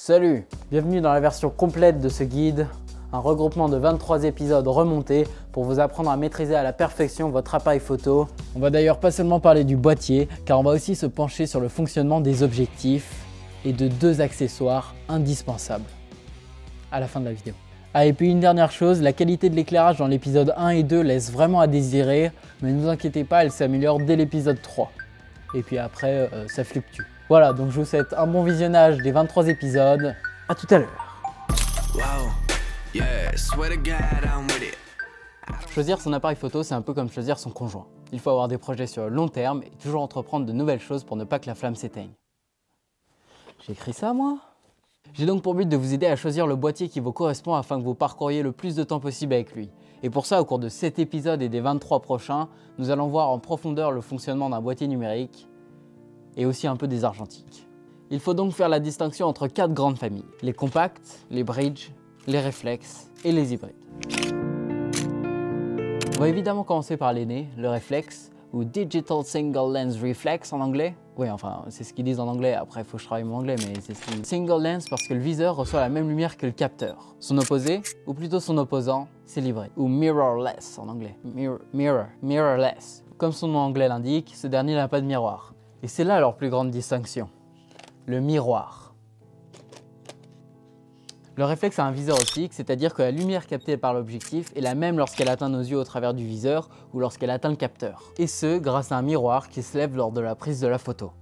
Salut, bienvenue dans la version complète de ce guide, un regroupement de 23 épisodes remontés pour vous apprendre à maîtriser à la perfection votre appareil photo. On va d'ailleurs pas seulement parler du boîtier, car on va aussi se pencher sur le fonctionnement des objectifs et de deux accessoires indispensables à la fin de la vidéo. Ah, et puis une dernière chose, la qualité de l'éclairage dans l'épisode 1 et 2 laisse vraiment à désirer, mais ne vous inquiétez pas, elle s'améliore dès l'épisode 3. Et puis après, ça fluctue. Voilà, donc je vous souhaite un bon visionnage des 23 épisodes. À tout à l'heure. Choisir son appareil photo, c'est un peu comme choisir son conjoint. Il faut avoir des projets sur le long terme et toujours entreprendre de nouvelles choses pour ne pas que la flamme s'éteigne. J'ai écrit ça, moi? J'ai donc pour but de vous aider à choisir le boîtier qui vous correspond afin que vous parcouriez le plus de temps possible avec lui. Et pour ça, au cours de cet épisode et des 23 prochains, nous allons voir en profondeur le fonctionnement d'un boîtier numérique et aussi un peu des argentiques. Il faut donc faire la distinction entre 4 grandes familles: les compacts, les bridge, les réflexes et les hybrides. On va évidemment commencer par l'aîné, le réflexe, ou Digital Single Lens Reflex en anglais. Oui, enfin, c'est ce qu'ils disent en anglais, après il faut que je travaille mon anglais, mais c'est ce qu'ils disent. Single Lens parce que le viseur reçoit la même lumière que le capteur. Son opposé, ou plutôt son opposant, c'est l'hybride, ou mirrorless en anglais. Mirrorless. Comme son nom anglais l'indique, ce dernier n'a pas de miroir. Et c'est là leur plus grande distinction, le miroir. Le réflexe a un viseur optique, c'est-à-dire que la lumière captée par l'objectif est la même lorsqu'elle atteint nos yeux au travers du viseur ou lorsqu'elle atteint le capteur. Et ce, grâce à un miroir qui se lève lors de la prise de la photo.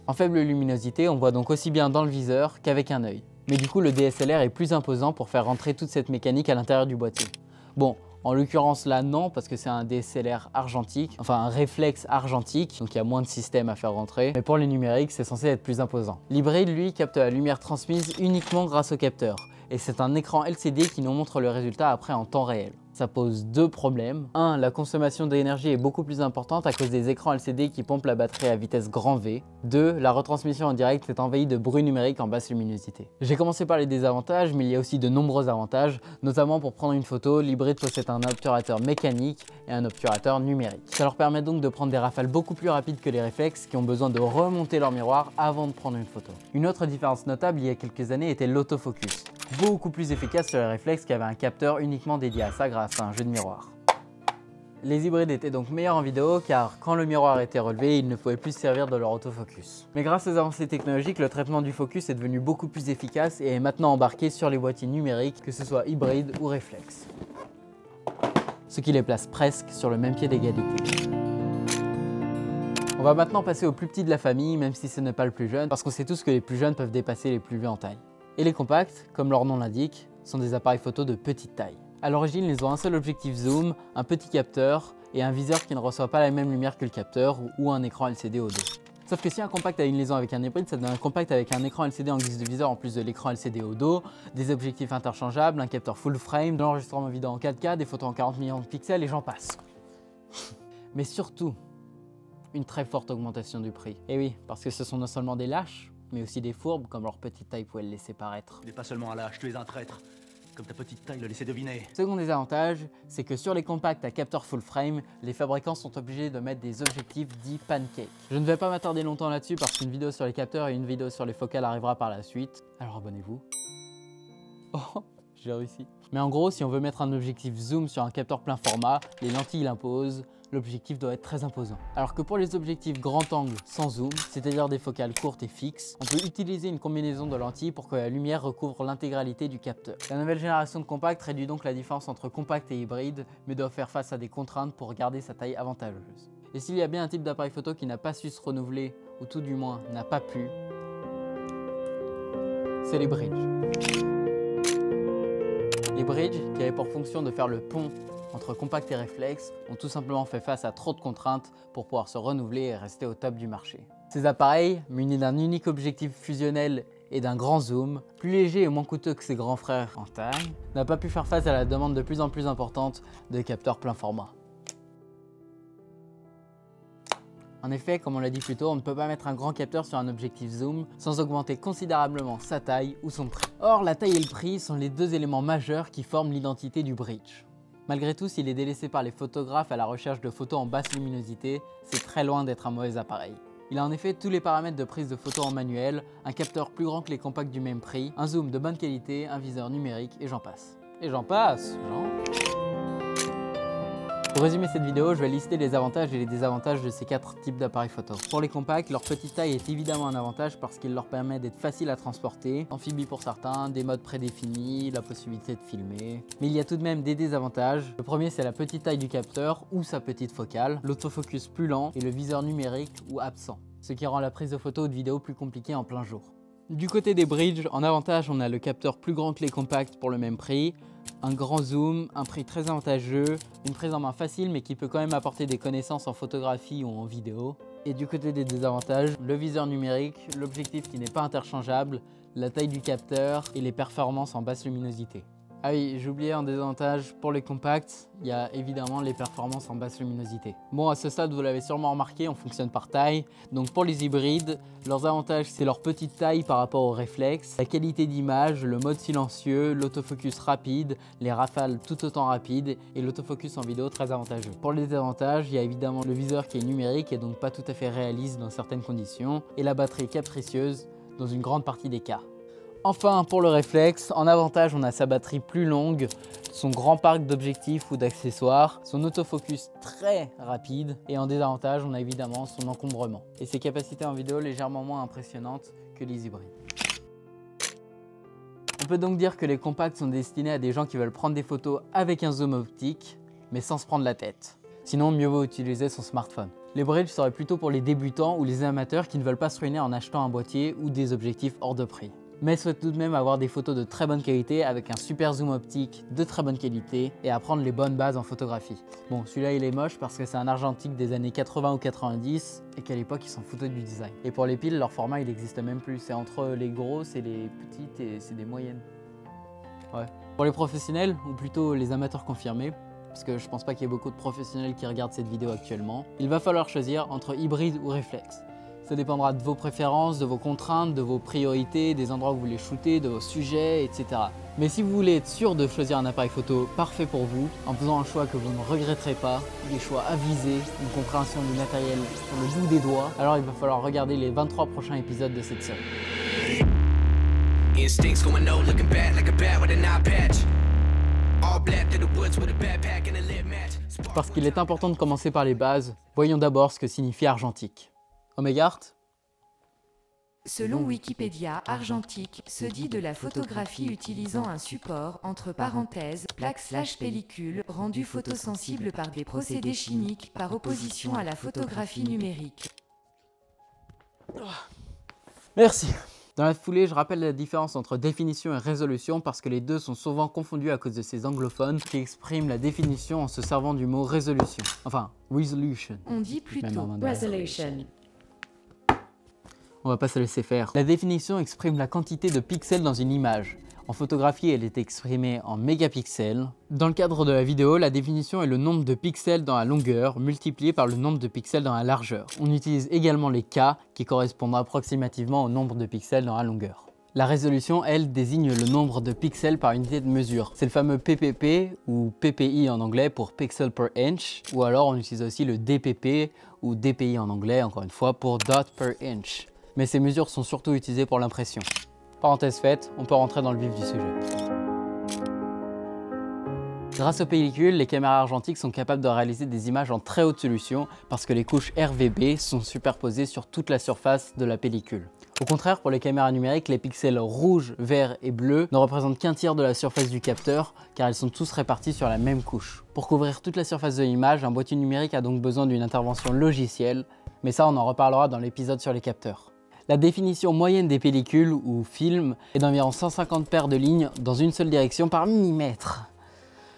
En faible luminosité, on voit donc aussi bien dans le viseur qu'avec un œil. Mais du coup, le DSLR est plus imposant pour faire rentrer toute cette mécanique à l'intérieur du boîtier. Bon, en l'occurrence là non, parce que c'est un DSLR argentique, enfin un réflexe argentique, donc il y a moins de systèmes à faire rentrer. Mais pour les numériques, c'est censé être plus imposant. L'hybride, lui, capte la lumière transmise uniquement grâce au capteur. Et c'est un écran LCD qui nous montre le résultat après en temps réel. Ça pose deux problèmes. 1. La consommation d'énergie est beaucoup plus importante à cause des écrans LCD qui pompent la batterie à vitesse grand V. 2. La retransmission en direct est envahie de bruit numérique en basse luminosité. J'ai commencé par les désavantages, mais il y a aussi de nombreux avantages, notamment pour prendre une photo, l'hybride possède un obturateur mécanique et un obturateur numérique. Ça leur permet donc de prendre des rafales beaucoup plus rapides que les réflexes qui ont besoin de remonter leur miroir avant de prendre une photo. Une autre différence notable il y a quelques années était l'autofocus. Beaucoup plus efficace sur les réflexes qui avaient un capteur uniquement dédié à ça grâce à un jeu de miroir. Les hybrides étaient donc meilleurs en vidéo car quand le miroir était relevé, ils ne pouvaient plus se servir de leur autofocus. Mais grâce aux avancées technologiques, le traitement du focus est devenu beaucoup plus efficace et est maintenant embarqué sur les boîtiers numériques, que ce soit hybride ou réflexe. Ce qui les place presque sur le même pied d'égalité. On va maintenant passer au plus petit de la famille, même si ce n'est pas le plus jeune, parce qu'on sait tous que les plus jeunes peuvent dépasser les plus vieux en taille. Et les compacts, comme leur nom l'indique, sont des appareils photo de petite taille. A l'origine, ils ont un seul objectif zoom, un petit capteur et un viseur qui ne reçoit pas la même lumière que le capteur ou un écran LCD au dos. Sauf que si un compact a une liaison avec un hybride, ça donne un compact avec un écran LCD en guise de viseur en plus de l'écran LCD au dos, des objectifs interchangeables, un capteur full frame, de l'enregistrement vidéo en 4K, des photos en 40 millions de pixels et j'en passe. Mais surtout, une très forte augmentation du prix. Et oui, parce que ce sont non seulement des lâches, mais aussi des fourbes comme leur petite taille pouvait le laisser paraître. Tu n'es pas seulement un lâche, tu es un traître. Comme ta petite taille le laissait deviner. Second désavantage, c'est que sur les compacts à capteur full frame, les fabricants sont obligés de mettre des objectifs dits pancake. Je ne vais pas m'attarder longtemps là-dessus parce qu'une vidéo sur les capteurs et une vidéo sur les focales arrivera par la suite. Alors abonnez-vous. Oh, j'ai réussi. Mais en gros, si on veut mettre un objectif zoom sur un capteur plein format, les lentilles l'imposent. L'objectif doit être très imposant. Alors que pour les objectifs grand angle sans zoom, c'est-à-dire des focales courtes et fixes, on peut utiliser une combinaison de lentilles pour que la lumière recouvre l'intégralité du capteur. La nouvelle génération de compacts réduit donc la différence entre compact et hybride, mais doit faire face à des contraintes pour garder sa taille avantageuse. Et s'il y a bien un type d'appareil photo qui n'a pas su se renouveler, ou tout du moins n'a pas pu, c'est les bridges. Les bridges, qui avaient pour fonction de faire le pont entre compact et réflexe, ont tout simplement fait face à trop de contraintes pour pouvoir se renouveler et rester au top du marché. Ces appareils, munis d'un unique objectif fusionnel et d'un grand zoom, plus léger et moins coûteux que ses grands frères en taille, n'a pas pu faire face à la demande de plus en plus importante de capteurs plein format. En effet, comme on l'a dit plus tôt, on ne peut pas mettre un grand capteur sur un objectif zoom sans augmenter considérablement sa taille ou son prix. Or, la taille et le prix sont les deux éléments majeurs qui forment l'identité du bridge. Malgré tout, s'il est délaissé par les photographes à la recherche de photos en basse luminosité, c'est très loin d'être un mauvais appareil. Il a en effet tous les paramètres de prise de photo en manuel, un capteur plus grand que les compacts du même prix, un zoom de bonne qualité, un viseur numérique et j'en passe. Et j'en passe, Pour résumer cette vidéo, je vais lister les avantages et les désavantages de ces 4 types d'appareils photo. Pour les compacts, leur petite taille est évidemment un avantage parce qu'il leur permet d'être facile à transporter, amphibie pour certains, des modes prédéfinis, la possibilité de filmer. Mais il y a tout de même des désavantages. Le premier, c'est la petite taille du capteur ou sa petite focale, l'autofocus plus lent et le viseur numérique ou absent, ce qui rend la prise de photo ou de vidéo plus compliquée en plein jour. Du côté des bridges, en avantage, on a le capteur plus grand que les compacts pour le même prix, un grand zoom, un prix très avantageux, une prise en main facile mais qui peut quand même apporter des connaissances en photographie ou en vidéo. Et du côté des désavantages, le viseur numérique, l'objectif qui n'est pas interchangeable, la taille du capteur et les performances en basse luminosité. Ah oui, j'ai oublié un désavantage pour les compacts, il y a évidemment les performances en basse luminosité. Bon, à ce stade, vous l'avez sûrement remarqué, on fonctionne par taille. Donc pour les hybrides, leurs avantages, c'est leur petite taille par rapport aux réflexes, la qualité d'image, le mode silencieux, l'autofocus rapide, les rafales tout autant rapides et l'autofocus en vidéo très avantageux. Pour les désavantages, il y a évidemment le viseur qui est numérique et donc pas tout à fait réaliste dans certaines conditions et la batterie capricieuse dans une grande partie des cas. Enfin, pour le réflexe, en avantage, on a sa batterie plus longue, son grand parc d'objectifs ou d'accessoires, son autofocus très rapide et en désavantage, on a évidemment son encombrement et ses capacités en vidéo légèrement moins impressionnantes que les hybrides. On peut donc dire que les compacts sont destinés à des gens qui veulent prendre des photos avec un zoom optique, mais sans se prendre la tête. Sinon, mieux vaut utiliser son smartphone. Les bridges seraient plutôt pour les débutants ou les amateurs qui ne veulent pas se ruiner en achetant un boîtier ou des objectifs hors de prix, mais souhaitent tout de même avoir des photos de très bonne qualité avec un super zoom optique de très bonne qualité et apprendre les bonnes bases en photographie. Bon, celui-là il est moche parce que c'est un argentique des années 80 ou 90 et qu'à l'époque ils s'en foutaient du design. Et pour les piles, leur format il n'existe même plus, c'est entre les grosses et les petites et c'est des moyennes. Ouais. Pour les professionnels, ou plutôt les amateurs confirmés, parce que je pense pas qu'il y ait beaucoup de professionnels qui regardent cette vidéo actuellement, il va falloir choisir entre hybride ou réflexe. Ça dépendra de vos préférences, de vos contraintes, de vos priorités, des endroits où vous voulez shooter, de vos sujets, etc. Mais si vous voulez être sûr de choisir un appareil photo parfait pour vous, en faisant un choix que vous ne regretterez pas, des choix avisés, une compréhension du matériel sur le bout des doigts, alors il va falloir regarder les 23 prochains épisodes de cette série. Parce qu'il est important de commencer par les bases, voyons d'abord ce que signifie argentique. Omega Art. Selon Wikipédia, argentique se dit de la photographie utilisant un support, entre parenthèses, plaque/pellicule, rendu photosensible par des procédés chimiques, par opposition à la photographie numérique. Merci. Dans la foulée, je rappelle la différence entre définition et résolution parce que les deux sont souvent confondus à cause de ces anglophones qui expriment la définition en se servant du mot résolution. Enfin, resolution. On dit plutôt resolution. On va pas se laisser faire. La définition exprime la quantité de pixels dans une image. En photographie, elle est exprimée en mégapixels. Dans le cadre de la vidéo, la définition est le nombre de pixels dans la longueur multiplié par le nombre de pixels dans la largeur. On utilise également les K qui correspondent approximativement au nombre de pixels dans la longueur. La résolution, elle, désigne le nombre de pixels par unité de mesure. C'est le fameux PPP ou PPI en anglais pour pixel per inch, ou alors on utilise aussi le DPP ou DPI en anglais, encore une fois, pour dot per inch. Mais ces mesures sont surtout utilisées pour l'impression. Parenthèse faite, on peut rentrer dans le vif du sujet. Grâce aux pellicules, les caméras argentiques sont capables de réaliser des images en très haute résolution parce que les couches RVB sont superposées sur toute la surface de la pellicule. Au contraire, pour les caméras numériques, les pixels rouge, vert et bleu ne représentent qu'un tiers de la surface du capteur car ils sont tous répartis sur la même couche. Pour couvrir toute la surface de l'image, un boîtier numérique a donc besoin d'une intervention logicielle, mais ça on en reparlera dans l'épisode sur les capteurs. La définition moyenne des pellicules ou films est d'environ 150 paires de lignes dans une seule direction par millimètre.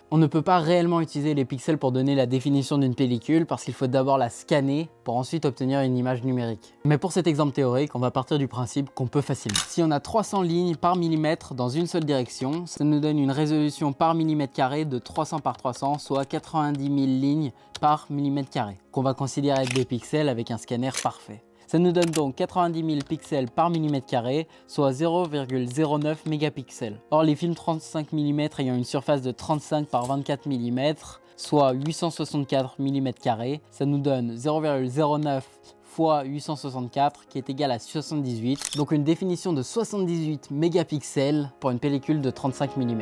On ne peut pas réellement utiliser les pixels pour donner la définition d'une pellicule parce qu'il faut d'abord la scanner pour ensuite obtenir une image numérique. Mais pour cet exemple théorique, on va partir du principe qu'on peut facilement. Si on a 300 lignes par millimètre dans une seule direction, ça nous donne une résolution par millimètre carré de 300 par 300, soit 90 000 lignes par millimètre carré, qu'on va considérer être des pixels avec un scanner parfait. Ça nous donne donc 90 000 pixels par millimètre carré, soit 0,09 mégapixels. Or, les films 35 mm ayant une surface de 35 par 24 mm, soit 864 mm carrés, ça nous donne 0,09 864 qui est égale à 78, donc une définition de 78 mégapixels pour une pellicule de 35 mm.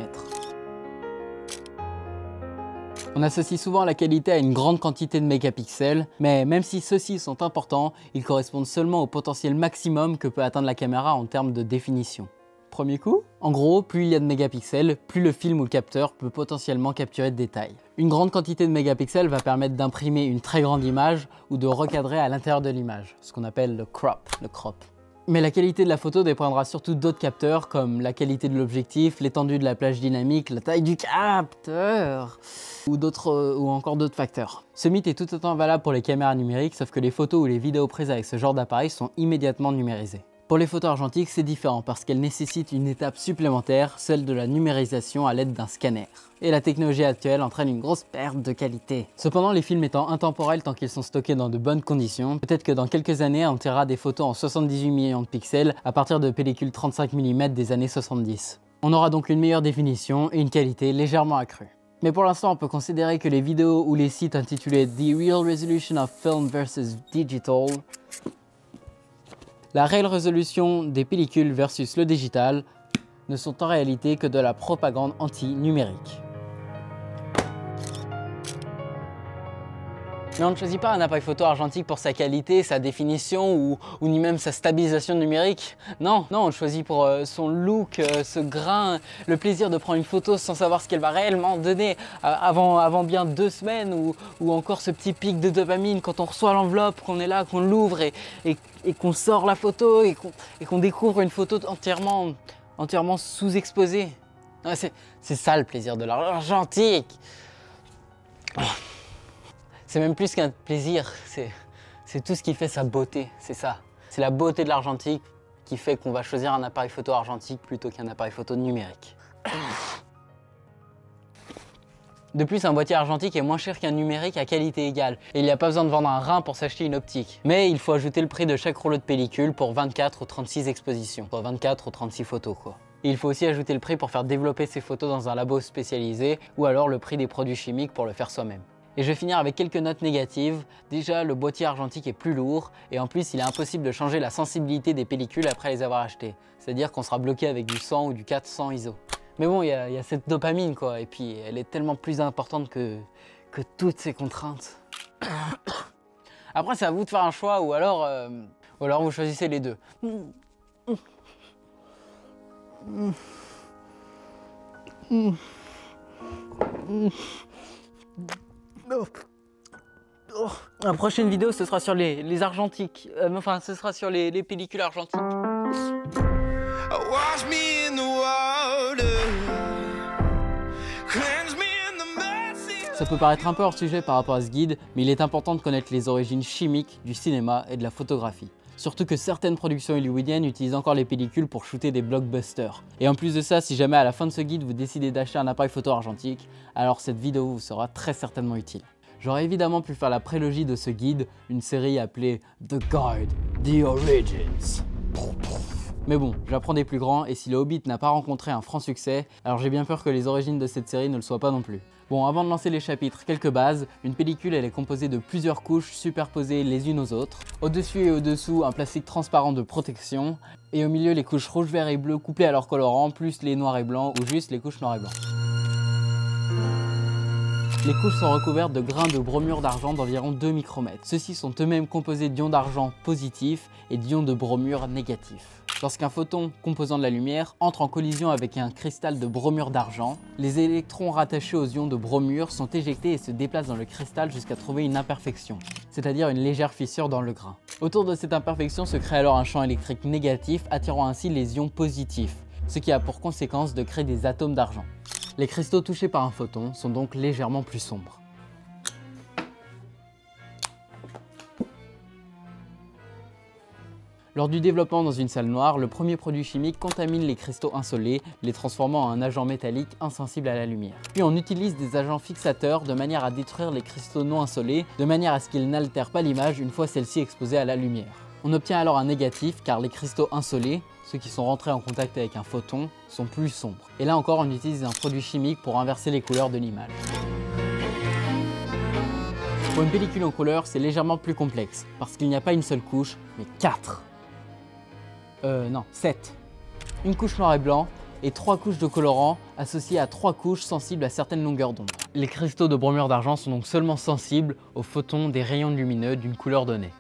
On associe souvent la qualité à une grande quantité de mégapixels, mais même si ceux-ci sont importants, ils correspondent seulement au potentiel maximum que peut atteindre la caméra en termes de définition. Premier coup, en gros, plus il y a de mégapixels, plus le film ou le capteur peut potentiellement capturer de détails. Une grande quantité de mégapixels va permettre d'imprimer une très grande image ou de recadrer à l'intérieur de l'image, ce qu'on appelle le crop. Mais la qualité de la photo dépendra surtout d'autres capteurs comme la qualité de l'objectif, l'étendue de la plage dynamique, la taille du capteur ou encore d'autres facteurs. Ce mythe est tout autant valable pour les caméras numériques, sauf que les photos ou les vidéos prises avec ce genre d'appareil sont immédiatement numérisées. Pour les photos argentiques, c'est différent parce qu'elles nécessitent une étape supplémentaire, celle de la numérisation à l'aide d'un scanner. Et la technologie actuelle entraîne une grosse perte de qualité. Cependant, les films étant intemporels tant qu'ils sont stockés dans de bonnes conditions, peut-être que dans quelques années, on tirera des photos en 78 millions de pixels à partir de pellicules 35 mm des années 70. On aura donc une meilleure définition et une qualité légèrement accrue. Mais pour l'instant, on peut considérer que les vidéos ou les sites intitulés The Real Resolution of Film vs Digital, la réelle résolution des pellicules versus le digital, ne sont en réalité que de la propagande anti-numérique. Mais on ne choisit pas un appareil photo argentique pour sa qualité, sa définition ou ni même sa stabilisation numérique. Non, on le choisit pour son look, ce grain, le plaisir de prendre une photo sans savoir ce qu'elle va réellement donner avant bien 2 semaines ou encore ce petit pic de dopamine quand on reçoit l'enveloppe, qu'on est là, qu'on l'ouvre et qu'on sort la photo et qu'on découvre une photo entièrement sous-exposée. C'est ça le plaisir de l'argentique. C'est même plus qu'un plaisir, c'est tout ce qui fait sa beauté, c'est ça. C'est la beauté de l'argentique qui fait qu'on va choisir un appareil photo argentique plutôt qu'un appareil photo numérique. De plus, un boîtier argentique est moins cher qu'un numérique à qualité égale. Et il n'y a pas besoin de vendre un rein pour s'acheter une optique. Mais il faut ajouter le prix de chaque rouleau de pellicule pour 24 ou 36 expositions. Pour 24 ou 36 photos quoi. Et il faut aussi ajouter le prix pour faire développer ces photos dans un labo spécialisé ou alors le prix des produits chimiques pour le faire soi-même. Et je vais finir avec quelques notes négatives. Déjà, le boîtier argentique est plus lourd et en plus, il est impossible de changer la sensibilité des pellicules après les avoir achetées. C'est-à-dire qu'on sera bloqué avec du 100 ou du 400 ISO. Mais bon, il y a cette dopamine quoi, et puis elle est tellement plus importante que toutes ces contraintes. Après, c'est à vous de faire un choix ou alors vous choisissez les deux. La prochaine vidéo, ce sera sur les argentiques. Enfin, ce sera sur les pellicules argentiques. Ça peut paraître un peu hors sujet par rapport à ce guide, mais il est important de connaître les origines chimiques du cinéma et de la photographie. Surtout que certaines productions hollywoodiennes utilisent encore les pellicules pour shooter des blockbusters. Et en plus de ça, si jamais à la fin de ce guide vous décidez d'acheter un appareil photo argentique, alors cette vidéo vous sera très certainement utile. J'aurais évidemment pu faire la prélogie de ce guide, une série appelée The Guide, The Origins. Mais bon, j'apprends des plus grands et si le Hobbit n'a pas rencontré un franc succès, alors j'ai bien peur que les origines de cette série ne le soient pas non plus. Bon, avant de lancer les chapitres, quelques bases. Une pellicule, elle est composée de plusieurs couches superposées les unes aux autres. Au-dessus et au-dessous, un plastique transparent de protection. Et au milieu, les couches rouge, vert et bleu couplées à leur colorant, plus les noirs et blancs ou juste les couches noir et blanc. Les couches sont recouvertes de grains de bromure d'argent d'environ 2 micromètres. Ceux-ci sont eux-mêmes composés d'ions d'argent positifs et d'ions de bromure négatifs. Lorsqu'un photon composant de la lumière entre en collision avec un cristal de bromure d'argent, les électrons rattachés aux ions de bromure sont éjectés et se déplacent dans le cristal jusqu'à trouver une imperfection, c'est-à-dire une légère fissure dans le grain. Autour de cette imperfection se crée alors un champ électrique négatif attirant ainsi les ions positifs, ce qui a pour conséquence de créer des atomes d'argent. Les cristaux touchés par un photon sont donc légèrement plus sombres. Lors du développement dans une salle noire, le premier produit chimique contamine les cristaux insolés, les transformant en un agent métallique insensible à la lumière. Puis on utilise des agents fixateurs de manière à détruire les cristaux non insolés, de manière à ce qu'ils n'altèrent pas l'image une fois celle-ci exposée à la lumière. On obtient alors un négatif car les cristaux insolés, ceux qui sont rentrés en contact avec un photon, sont plus sombres. Et là encore, on utilise un produit chimique pour inverser les couleurs de l'image. Pour une pellicule en couleur, c'est légèrement plus complexe, parce qu'il n'y a pas une seule couche, mais 4. Non, 7. Une couche noir et blanc, et 3 couches de colorant associées à 3 couches sensibles à certaines longueurs d'onde. Les cristaux de bromure d'argent sont donc seulement sensibles aux photons des rayons lumineux d'une couleur donnée.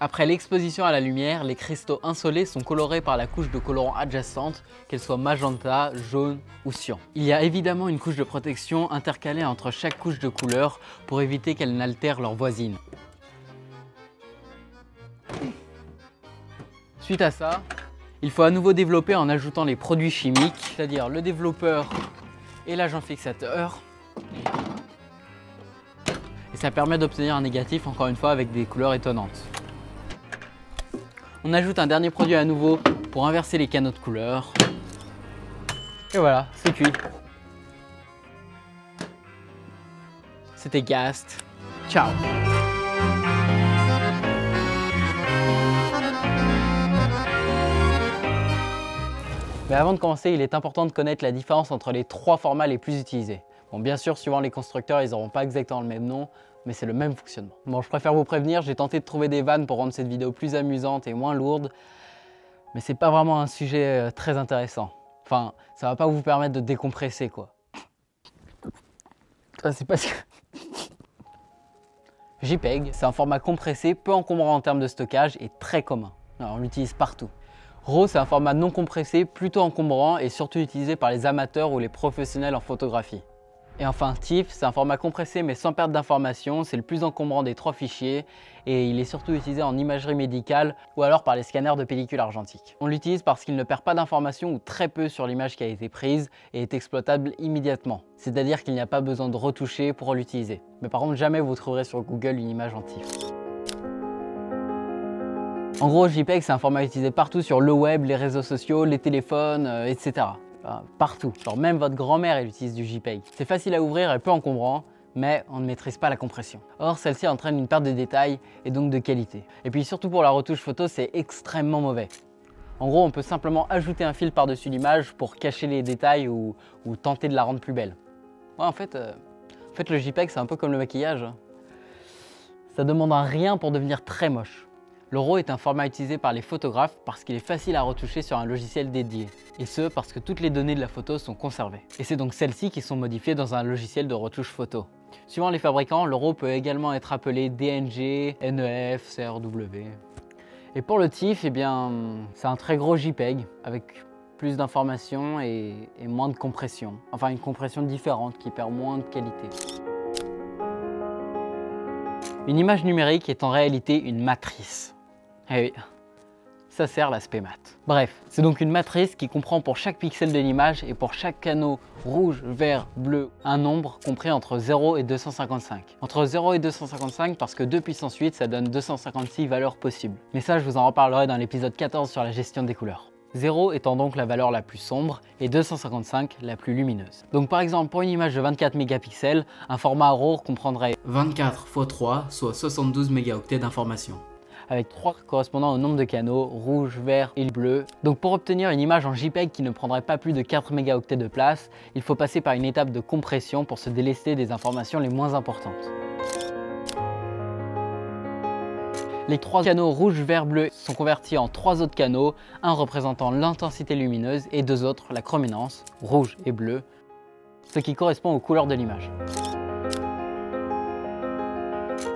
Après l'exposition à la lumière, les cristaux insolés sont colorés par la couche de colorant adjacente, qu'elle soit magenta, jaune ou cyan. Il y a évidemment une couche de protection intercalée entre chaque couche de couleur pour éviter qu'elles n'altèrent leur voisine. Suite à ça, il faut à nouveau développer en ajoutant les produits chimiques, c'est-à-dire le développeur et l'agent fixateur. Et ça permet d'obtenir un négatif, encore une fois, avec des couleurs étonnantes. On ajoute un dernier produit à nouveau pour inverser les canaux de couleurs. Et voilà, c'est cuit. C'était Ghast. Ciao! Mais avant de commencer, il est important de connaître la différence entre les 3 formats les plus utilisés. Bon, bien sûr, suivant les constructeurs, ils n'auront pas exactement le même nom, mais c'est le même fonctionnement. Bon, je préfère vous prévenir, j'ai tenté de trouver des vannes pour rendre cette vidéo plus amusante et moins lourde, mais c'est pas vraiment un sujet très intéressant. Enfin, ça va pas vous permettre de décompresser, quoi. C'est parce que... JPEG, c'est un format compressé, peu encombrant en termes de stockage et très commun. Alors, on l'utilise partout. RAW, c'est un format non compressé, plutôt encombrant et surtout utilisé par les amateurs ou les professionnels en photographie. Et enfin, TIFF, c'est un format compressé mais sans perte d'informations, c'est le plus encombrant des 3 fichiers et il est surtout utilisé en imagerie médicale ou alors par les scanners de pellicules argentiques. On l'utilise parce qu'il ne perd pas d'informations ou très peu sur l'image qui a été prise et est exploitable immédiatement. C'est-à-dire qu'il n'y a pas besoin de retoucher pour l'utiliser. Mais par contre, jamais vous trouverez sur Google une image en TIFF. En gros, JPEG, c'est un format utilisé partout sur le web, les réseaux sociaux, les téléphones, etc. Partout. Genre même votre grand-mère, elle utilise du JPEG. C'est facile à ouvrir et peu encombrant, mais on ne maîtrise pas la compression. Or, celle-ci entraîne une perte de détails et donc de qualité. Et puis surtout pour la retouche photo, c'est extrêmement mauvais. En gros, on peut simplement ajouter un fil par-dessus l'image pour cacher les détails ou tenter de la rendre plus belle. Ouais, en fait, le JPEG, c'est un peu comme le maquillage. Ça demande un rien pour devenir très moche. Le RAW est un format utilisé par les photographes parce qu'il est facile à retoucher sur un logiciel dédié. Et ce, parce que toutes les données de la photo sont conservées. Et c'est donc celles-ci qui sont modifiées dans un logiciel de retouche photo. Suivant les fabricants, le RAW peut également être appelé DNG, NEF, CRW. Et pour le TIFF, eh bien, c'est un très gros JPEG avec plus d'informations et moins de compression. Enfin, une compression différente qui perd moins de qualité. Une image numérique est en réalité une matrice. Eh oui, ça sert l'aspect maths. Bref, c'est donc une matrice qui comprend pour chaque pixel de l'image et pour chaque canot rouge, vert, bleu, un nombre compris entre 0 et 255. Entre 0 et 255 parce que 2 puissance 8, ça donne 256 valeurs possibles. Mais ça, je vous en reparlerai dans l'épisode 14 sur la gestion des couleurs. 0 étant donc la valeur la plus sombre et 255 la plus lumineuse. Donc par exemple, pour une image de 24 mégapixels, un format RAW comprendrait 24 x 3, soit 72 mégaoctets d'informations, avec 3 correspondant au nombre de canaux, rouge, vert et bleu. Donc pour obtenir une image en JPEG qui ne prendrait pas plus de 4 mégaoctets de place, il faut passer par une étape de compression pour se délester des informations les moins importantes. Les 3 canaux rouge, vert, bleu sont convertis en 3 autres canaux, un représentant l'intensité lumineuse et 2 autres la chrominance, rouge et bleu, ce qui correspond aux couleurs de l'image.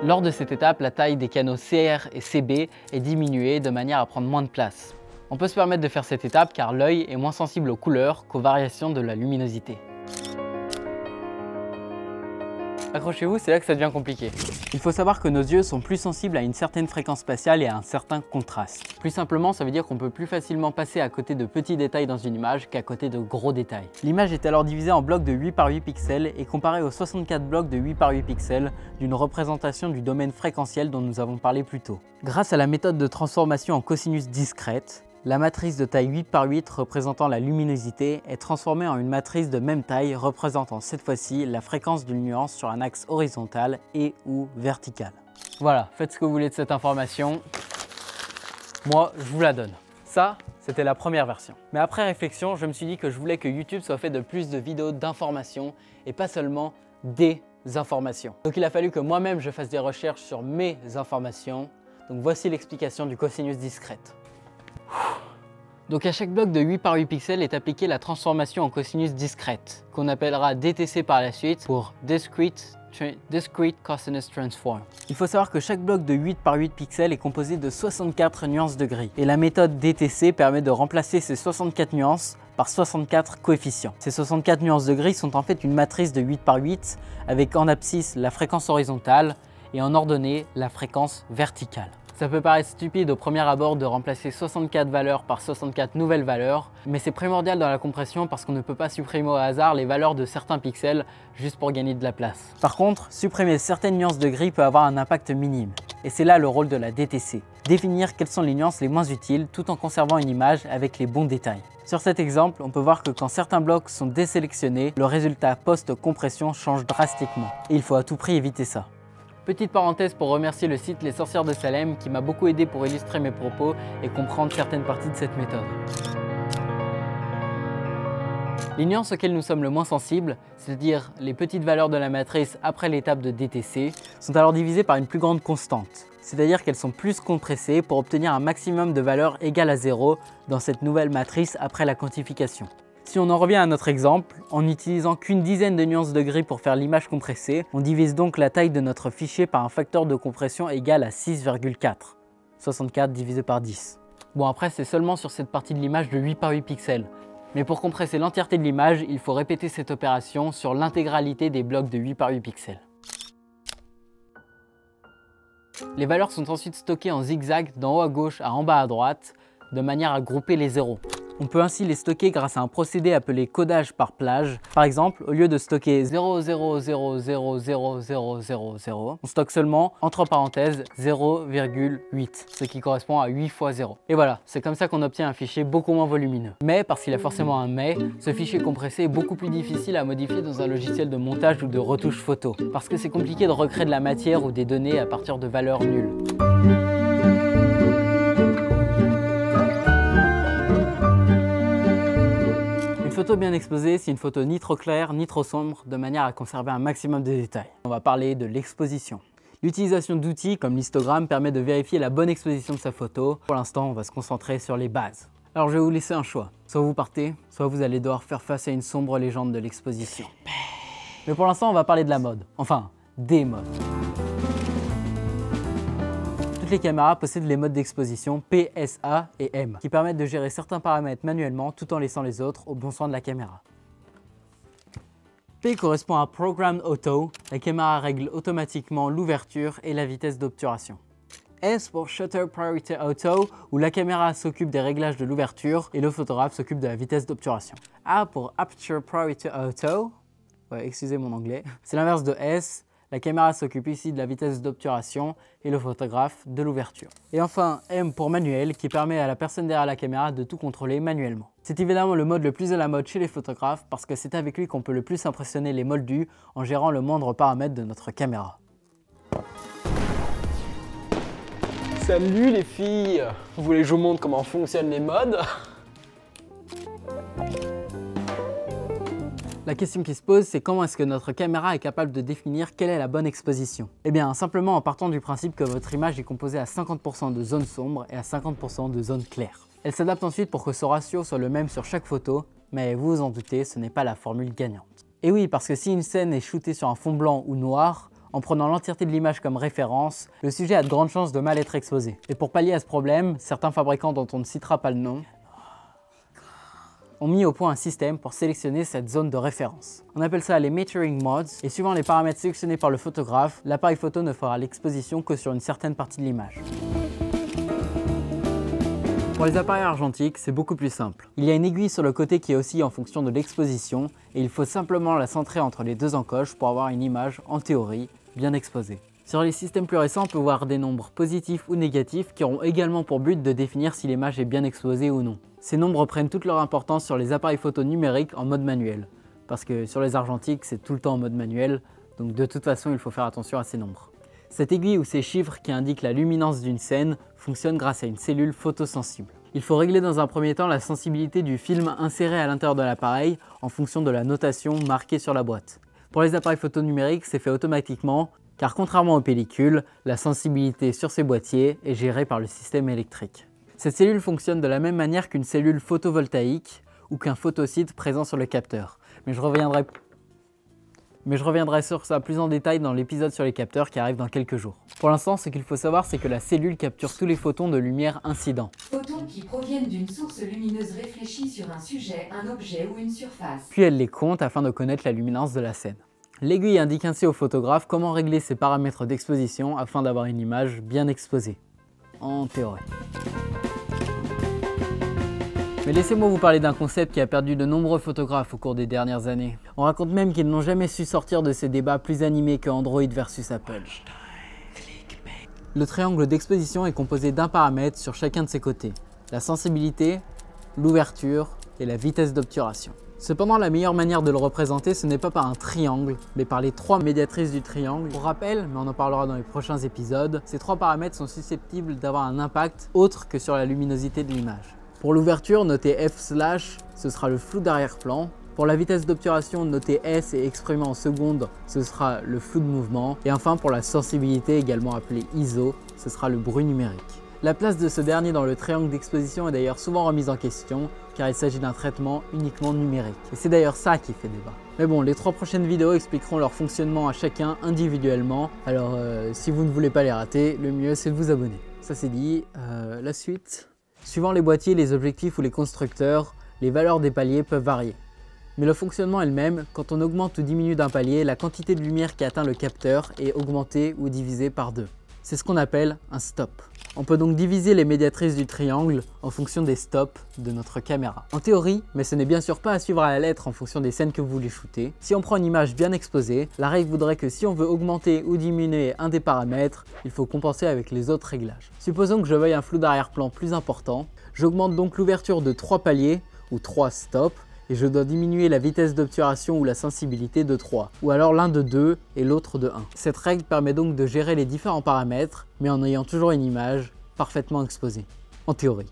Lors de cette étape, la taille des canaux CR et CB est diminuée de manière à prendre moins de place. On peut se permettre de faire cette étape car l'œil est moins sensible aux couleurs qu'aux variations de la luminosité. Accrochez-vous, c'est là que ça devient compliqué. Il faut savoir que nos yeux sont plus sensibles à une certaine fréquence spatiale et à un certain contraste. Plus simplement, ça veut dire qu'on peut plus facilement passer à côté de petits détails dans une image qu'à côté de gros détails. L'image est alors divisée en blocs de 8 par 8 pixels et comparée aux 64 blocs de 8 par 8 pixels d'une représentation du domaine fréquentiel dont nous avons parlé plus tôt. Grâce à la méthode de transformation en cosinus discrète, la matrice de taille 8 par 8 représentant la luminosité est transformée en une matrice de même taille représentant cette fois-ci la fréquence d'une nuance sur un axe horizontal et ou vertical. Voilà, faites ce que vous voulez de cette information. Moi, je vous la donne. Ça, c'était la première version. Mais après réflexion, je me suis dit que je voulais que YouTube soit fait de plus de vidéos d'information et pas seulement des informations. Donc il a fallu que moi-même je fasse des recherches sur mes informations. Donc voici l'explication du cosinus discrète. Donc à chaque bloc de 8 par 8 pixels est appliquée la transformation en cosinus discrète, qu'on appellera DTC par la suite pour Discrete Cosinus Transform. Il faut savoir que chaque bloc de 8 par 8 pixels est composé de 64 nuances de gris. Et la méthode DTC permet de remplacer ces 64 nuances par 64 coefficients. Ces 64 nuances de gris sont en fait une matrice de 8 par 8 avec en abscisse la fréquence horizontale et en ordonnée la fréquence verticale. Ça peut paraître stupide au premier abord de remplacer 64 valeurs par 64 nouvelles valeurs, mais c'est primordial dans la compression parce qu'on ne peut pas supprimer au hasard les valeurs de certains pixels juste pour gagner de la place. Par contre, supprimer certaines nuances de gris peut avoir un impact minime. Et c'est là le rôle de la DTC. Définir quelles sont les nuances les moins utiles tout en conservant une image avec les bons détails. Sur cet exemple, on peut voir que quand certains blocs sont désélectionnés, le résultat post-compression change drastiquement. Et il faut à tout prix éviter ça. Petite parenthèse pour remercier le site Les Sorcières de Salem qui m'a beaucoup aidé pour illustrer mes propos et comprendre certaines parties de cette méthode. Les nuances auxquelles nous sommes le moins sensibles, c'est-à-dire les petites valeurs de la matrice après l'étape de DTC, sont alors divisées par une plus grande constante, c'est-à-dire qu'elles sont plus compressées pour obtenir un maximum de valeurs égales à 0 dans cette nouvelle matrice après la quantification. Si on en revient à notre exemple, en n'utilisant qu'une dizaine de nuances de gris pour faire l'image compressée, on divise donc la taille de notre fichier par un facteur de compression égal à 6,4. 64 divisé par 10. Bon après c'est seulement sur cette partie de l'image de 8 par 8 pixels. Mais pour compresser l'entièreté de l'image, il faut répéter cette opération sur l'intégralité des blocs de 8 par 8 pixels. Les valeurs sont ensuite stockées en zigzag d'en haut à gauche à en bas à droite, de manière à grouper les zéros. On peut ainsi les stocker grâce à un procédé appelé codage par plage. Par exemple, au lieu de stocker 0,0000000, on stocke seulement, entre parenthèses, 0,8, ce qui correspond à 8 fois 0. Et voilà, c'est comme ça qu'on obtient un fichier beaucoup moins volumineux. Mais, parce qu'il y a forcément un mais, ce fichier compressé est beaucoup plus difficile à modifier dans un logiciel de montage ou de retouche photo, parce que c'est compliqué de recréer de la matière ou des données à partir de valeurs nulles. Une photo bien exposée, c'est une photo ni trop claire ni trop sombre, de manière à conserver un maximum de détails. On va parler de l'exposition. L'utilisation d'outils comme l'histogramme permet de vérifier la bonne exposition de sa photo. Pour l'instant, on va se concentrer sur les bases. Alors je vais vous laisser un choix. Soit vous partez, soit vous allez devoir faire face à une sombre légende de l'exposition. Mais pour l'instant, on va parler de la mode. Enfin, des modes. Toutes les caméras possèdent les modes d'exposition P, S, A et M, qui permettent de gérer certains paramètres manuellement tout en laissant les autres au bon soin de la caméra. P correspond à Program Auto, la caméra règle automatiquement l'ouverture et la vitesse d'obturation. S pour Shutter Priority Auto, où la caméra s'occupe des réglages de l'ouverture et le photographe s'occupe de la vitesse d'obturation. A pour Aperture Priority Auto, ouais, excusez mon anglais, c'est l'inverse de S. La caméra s'occupe ici de la vitesse d'obturation et le photographe de l'ouverture. Et enfin, M pour manuel, qui permet à la personne derrière la caméra de tout contrôler manuellement. C'est évidemment le mode le plus à la mode chez les photographes parce que c'est avec lui qu'on peut le plus impressionner les moldus en gérant le moindre paramètre de notre caméra. Salut les filles! Vous voulez que je vous montre comment fonctionnent les modes? La question qui se pose, c'est comment est-ce que notre caméra est capable de définir quelle est la bonne exposition? Eh bien, simplement en partant du principe que votre image est composée à 50% de zones sombres et à 50% de zones claires. Elle s'adapte ensuite pour que ce ratio soit le même sur chaque photo, mais vous vous en doutez, ce n'est pas la formule gagnante. Et oui, parce que si une scène est shootée sur un fond blanc ou noir, en prenant l'entièreté de l'image comme référence, le sujet a de grandes chances de mal être exposé. Et pour pallier à ce problème, certains fabricants dont on ne citera pas le nom ont mis au point un système pour sélectionner cette zone de référence. On appelle ça les metering modes, et suivant les paramètres sélectionnés par le photographe, l'appareil photo ne fera l'exposition que sur une certaine partie de l'image. Pour les appareils argentiques, c'est beaucoup plus simple. Il y a une aiguille sur le côté qui oscille en fonction de l'exposition, et il faut simplement la centrer entre les deux encoches pour avoir une image, en théorie, bien exposée. Sur les systèmes plus récents, on peut voir des nombres positifs ou négatifs qui auront également pour but de définir si l'image est bien exposée ou non. Ces nombres prennent toute leur importance sur les appareils photo numériques en mode manuel, parce que sur les argentiques, c'est tout le temps en mode manuel, donc de toute façon, il faut faire attention à ces nombres. Cette aiguille ou ces chiffres qui indiquent la luminance d'une scène fonctionnent grâce à une cellule photosensible. Il faut régler dans un premier temps la sensibilité du film inséré à l'intérieur de l'appareil en fonction de la notation marquée sur la boîte. Pour les appareils photo numériques, c'est fait automatiquement, car contrairement aux pellicules, la sensibilité sur ces boîtiers est gérée par le système électrique. Cette cellule fonctionne de la même manière qu'une cellule photovoltaïque ou qu'un photosite présent sur le capteur. Mais je reviendrai sur ça plus en détail dans l'épisode sur les capteurs qui arrive dans quelques jours. Pour l'instant, ce qu'il faut savoir, c'est que la cellule capture tous les photons de lumière incidents. Photons qui proviennent d'une source lumineuse réfléchie sur un sujet, un objet ou une surface. Puis elle les compte afin de connaître la luminance de la scène. L'aiguille indique ainsi au photographe comment régler ses paramètres d'exposition afin d'avoir une image bien exposée. En théorie. Mais laissez-moi vous parler d'un concept qui a perdu de nombreux photographes au cours des dernières années. On raconte même qu'ils n'ont jamais su sortir de ces débats plus animés que Android versus Apple. Le triangle d'exposition est composé d'un paramètre sur chacun de ses côtés. La sensibilité, l'ouverture et la vitesse d'obturation. Cependant, la meilleure manière de le représenter, ce n'est pas par un triangle, mais par les trois médiatrices du triangle. Pour rappel, mais on en parlera dans les prochains épisodes, ces trois paramètres sont susceptibles d'avoir un impact autre que sur la luminosité de l'image. Pour l'ouverture, notez f/, ce sera le flou d'arrière-plan. Pour la vitesse d'obturation, notez S et exprimé en secondes, ce sera le flou de mouvement. Et enfin, pour la sensibilité, également appelée ISO, ce sera le bruit numérique. La place de ce dernier dans le triangle d'exposition est d'ailleurs souvent remise en question, car il s'agit d'un traitement uniquement numérique. Et c'est d'ailleurs ça qui fait débat. Mais bon, les 3 prochaines vidéos expliqueront leur fonctionnement à chacun individuellement, alors si vous ne voulez pas les rater, le mieux c'est de vous abonner. Ça c'est dit, la suite. Suivant les boîtiers, les objectifs ou les constructeurs, les valeurs des paliers peuvent varier. Mais le fonctionnement est le même, quand on augmente ou diminue d'un palier, la quantité de lumière qui atteint le capteur est augmentée ou divisée par 2. C'est ce qu'on appelle un stop. On peut donc diviser les médiatrices du triangle en fonction des stops de notre caméra. En théorie, mais ce n'est bien sûr pas à suivre à la lettre en fonction des scènes que vous voulez shooter, si on prend une image bien exposée, la règle voudrait que si on veut augmenter ou diminuer un des paramètres, il faut compenser avec les autres réglages. Supposons que je veuille un flou d'arrière-plan plus important, j'augmente donc l'ouverture de 3 paliers ou 3 stops, et je dois diminuer la vitesse d'obturation ou la sensibilité de 3, ou alors l'un de 2 et l'autre de 1. Cette règle permet donc de gérer les différents paramètres, mais en ayant toujours une image parfaitement exposée, en théorie.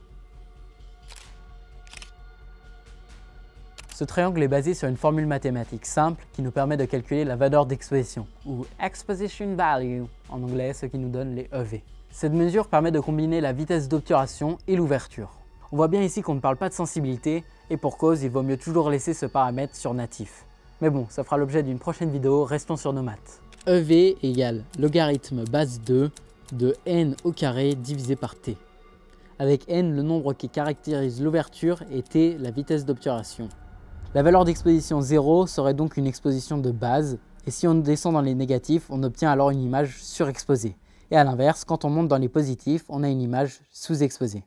Ce triangle est basé sur une formule mathématique simple qui nous permet de calculer la valeur d'exposition, ou Exposition Value en anglais, ce qui nous donne les EV. Cette mesure permet de combiner la vitesse d'obturation et l'ouverture. On voit bien ici qu'on ne parle pas de sensibilité, et pour cause, il vaut mieux toujours laisser ce paramètre sur natif. Mais bon, ça fera l'objet d'une prochaine vidéo, restons sur nos maths. EV égale logarithme base 2 de n au carré divisé par t. Avec n le nombre qui caractérise l'ouverture et t la vitesse d'obturation. La valeur d'exposition 0 serait donc une exposition de base, et si on descend dans les négatifs, on obtient alors une image surexposée. Et à l'inverse, quand on monte dans les positifs, on a une image sous-exposée.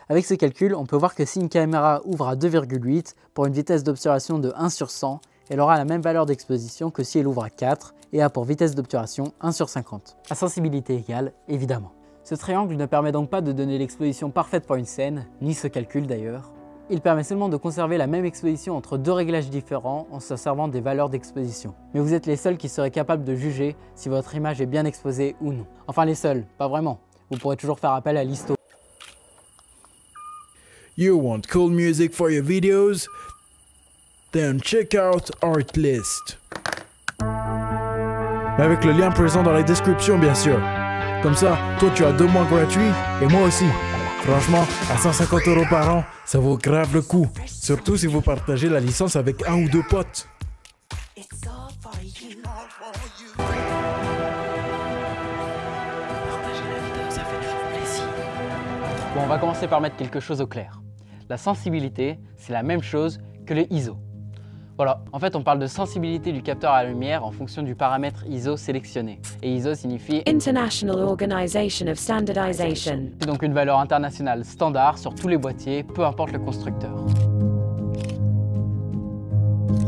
Avec ce calcul, on peut voir que si une caméra ouvre à 2,8 pour une vitesse d'obturation de 1 sur 100, elle aura la même valeur d'exposition que si elle ouvre à 4 et a pour vitesse d'obturation 1 sur 50. À sensibilité égale, évidemment. Ce triangle ne permet donc pas de donner l'exposition parfaite pour une scène, ni ce calcul d'ailleurs. Il permet seulement de conserver la même exposition entre 2 réglages différents en se servant des valeurs d'exposition. Mais vous êtes les seuls qui seraient capables de juger si votre image est bien exposée ou non. Enfin les seuls, pas vraiment. Vous pourrez toujours faire appel à l'histo. You want cool music for your videos? Then check out Artlist. Avec le lien présent dans la description, bien sûr. Comme ça, toi tu as 2 mois gratuits et moi aussi. Franchement, à 150 € par an, ça vaut grave le coup. Surtout si vous partagez la licence avec 1 ou 2 potes. Bon, on va commencer par mettre quelque chose au clair. La sensibilité, c'est la même chose que le ISO. Voilà, en fait on parle de sensibilité du capteur à la lumière en fonction du paramètre ISO sélectionné. Et ISO signifie International Organization of Standardization. C'est donc une valeur internationale standard sur tous les boîtiers, peu importe le constructeur.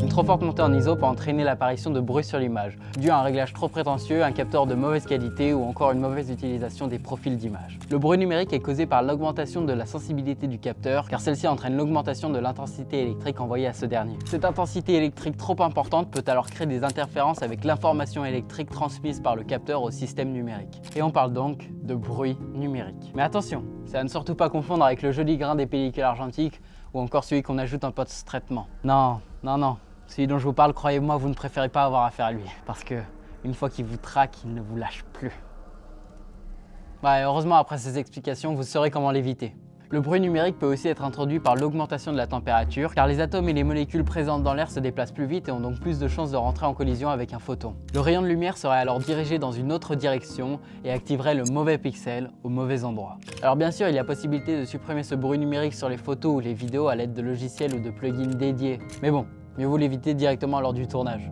Une trop forte montée en ISO peut entraîner l'apparition de bruit sur l'image, dû à un réglage trop prétentieux, un capteur de mauvaise qualité ou encore une mauvaise utilisation des profils d'image. Le bruit numérique est causé par l'augmentation de la sensibilité du capteur, car celle-ci entraîne l'augmentation de l'intensité électrique envoyée à ce dernier. Cette intensité électrique trop importante peut alors créer des interférences avec l'information électrique transmise par le capteur au système numérique. Et on parle donc de bruit numérique. Mais attention, c'est à ne surtout pas confondre avec le joli grain des pellicules argentiques ou encore celui qu'on ajoute en post-traitement. Non, non, non. Celui dont je vous parle, croyez-moi, vous ne préférez pas avoir affaire à lui. Parce que, une fois qu'il vous traque, il ne vous lâche plus. Ouais, heureusement, après ces explications, vous saurez comment l'éviter. Le bruit numérique peut aussi être introduit par l'augmentation de la température, car les atomes et les molécules présentes dans l'air se déplacent plus vite et ont donc plus de chances de rentrer en collision avec un photon. Le rayon de lumière serait alors dirigé dans une autre direction et activerait le mauvais pixel au mauvais endroit. Alors bien sûr, il y a possibilité de supprimer ce bruit numérique sur les photos ou les vidéos à l'aide de logiciels ou de plugins dédiés. Mais bon, mieux vaut l'éviter directement lors du tournage.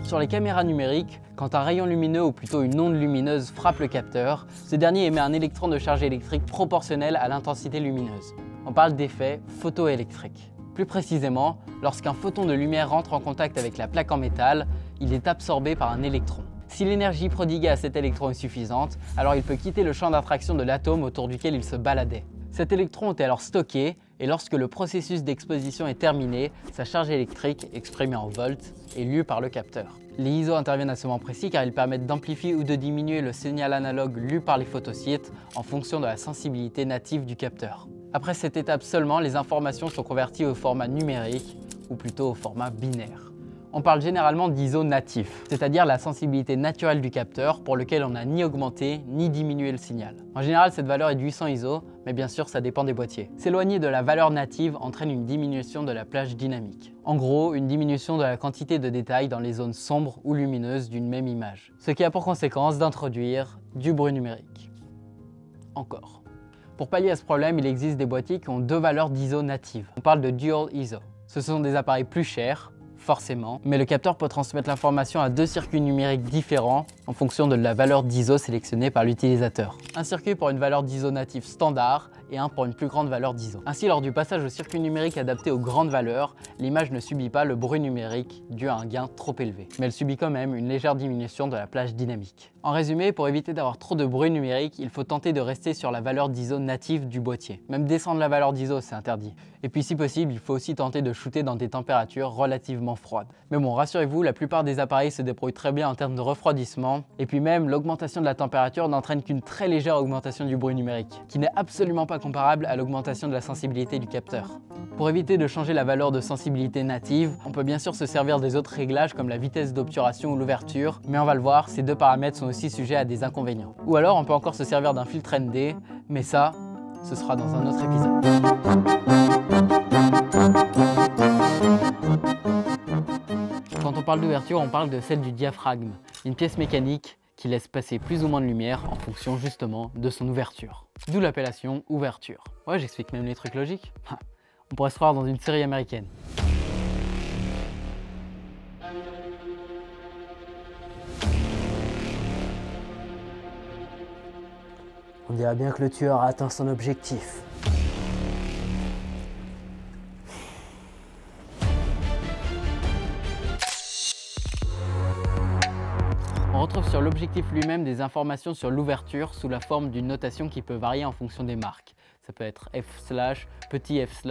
Sur les caméras numériques, quand un rayon lumineux ou plutôt une onde lumineuse frappe le capteur, ce dernier émet un électron de charge électrique proportionnel à l'intensité lumineuse. On parle d'effet photoélectrique. Plus précisément, lorsqu'un photon de lumière rentre en contact avec la plaque en métal, il est absorbé par un électron. Si l'énergie prodiguée à cet électron est suffisante, alors il peut quitter le champ d'attraction de l'atome autour duquel il se baladait. Cet électron est alors stocké et lorsque le processus d'exposition est terminé, sa charge électrique, exprimée en volts, est lue par le capteur. Les ISO interviennent à ce moment précis car ils permettent d'amplifier ou de diminuer le signal analogue lu par les photosites en fonction de la sensibilité native du capteur. Après cette étape seulement, les informations sont converties au format numérique, ou plutôt au format binaire. On parle généralement d'ISO natif, c'est-à-dire la sensibilité naturelle du capteur pour lequel on n'a ni augmenté ni diminué le signal. En général, cette valeur est de 800 ISO, mais bien sûr, ça dépend des boîtiers. S'éloigner de la valeur native entraîne une diminution de la plage dynamique. En gros, une diminution de la quantité de détails dans les zones sombres ou lumineuses d'une même image. Ce qui a pour conséquence d'introduire du bruit numérique. Encore. Pour pallier à ce problème, il existe des boîtiers qui ont deux valeurs d'ISO natives. On parle de Dual ISO. Ce sont des appareils plus chers, forcément, mais le capteur peut transmettre l'information à deux circuits numériques différents en fonction de la valeur d'ISO sélectionnée par l'utilisateur. Un circuit pour une valeur d'ISO native standard et un pour une plus grande valeur d'ISO. Ainsi, lors du passage au circuit numérique adapté aux grandes valeurs, l'image ne subit pas le bruit numérique dû à un gain trop élevé, mais elle subit quand même une légère diminution de la plage dynamique. En résumé, pour éviter d'avoir trop de bruit numérique, il faut tenter de rester sur la valeur d'ISO native du boîtier. Même descendre la valeur d'ISO, c'est interdit. Et puis si possible, il faut aussi tenter de shooter dans des températures relativement froides. Mais bon, rassurez-vous, la plupart des appareils se débrouillent très bien en termes de refroidissement. Et puis même, l'augmentation de la température n'entraîne qu'une très légère augmentation du bruit numérique, qui n'est absolument pas comparable à l'augmentation de la sensibilité du capteur. Pour éviter de changer la valeur de sensibilité native, on peut bien sûr se servir des autres réglages comme la vitesse d'obturation ou l'ouverture, mais on va le voir, ces deux paramètres sont aussi sujets à des inconvénients. Ou alors on peut encore se servir d'un filtre ND, mais ça, ce sera dans un autre épisode. Quand on parle d'ouverture, on parle de celle du diaphragme, une pièce mécanique qui laisse passer plus ou moins de lumière en fonction justement de son ouverture. D'où l'appellation ouverture. Ouais, j'explique même les trucs logiques. On pourrait se croire dans une série américaine. On dirait bien que le tueur a atteint son objectif. On retrouve sur l'objectif lui-même des informations sur l'ouverture sous la forme d'une notation qui peut varier en fonction des marques. Ça peut être F/, petit F/,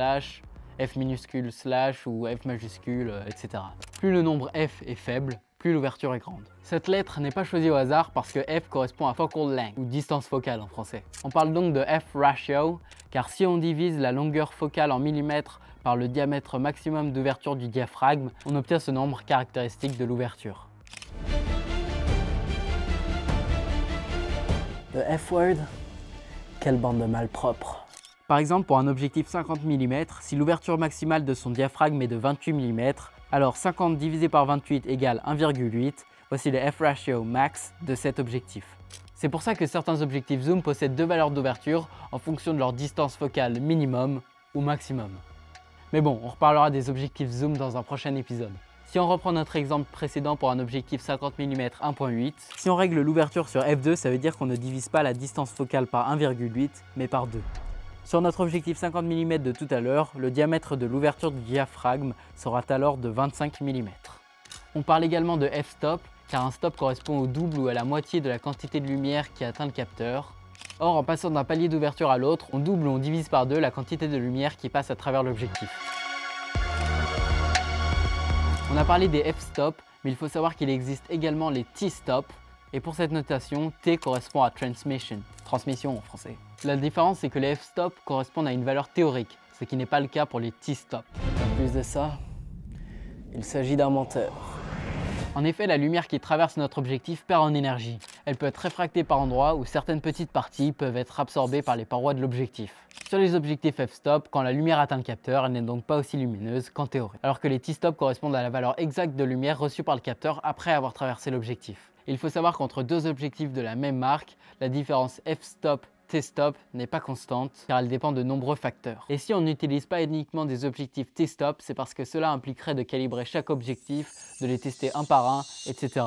F minuscule / ou F majuscule, etc. Plus le nombre F est faible, plus l'ouverture est grande. Cette lettre n'est pas choisie au hasard parce que F correspond à focal length, ou distance focale en français. On parle donc de F ratio, car si on divise la longueur focale en millimètres par le diamètre maximum d'ouverture du diaphragme, on obtient ce nombre caractéristique de l'ouverture. Le F-word? Quelle bande de malpropres. Par exemple, pour un objectif 50 mm, si l'ouverture maximale de son diaphragme est de 28 mm, alors 50 divisé par 28 égale 1,8, voici le F-ratio max de cet objectif. C'est pour ça que certains objectifs zoom possèdent deux valeurs d'ouverture en fonction de leur distance focale minimum ou maximum. Mais bon, on reparlera des objectifs zoom dans un prochain épisode. Si on reprend notre exemple précédent pour un objectif 50 mm 1.8, si on règle l'ouverture sur f2, ça veut dire qu'on ne divise pas la distance focale par 1,8, mais par 2. Sur notre objectif 50 mm de tout à l'heure, le diamètre de l'ouverture du diaphragme sera alors de 25 mm. On parle également de f-stop, car un stop correspond au double ou à la moitié de la quantité de lumière qui atteint le capteur. Or, en passant d'un palier d'ouverture à l'autre, on double ou on divise par 2 la quantité de lumière qui passe à travers l'objectif. On a parlé des f-stop, mais il faut savoir qu'il existe également les t-stop, et pour cette notation, T correspond à transmission en français. La différence, c'est que les f-stop correspondent à une valeur théorique, ce qui n'est pas le cas pour les t-stop. plus de ça, il s'agit d'un menteur. En effet, la lumière qui traverse notre objectif perd en énergie. Elle peut être réfractée par endroits où certaines petites parties peuvent être absorbées par les parois de l'objectif. Sur les objectifs f-stop, quand la lumière atteint le capteur, elle n'est donc pas aussi lumineuse qu'en théorie. Alors que les t-stop correspondent à la valeur exacte de lumière reçue par le capteur après avoir traversé l'objectif. Il faut savoir qu'entre deux objectifs de la même marque, la différence f-stop t-stop n'est pas constante car elle dépend de nombreux facteurs. Et si on n'utilise pas uniquement des objectifs t-stop, c'est parce que cela impliquerait de calibrer chaque objectif, de les tester un par un, etc.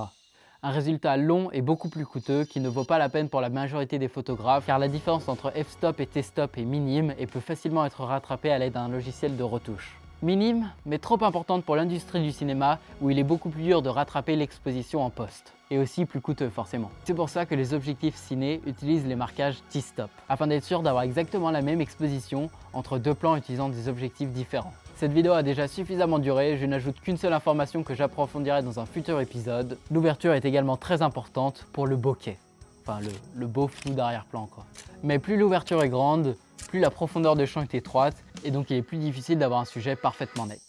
Un résultat long et beaucoup plus coûteux qui ne vaut pas la peine pour la majorité des photographes car la différence entre f-stop et t-stop est minime et peut facilement être rattrapée à l'aide d'un logiciel de retouche. Minime, mais trop importante pour l'industrie du cinéma où il est beaucoup plus dur de rattraper l'exposition en post. Et aussi plus coûteux forcément. C'est pour ça que les objectifs ciné utilisent les marquages t-stop, afin d'être sûr d'avoir exactement la même exposition entre deux plans utilisant des objectifs différents. Cette vidéo a déjà suffisamment duré, je n'ajoute qu'une seule information que j'approfondirai dans un futur épisode. L'ouverture est également très importante pour le bokeh. Enfin le beau flou d'arrière-plan quoi. Mais plus l'ouverture est grande, plus la profondeur de champ est étroite et donc il est plus difficile d'avoir un sujet parfaitement net.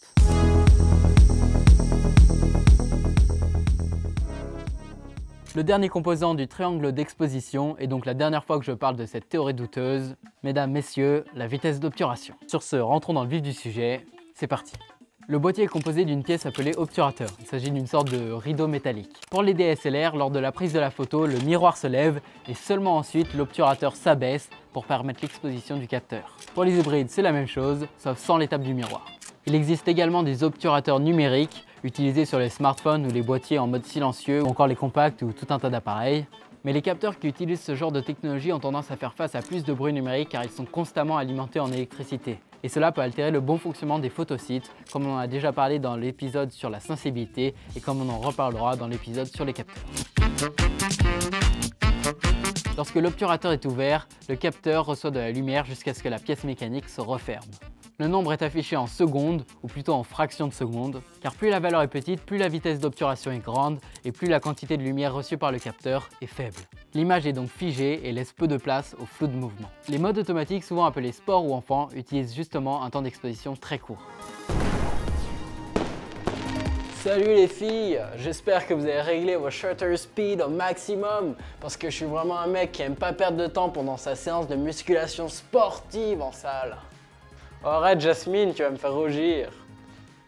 Le dernier composant du triangle d'exposition est donc la dernière fois que je parle de cette théorie douteuse. Mesdames, messieurs, la vitesse d'obturation. Sur ce, rentrons dans le vif du sujet, c'est parti. Le boîtier est composé d'une pièce appelée obturateur. Il s'agit d'une sorte de rideau métallique. Pour les DSLR, lors de la prise de la photo, le miroir se lève et seulement ensuite l'obturateur s'abaisse pour permettre l'exposition du capteur. Pour les hybrides, c'est la même chose, sauf sans l'étape du miroir. Il existe également des obturateurs numériques utilisés sur les smartphones ou les boîtiers en mode silencieux ou encore les compacts ou tout un tas d'appareils. Mais les capteurs qui utilisent ce genre de technologie ont tendance à faire face à plus de bruit numérique car ils sont constamment alimentés en électricité. Et cela peut altérer le bon fonctionnement des photosites, comme on en a déjà parlé dans l'épisode sur la sensibilité et comme on en reparlera dans l'épisode sur les capteurs. Lorsque l'obturateur est ouvert, le capteur reçoit de la lumière jusqu'à ce que la pièce mécanique se referme. Le nombre est affiché en secondes, ou plutôt en fractions de secondes, car plus la valeur est petite, plus la vitesse d'obturation est grande et plus la quantité de lumière reçue par le capteur est faible. L'image est donc figée et laisse peu de place au flou de mouvement. Les modes automatiques, souvent appelés sport ou enfant, utilisent justement un temps d'exposition très court. Salut les filles, j'espère que vous avez réglé vos shutter speed au maximum parce que je suis vraiment un mec qui aime pas perdre de temps pendant sa séance de musculation sportive en salle. Oh, arrête Jasmine, tu vas me faire rougir.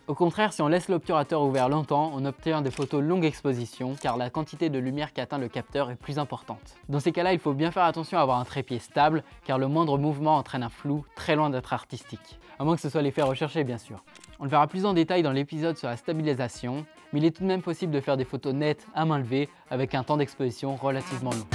Au contraire, si on laisse l'obturateur ouvert longtemps, on obtient des photos longue exposition car la quantité de lumière qui atteint le capteur est plus importante. Dans ces cas-là, il faut bien faire attention à avoir un trépied stable car le moindre mouvement entraîne un flou très loin d'être artistique. À moins que ce soit l'effet recherché bien sûr. On le verra plus en détail dans l'épisode sur la stabilisation, mais il est tout de même possible de faire des photos nettes à main levée avec un temps d'exposition relativement long.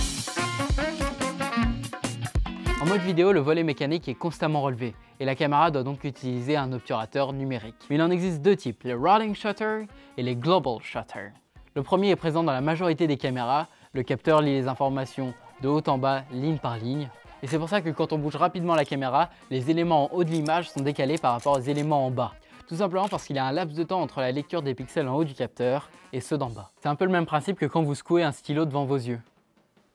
En mode vidéo, le volet mécanique est constamment relevé et la caméra doit donc utiliser un obturateur numérique. Mais il en existe deux types, les rolling shutter et les global shutter. Le premier est présent dans la majorité des caméras, le capteur lit les informations de haut en bas, ligne par ligne. Et c'est pour ça que quand on bouge rapidement la caméra, les éléments en haut de l'image sont décalés par rapport aux éléments en bas. Tout simplement parce qu'il y a un laps de temps entre la lecture des pixels en haut du capteur et ceux d'en bas. C'est un peu le même principe que quand vous secouez un stylo devant vos yeux.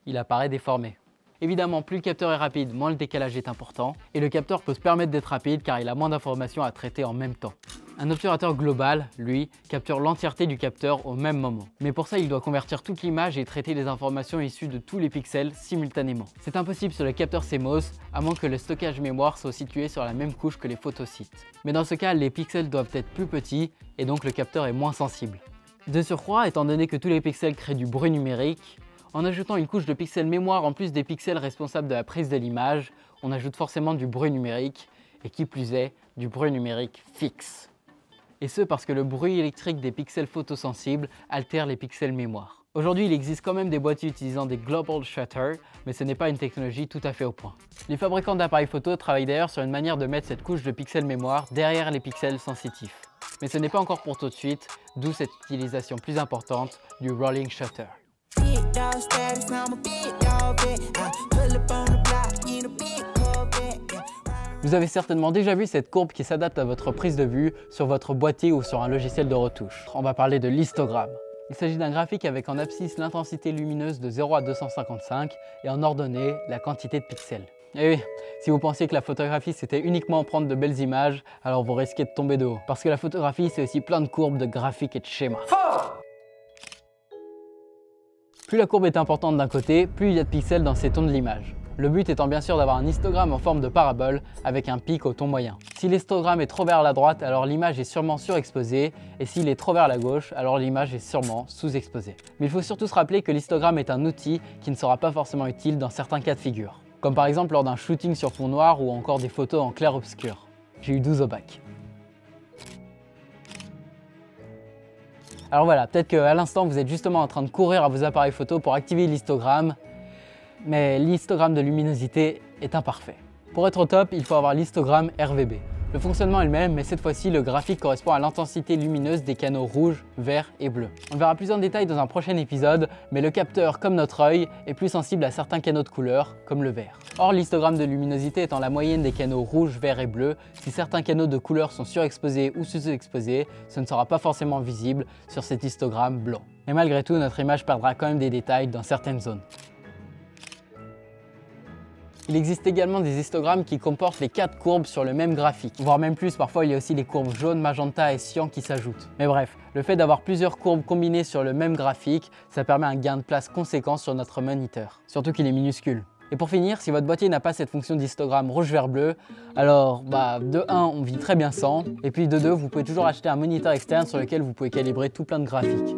Il apparaît déformé. Évidemment, plus le capteur est rapide, moins le décalage est important, et le capteur peut se permettre d'être rapide car il a moins d'informations à traiter en même temps. Un obturateur global, lui, capture l'entièreté du capteur au même moment. Mais pour ça, il doit convertir toute l'image et traiter les informations issues de tous les pixels simultanément. C'est impossible sur le capteur CMOS, à moins que le stockage mémoire soit situé sur la même couche que les photosites. Mais dans ce cas, les pixels doivent être plus petits, et donc le capteur est moins sensible. De surcroît, étant donné que tous les pixels créent du bruit numérique, en ajoutant une couche de pixels mémoire en plus des pixels responsables de la prise de l'image, on ajoute forcément du bruit numérique, et qui plus est, du bruit numérique fixe. Et ce parce que le bruit électrique des pixels photosensibles altère les pixels mémoire. Aujourd'hui, il existe quand même des boîtiers utilisant des global shutter, mais ce n'est pas une technologie tout à fait au point. Les fabricants d'appareils photo travaillent d'ailleurs sur une manière de mettre cette couche de pixels mémoire derrière les pixels sensitifs. Mais ce n'est pas encore pour tout de suite, d'où cette utilisation plus importante du rolling shutter. Vous avez certainement déjà vu cette courbe qui s'adapte à votre prise de vue sur votre boîtier ou sur un logiciel de retouche. On va parler de l'histogramme. Il s'agit d'un graphique avec en abscisse l'intensité lumineuse de 0 à 255 et en ordonnée la quantité de pixels. Et oui, si vous pensiez que la photographie c'était uniquement prendre de belles images, alors vous risquez de tomber de haut. Parce que la photographie c'est aussi plein de courbes, de graphiques et de schémas. Plus la courbe est importante d'un côté, plus il y a de pixels dans ces tons de l'image. Le but étant bien sûr d'avoir un histogramme en forme de parabole avec un pic au ton moyen. Si l'histogramme est trop vers la droite, alors l'image est sûrement surexposée, et s'il est trop vers la gauche, alors l'image est sûrement sous-exposée. Mais il faut surtout se rappeler que l'histogramme est un outil qui ne sera pas forcément utile dans certains cas de figure. Comme par exemple lors d'un shooting sur fond noir ou encore des photos en clair-obscur. J'ai eu 12 au bac. Alors voilà, peut-être qu'à l'instant vous êtes justement en train de courir à vos appareils photo pour activer l'histogramme, mais l'histogramme de luminosité est imparfait. Pour être au top, il faut avoir l'histogramme RVB. Le fonctionnement est le même, mais cette fois-ci, le graphique correspond à l'intensité lumineuse des canaux rouge, vert et bleu. On verra plus en détail dans un prochain épisode, mais le capteur, comme notre œil, est plus sensible à certains canaux de couleur, comme le vert. Or, l'histogramme de luminosité étant la moyenne des canaux rouge, vert et bleu, si certains canaux de couleur sont surexposés ou sous-exposés, ce ne sera pas forcément visible sur cet histogramme blanc. Mais malgré tout, notre image perdra quand même des détails dans certaines zones. Il existe également des histogrammes qui comportent les 4 courbes sur le même graphique, voire même plus, parfois il y a aussi les courbes jaune, magenta et cyan qui s'ajoutent. Mais bref, le fait d'avoir plusieurs courbes combinées sur le même graphique, ça permet un gain de place conséquent sur notre moniteur, surtout qu'il est minuscule. Et pour finir, si votre boîtier n'a pas cette fonction d'histogramme rouge, vert, bleu, alors de 1, on vit très bien sans, et puis de 2, vous pouvez toujours acheter un moniteur externe sur lequel vous pouvez calibrer tout plein de graphiques.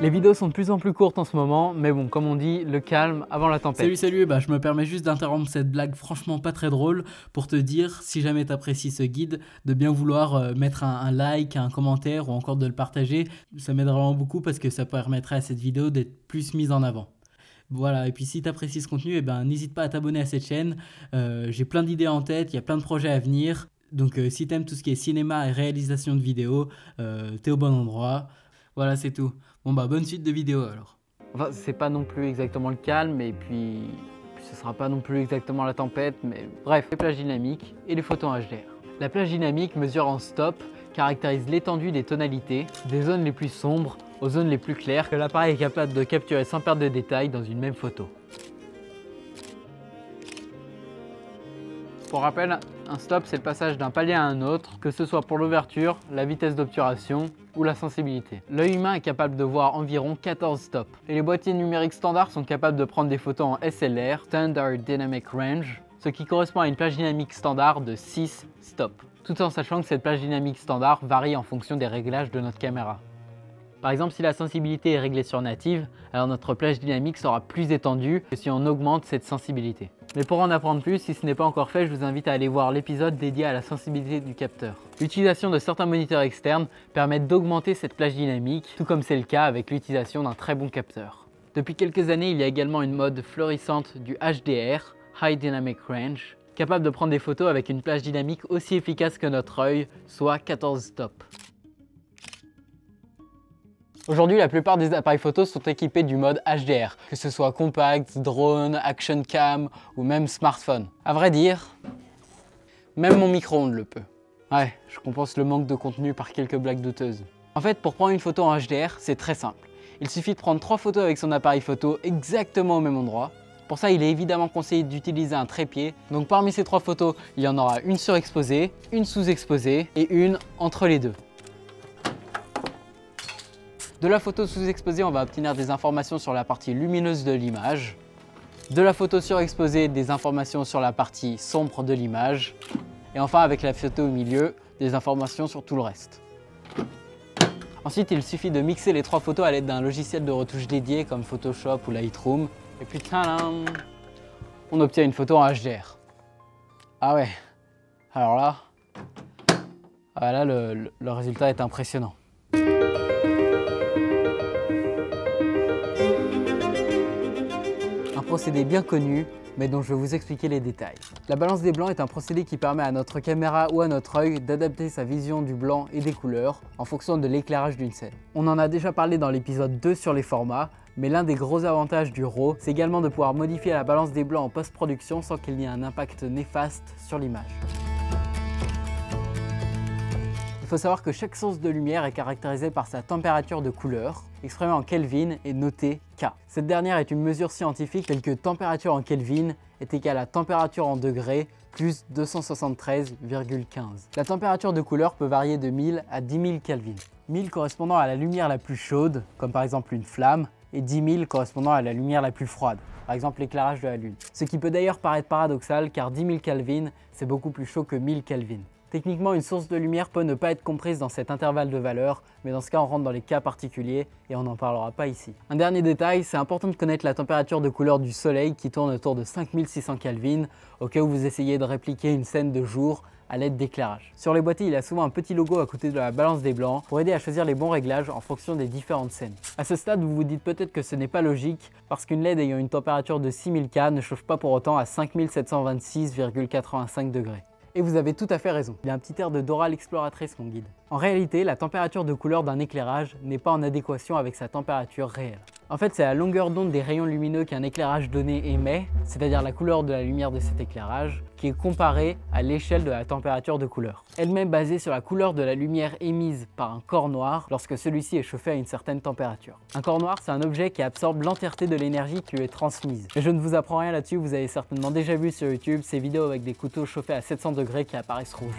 Les vidéos sont de plus en plus courtes en ce moment, mais bon, comme on dit, le calme avant la tempête. Salut, je me permets juste d'interrompre cette blague franchement pas très drôle pour te dire, si jamais tu apprécies ce guide, de bien vouloir mettre un like, un commentaire ou encore de le partager. Ça m'aide vraiment beaucoup parce que ça permettrait à cette vidéo d'être plus mise en avant. Voilà, et puis si tu apprécies ce contenu, n'hésite pas à t'abonner à cette chaîne. J'ai plein d'idées en tête, il y a plein de projets à venir. Donc si tu aimes tout ce qui est cinéma et réalisation de vidéos, t'es au bon endroit. Voilà, c'est tout. Bon bonne suite de vidéos alors. Enfin, c'est pas non plus exactement le calme, et puis ce sera pas non plus exactement la tempête, mais bref, les plages dynamiques et les photos en HDR. La plage dynamique mesure en stop, caractérise l'étendue des tonalités, des zones les plus sombres aux zones les plus claires que l'appareil est capable de capturer sans perdre de détails dans une même photo. Pour rappel, un stop c'est le passage d'un palier à un autre, que ce soit pour l'ouverture, la vitesse d'obturation ou la sensibilité. L'œil humain est capable de voir environ 14 stops. Et les boîtiers numériques standards sont capables de prendre des photos en SLR, Standard Dynamic Range, ce qui correspond à une plage dynamique standard de 6 stops. Tout en sachant que cette plage dynamique standard varie en fonction des réglages de notre caméra. Par exemple, si la sensibilité est réglée sur native, alors notre plage dynamique sera plus étendue que si on augmente cette sensibilité. Mais pour en apprendre plus, si ce n'est pas encore fait, je vous invite à aller voir l'épisode dédié à la sensibilité du capteur. L'utilisation de certains moniteurs externes permet d'augmenter cette plage dynamique, tout comme c'est le cas avec l'utilisation d'un très bon capteur. Depuis quelques années, il y a également une mode florissante du HDR, High Dynamic Range, capable de prendre des photos avec une plage dynamique aussi efficace que notre œil, soit 14 stops. Aujourd'hui, la plupart des appareils photo sont équipés du mode HDR, que ce soit compact, drone, action cam ou même smartphone. À vrai dire, même mon micro-ondes le peut. Ouais, je compense le manque de contenu par quelques blagues douteuses. En fait, pour prendre une photo en HDR, c'est très simple. Il suffit de prendre 3 photos avec son appareil photo exactement au même endroit. Pour ça, il est évidemment conseillé d'utiliser un trépied. Donc parmi ces 3 photos, il y en aura une surexposée, une sous-exposée et une entre les deux. De la photo sous-exposée, on va obtenir des informations sur la partie lumineuse de l'image. De la photo surexposée, des informations sur la partie sombre de l'image. Et enfin, avec la photo au milieu, des informations sur tout le reste. Ensuite, il suffit de mixer les 3 photos à l'aide d'un logiciel de retouche dédié comme Photoshop ou Lightroom. Et puis, tadam, on obtient une photo en HDR. Ah ouais, alors là, le résultat est impressionnant. Un procédé bien connu, mais dont je vais vous expliquer les détails. La balance des blancs est un procédé qui permet à notre caméra ou à notre œil d'adapter sa vision du blanc et des couleurs en fonction de l'éclairage d'une scène. On en a déjà parlé dans l'épisode 2 sur les formats, mais l'un des gros avantages du RAW, c'est également de pouvoir modifier la balance des blancs en post-production sans qu'il y ait un impact néfaste sur l'image. Il faut savoir que chaque source de lumière est caractérisée par sa température de couleur, exprimée en Kelvin et notée K. Cette dernière est une mesure scientifique telle que température en Kelvin est égale à température en degrés plus 273,15. La température de couleur peut varier de 1000 à 10 000 Kelvin. 1000 correspondant à la lumière la plus chaude, comme par exemple une flamme, et 10 000 correspondant à la lumière la plus froide, par exemple l'éclairage de la Lune. Ce qui peut d'ailleurs paraître paradoxal car 10 000 Kelvin, c'est beaucoup plus chaud que 1000 Kelvin. Techniquement, une source de lumière peut ne pas être comprise dans cet intervalle de valeurs, mais dans ce cas, on rentre dans les cas particuliers et on n'en parlera pas ici. Un dernier détail, c'est important de connaître la température de couleur du Soleil qui tourne autour de 5600 Kelvin, au cas où vous essayez de répliquer une scène de jour à l'aide d'éclairage. Sur les boîtiers, il y a souvent un petit logo à côté de la balance des blancs pour aider à choisir les bons réglages en fonction des différentes scènes. À ce stade, vous vous dites peut-être que ce n'est pas logique parce qu'une LED ayant une température de 6000 K ne chauffe pas pour autant à 5726,85 degrés. Et vous avez tout à fait raison, il a un petit air de Dora l'exploratrice mon guide. En réalité, la température de couleur d'un éclairage n'est pas en adéquation avec sa température réelle. En fait, c'est la longueur d'onde des rayons lumineux qu'un éclairage donné émet, c'est-à-dire la couleur de la lumière de cet éclairage, qui est comparée à l'échelle de la température de couleur. Elle-même basée sur la couleur de la lumière émise par un corps noir lorsque celui-ci est chauffé à une certaine température. Un corps noir, c'est un objet qui absorbe l'entièreté de l'énergie qui lui est transmise. Et je ne vous apprends rien là-dessus, vous avez certainement déjà vu sur YouTube ces vidéos avec des couteaux chauffés à 700 degrés qui apparaissent rouges.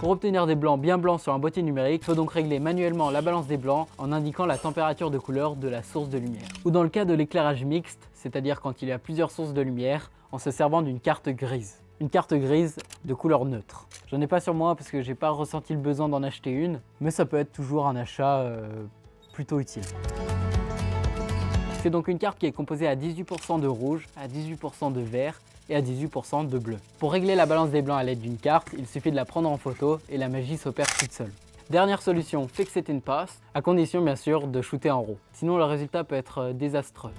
Pour obtenir des blancs bien blancs sur un boîtier numérique, il faut donc régler manuellement la balance des blancs en indiquant la température de couleur de la source de lumière. Ou dans le cas de l'éclairage mixte, c'est-à-dire quand il y a plusieurs sources de lumière, en se servant d'une carte grise. Une carte grise de couleur neutre. J'en ai pas sur moi parce que j'ai pas ressenti le besoin d'en acheter une, mais ça peut être toujours un achat plutôt utile. C'est donc une carte qui est composée à 18% de rouge, à 18% de vert et à 18% de bleu. Pour régler la balance des blancs à l'aide d'une carte, il suffit de la prendre en photo et la magie s'opère toute seule. Dernière solution, fix it in pass, à condition bien sûr de shooter en RAW. Sinon le résultat peut être désastreux.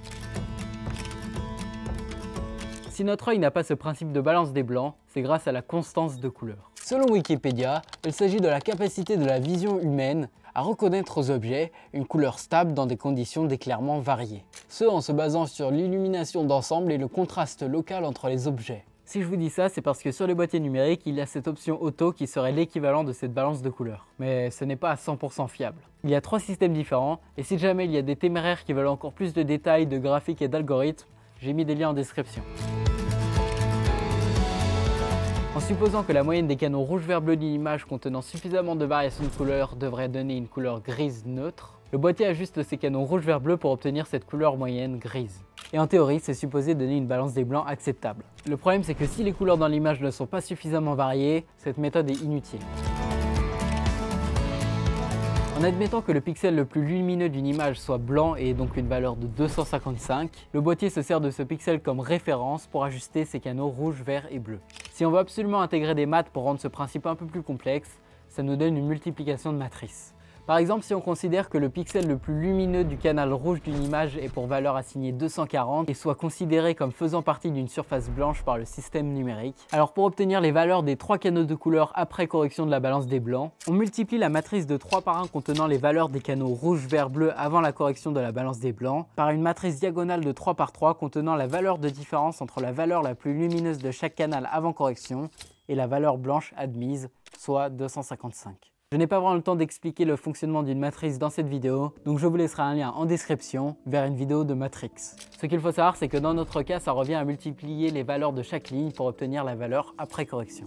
Si notre œil n'a pas ce principe de balance des blancs, c'est grâce à la constance de couleur. Selon Wikipédia, il s'agit de la capacité de la vision humaine à reconnaître aux objets une couleur stable dans des conditions d'éclairement variées. Ce en se basant sur l'illumination d'ensemble et le contraste local entre les objets. Si je vous dis ça, c'est parce que sur les boîtiers numériques, il y a cette option auto qui serait l'équivalent de cette balance de couleurs. Mais ce n'est pas à 100% fiable. Il y a 3 systèmes différents, et si jamais il y a des téméraires qui veulent encore plus de détails, de graphiques et d'algorithmes, j'ai mis des liens en description. En supposant que la moyenne des canaux rouge-vert-bleu d'une image contenant suffisamment de variations de couleur devrait donner une couleur grise neutre, le boîtier ajuste ces canaux rouge-vert-bleu pour obtenir cette couleur moyenne grise. Et en théorie, c'est supposé donner une balance des blancs acceptable. Le problème, c'est que si les couleurs dans l'image ne sont pas suffisamment variées, cette méthode est inutile. En admettant que le pixel le plus lumineux d'une image soit blanc et ait donc une valeur de 255, le boîtier se sert de ce pixel comme référence pour ajuster ses canaux rouge, vert et bleu. Si on veut absolument intégrer des maths pour rendre ce principe un peu plus complexe, ça nous donne une multiplication de matrices. Par exemple, si on considère que le pixel le plus lumineux du canal rouge d'une image est pour valeur assignée 240 et soit considéré comme faisant partie d'une surface blanche par le système numérique, alors pour obtenir les valeurs des 3 canaux de couleur après correction de la balance des blancs, on multiplie la matrice de 3 par 1 contenant les valeurs des canaux rouge, vert, bleu avant la correction de la balance des blancs par une matrice diagonale de 3 par 3 contenant la valeur de différence entre la valeur la plus lumineuse de chaque canal avant correction et la valeur blanche admise, soit 255. Je n'ai pas vraiment le temps d'expliquer le fonctionnement d'une matrice dans cette vidéo, donc je vous laisserai un lien en description vers une vidéo de Matrix. Ce qu'il faut savoir, c'est que dans notre cas, ça revient à multiplier les valeurs de chaque ligne pour obtenir la valeur après correction.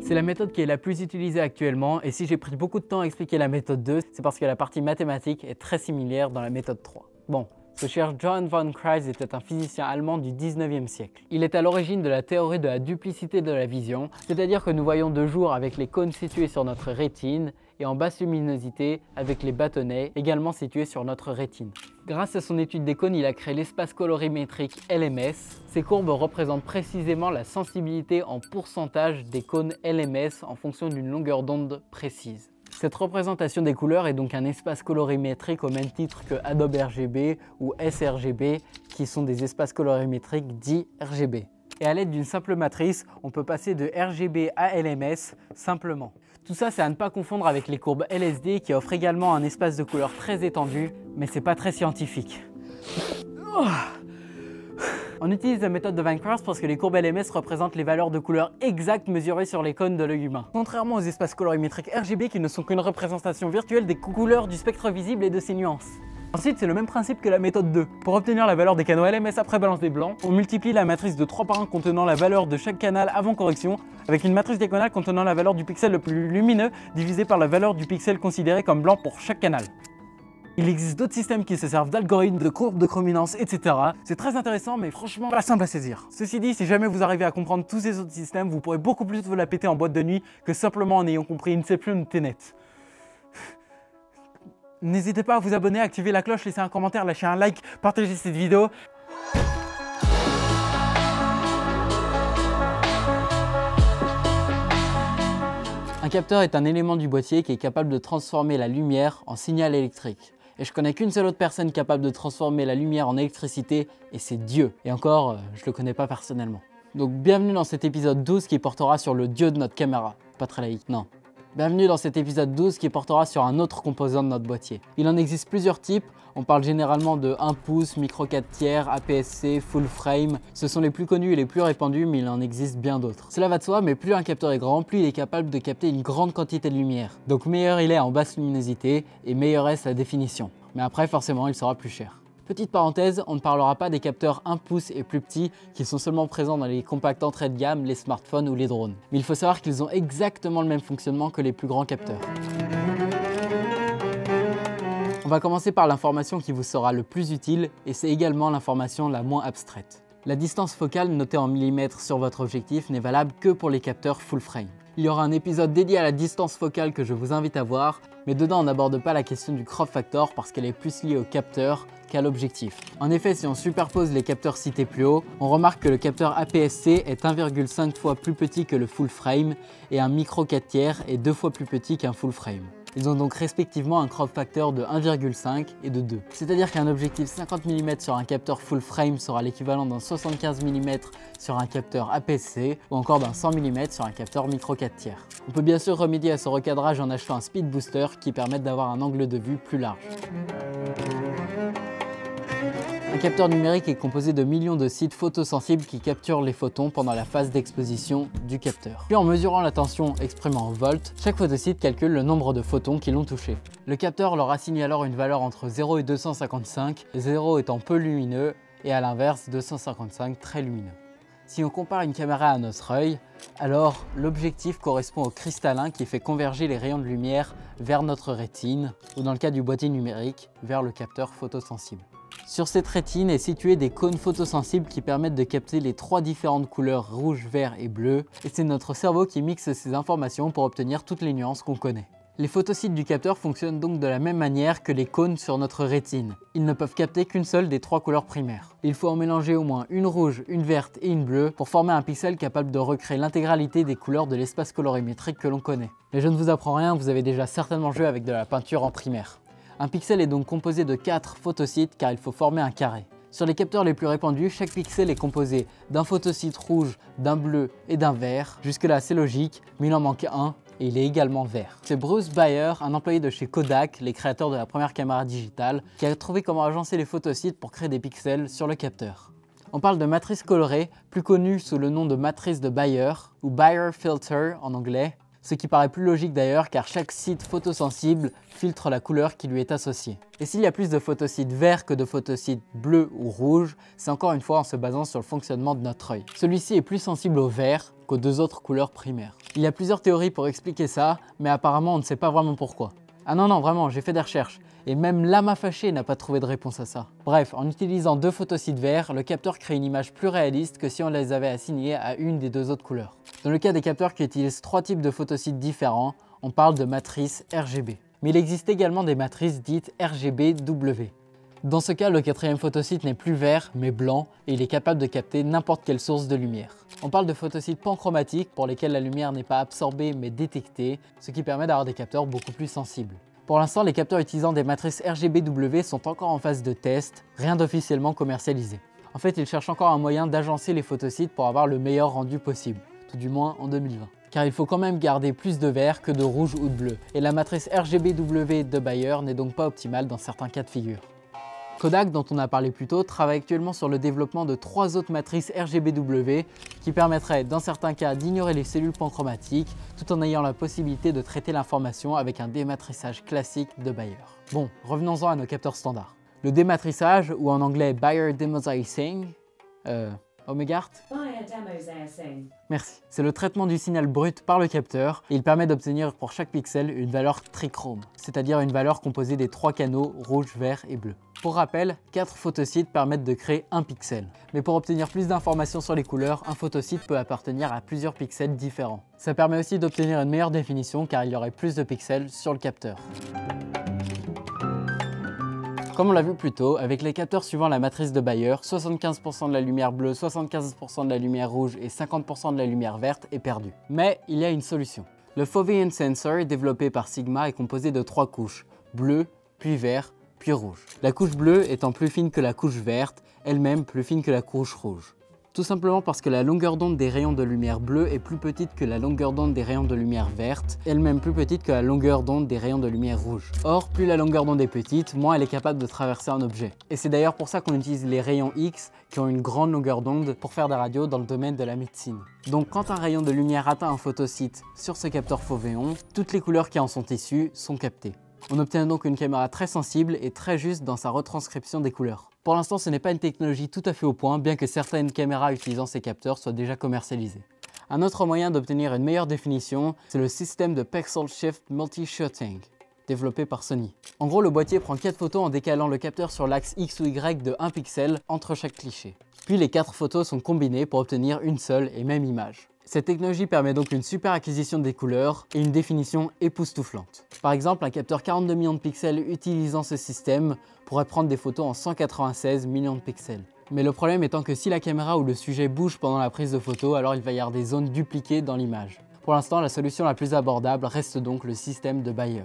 C'est la méthode qui est la plus utilisée actuellement, et si j'ai pris beaucoup de temps à expliquer la méthode 2, c'est parce que la partie mathématique est très similaire dans la méthode 3. Bon. Ce cher Johann von Kreis était un physicien allemand du 19e siècle. Il est à l'origine de la théorie de la duplicité de la vision, c'est-à-dire que nous voyons de jour avec les cônes situés sur notre rétine et en basse luminosité avec les bâtonnets également situés sur notre rétine. Grâce à son étude des cônes, il a créé l'espace colorimétrique LMS. Ces courbes représentent précisément la sensibilité en pourcentage des cônes LMS en fonction d'une longueur d'onde précise. Cette représentation des couleurs est donc un espace colorimétrique au même titre que Adobe RGB ou sRGB qui sont des espaces colorimétriques dits RGB. Et à l'aide d'une simple matrice, on peut passer de RGB à LMS simplement. Tout ça, c'est à ne pas confondre avec les courbes LSD qui offrent également un espace de couleur très étendu, mais c'est pas très scientifique. On utilise la méthode de Vincraft parce que les courbes LMS représentent les valeurs de couleurs exactes mesurées sur les cônes de l'œil humain. Contrairement aux espaces colorimétriques RGB qui ne sont qu'une représentation virtuelle des couleurs du spectre visible et de ses nuances. Ensuite, c'est le même principe que la méthode 2. Pour obtenir la valeur des canaux LMS après balance des blancs, on multiplie la matrice de 3 par 1 contenant la valeur de chaque canal avant correction avec une matrice diagonale contenant la valeur du pixel le plus lumineux divisé par la valeur du pixel considéré comme blanc pour chaque canal. Il existe d'autres systèmes qui se servent d'algorithmes, de courbes de chrominance, etc. C'est très intéressant, mais franchement pas simple à saisir. Ceci dit, si jamais vous arrivez à comprendre tous ces autres systèmes, vous pourrez beaucoup plus vous la péter en boîte de nuit que simplement en ayant compris Inception ou Tenet. N'hésitez pas à vous abonner, activer la cloche, laisser un commentaire, lâcher un like, partager cette vidéo. Un capteur est un élément du boîtier qui est capable de transformer la lumière en signal électrique. Et je connais qu'une seule autre personne capable de transformer la lumière en électricité, et c'est Dieu. Et encore, je le connais pas personnellement. Donc bienvenue dans cet épisode 12 qui portera sur le dieu de notre caméra. Pas très laïque, non. Bienvenue dans cet épisode 12 qui portera sur un autre composant de notre boîtier. Il en existe plusieurs types, on parle généralement de 1 pouce, micro 4 tiers, APS-C, full frame. Ce sont les plus connus et les plus répandus, mais il en existe bien d'autres. Cela va de soi, mais plus un capteur est grand, plus il est capable de capter une grande quantité de lumière. Donc meilleur il est en basse luminosité et meilleure est sa définition. Mais après forcément il sera plus cher. Petite parenthèse, on ne parlera pas des capteurs 1 pouce et plus petits qui sont seulement présents dans les compacts entrée de gamme, les smartphones ou les drones. Mais il faut savoir qu'ils ont exactement le même fonctionnement que les plus grands capteurs. On va commencer par l'information qui vous sera le plus utile et c'est également l'information la moins abstraite. La distance focale notée en millimètres sur votre objectif n'est valable que pour les capteurs full frame. Il y aura un épisode dédié à la distance focale que je vous invite à voir, mais dedans on n'aborde pas la question du crop factor parce qu'elle est plus liée au capteur qu'à l'objectif. En effet, si on superpose les capteurs cités plus haut, on remarque que le capteur APS-C est 1,5 fois plus petit que le full frame et un micro 4 tiers est 2 fois plus petit qu'un full frame. Ils ont donc respectivement un crop factor de 1,5 et de 2. C'est-à-dire qu'un objectif 50 mm sur un capteur full frame sera l'équivalent d'un 75 mm sur un capteur APS-C ou encore d'un 100 mm sur un capteur micro 4 tiers. On peut bien sûr remédier à ce recadrage en achetant un speed booster qui permet d'avoir un angle de vue plus large. Un capteur numérique est composé de millions de sites photosensibles qui capturent les photons pendant la phase d'exposition du capteur. Puis en mesurant la tension exprimée en volts, chaque photosite calcule le nombre de photons qui l'ont touché. Le capteur leur assigne alors une valeur entre 0 et 255, 0 étant peu lumineux et à l'inverse 255 très lumineux. Si on compare une caméra à notre œil, alors l'objectif correspond au cristallin qui fait converger les rayons de lumière vers notre rétine, ou dans le cas du boîtier numérique, vers le capteur photosensible. Sur cette rétine est situé des cônes photosensibles qui permettent de capter les 3 différentes couleurs rouge, vert et bleu, et c'est notre cerveau qui mixe ces informations pour obtenir toutes les nuances qu'on connaît. Les photosites du capteur fonctionnent donc de la même manière que les cônes sur notre rétine. Ils ne peuvent capter qu'une seule des 3 couleurs primaires. Il faut en mélanger au moins une rouge, une verte et une bleue pour former un pixel capable de recréer l'intégralité des couleurs de l'espace colorimétrique que l'on connaît. Mais je ne vous apprends rien, vous avez déjà certainement joué avec de la peinture en primaire. Un pixel est donc composé de 4 photosites car il faut former un carré. Sur les capteurs les plus répandus, chaque pixel est composé d'un photosite rouge, d'un bleu et d'un vert. Jusque là c'est logique, mais il en manque un et il est également vert. C'est Bruce Baer, un employé de chez Kodak, les créateurs de la première caméra digitale, qui a trouvé comment agencer les photosites pour créer des pixels sur le capteur. On parle de matrice colorée, plus connue sous le nom de matrice de Bayer, ou Bayer filter en anglais, ce qui paraît plus logique d'ailleurs car chaque site photosensible filtre la couleur qui lui est associée. Et s'il y a plus de photosites verts que de photosites bleus ou rouges, c'est encore une fois en se basant sur le fonctionnement de notre œil. Celui-ci est plus sensible au vert qu'aux 2 autres couleurs primaires. Il y a plusieurs théories pour expliquer ça, mais apparemment on ne sait pas vraiment pourquoi. Ah non, vraiment, j'ai fait des recherches. Et même Lama Fâché n'a pas trouvé de réponse à ça. Bref, en utilisant 2 photosites verts, le capteur crée une image plus réaliste que si on les avait assignés à une des 2 autres couleurs. Dans le cas des capteurs qui utilisent 3 types de photosites différents, on parle de matrices RGB. Mais il existe également des matrices dites RGBW. Dans ce cas, le 4e photosite n'est plus vert, mais blanc, et il est capable de capter n'importe quelle source de lumière. On parle de photosites panchromatiques pour lesquels la lumière n'est pas absorbée mais détectée, ce qui permet d'avoir des capteurs beaucoup plus sensibles. Pour l'instant, les capteurs utilisant des matrices RGBW sont encore en phase de test, rien d'officiellement commercialisé. En fait, ils cherchent encore un moyen d'agencer les photosites pour avoir le meilleur rendu possible, tout du moins en 2020. Car il faut quand même garder plus de vert que de rouge ou de bleu, et la matrice RGBW de Bayer n'est donc pas optimale dans certains cas de figure. Kodak, dont on a parlé plus tôt, travaille actuellement sur le développement de 3 autres matrices RGBW qui permettraient dans certains cas d'ignorer les cellules panchromatiques tout en ayant la possibilité de traiter l'information avec un dématrissage classique de Bayer. Bon, revenons-en à nos capteurs standards. Le dématrissage, ou en anglais Bayer Demosicing, Omegart? Merci. C'est le traitement du signal brut par le capteur et il permet d'obtenir pour chaque pixel une valeur trichrome, c'est-à-dire une valeur composée des 3 canaux rouge, vert et bleu. Pour rappel, 4 photosites permettent de créer un pixel. Mais pour obtenir plus d'informations sur les couleurs, un photosite peut appartenir à plusieurs pixels différents. Ça permet aussi d'obtenir une meilleure définition car il y aurait plus de pixels sur le capteur. Comme on l'a vu plus tôt, avec les capteurs suivant la matrice de Bayer, 75% de la lumière bleue, 75% de la lumière rouge et 50% de la lumière verte est perdue. Mais il y a une solution. Le Foveon Sensor, développé par Sigma, est composé de 3 couches, bleu, puis vert, puis rouge. La couche bleue étant plus fine que la couche verte, elle-même plus fine que la couche rouge. Tout simplement parce que la longueur d'onde des rayons de lumière bleue est plus petite que la longueur d'onde des rayons de lumière verte, elle-même plus petite que la longueur d'onde des rayons de lumière rouge. Or, plus la longueur d'onde est petite, moins elle est capable de traverser un objet. Et c'est d'ailleurs pour ça qu'on utilise les rayons X, qui ont une grande longueur d'onde, pour faire des radios dans le domaine de la médecine. Donc quand un rayon de lumière atteint un photosite sur ce capteur Foveon, toutes les couleurs qui en sont issues sont captées. On obtient donc une caméra très sensible et très juste dans sa retranscription des couleurs. Pour l'instant, ce n'est pas une technologie tout à fait au point, bien que certaines caméras utilisant ces capteurs soient déjà commercialisées. Un autre moyen d'obtenir une meilleure définition, c'est le système de Pixel Shift Multi-Shooting, développé par Sony. En gros, le boîtier prend 4 photos en décalant le capteur sur l'axe X ou Y de 1 pixel entre chaque cliché. Puis les 4 photos sont combinées pour obtenir une seule et même image. Cette technologie permet donc une super acquisition des couleurs et une définition époustouflante. Par exemple, un capteur 42 millions de pixels utilisant ce système pourrait prendre des photos en 196 millions de pixels. Mais le problème étant que si la caméra ou le sujet bouge pendant la prise de photo, alors il va y avoir des zones dupliquées dans l'image. Pour l'instant, la solution la plus abordable reste donc le système de Bayer.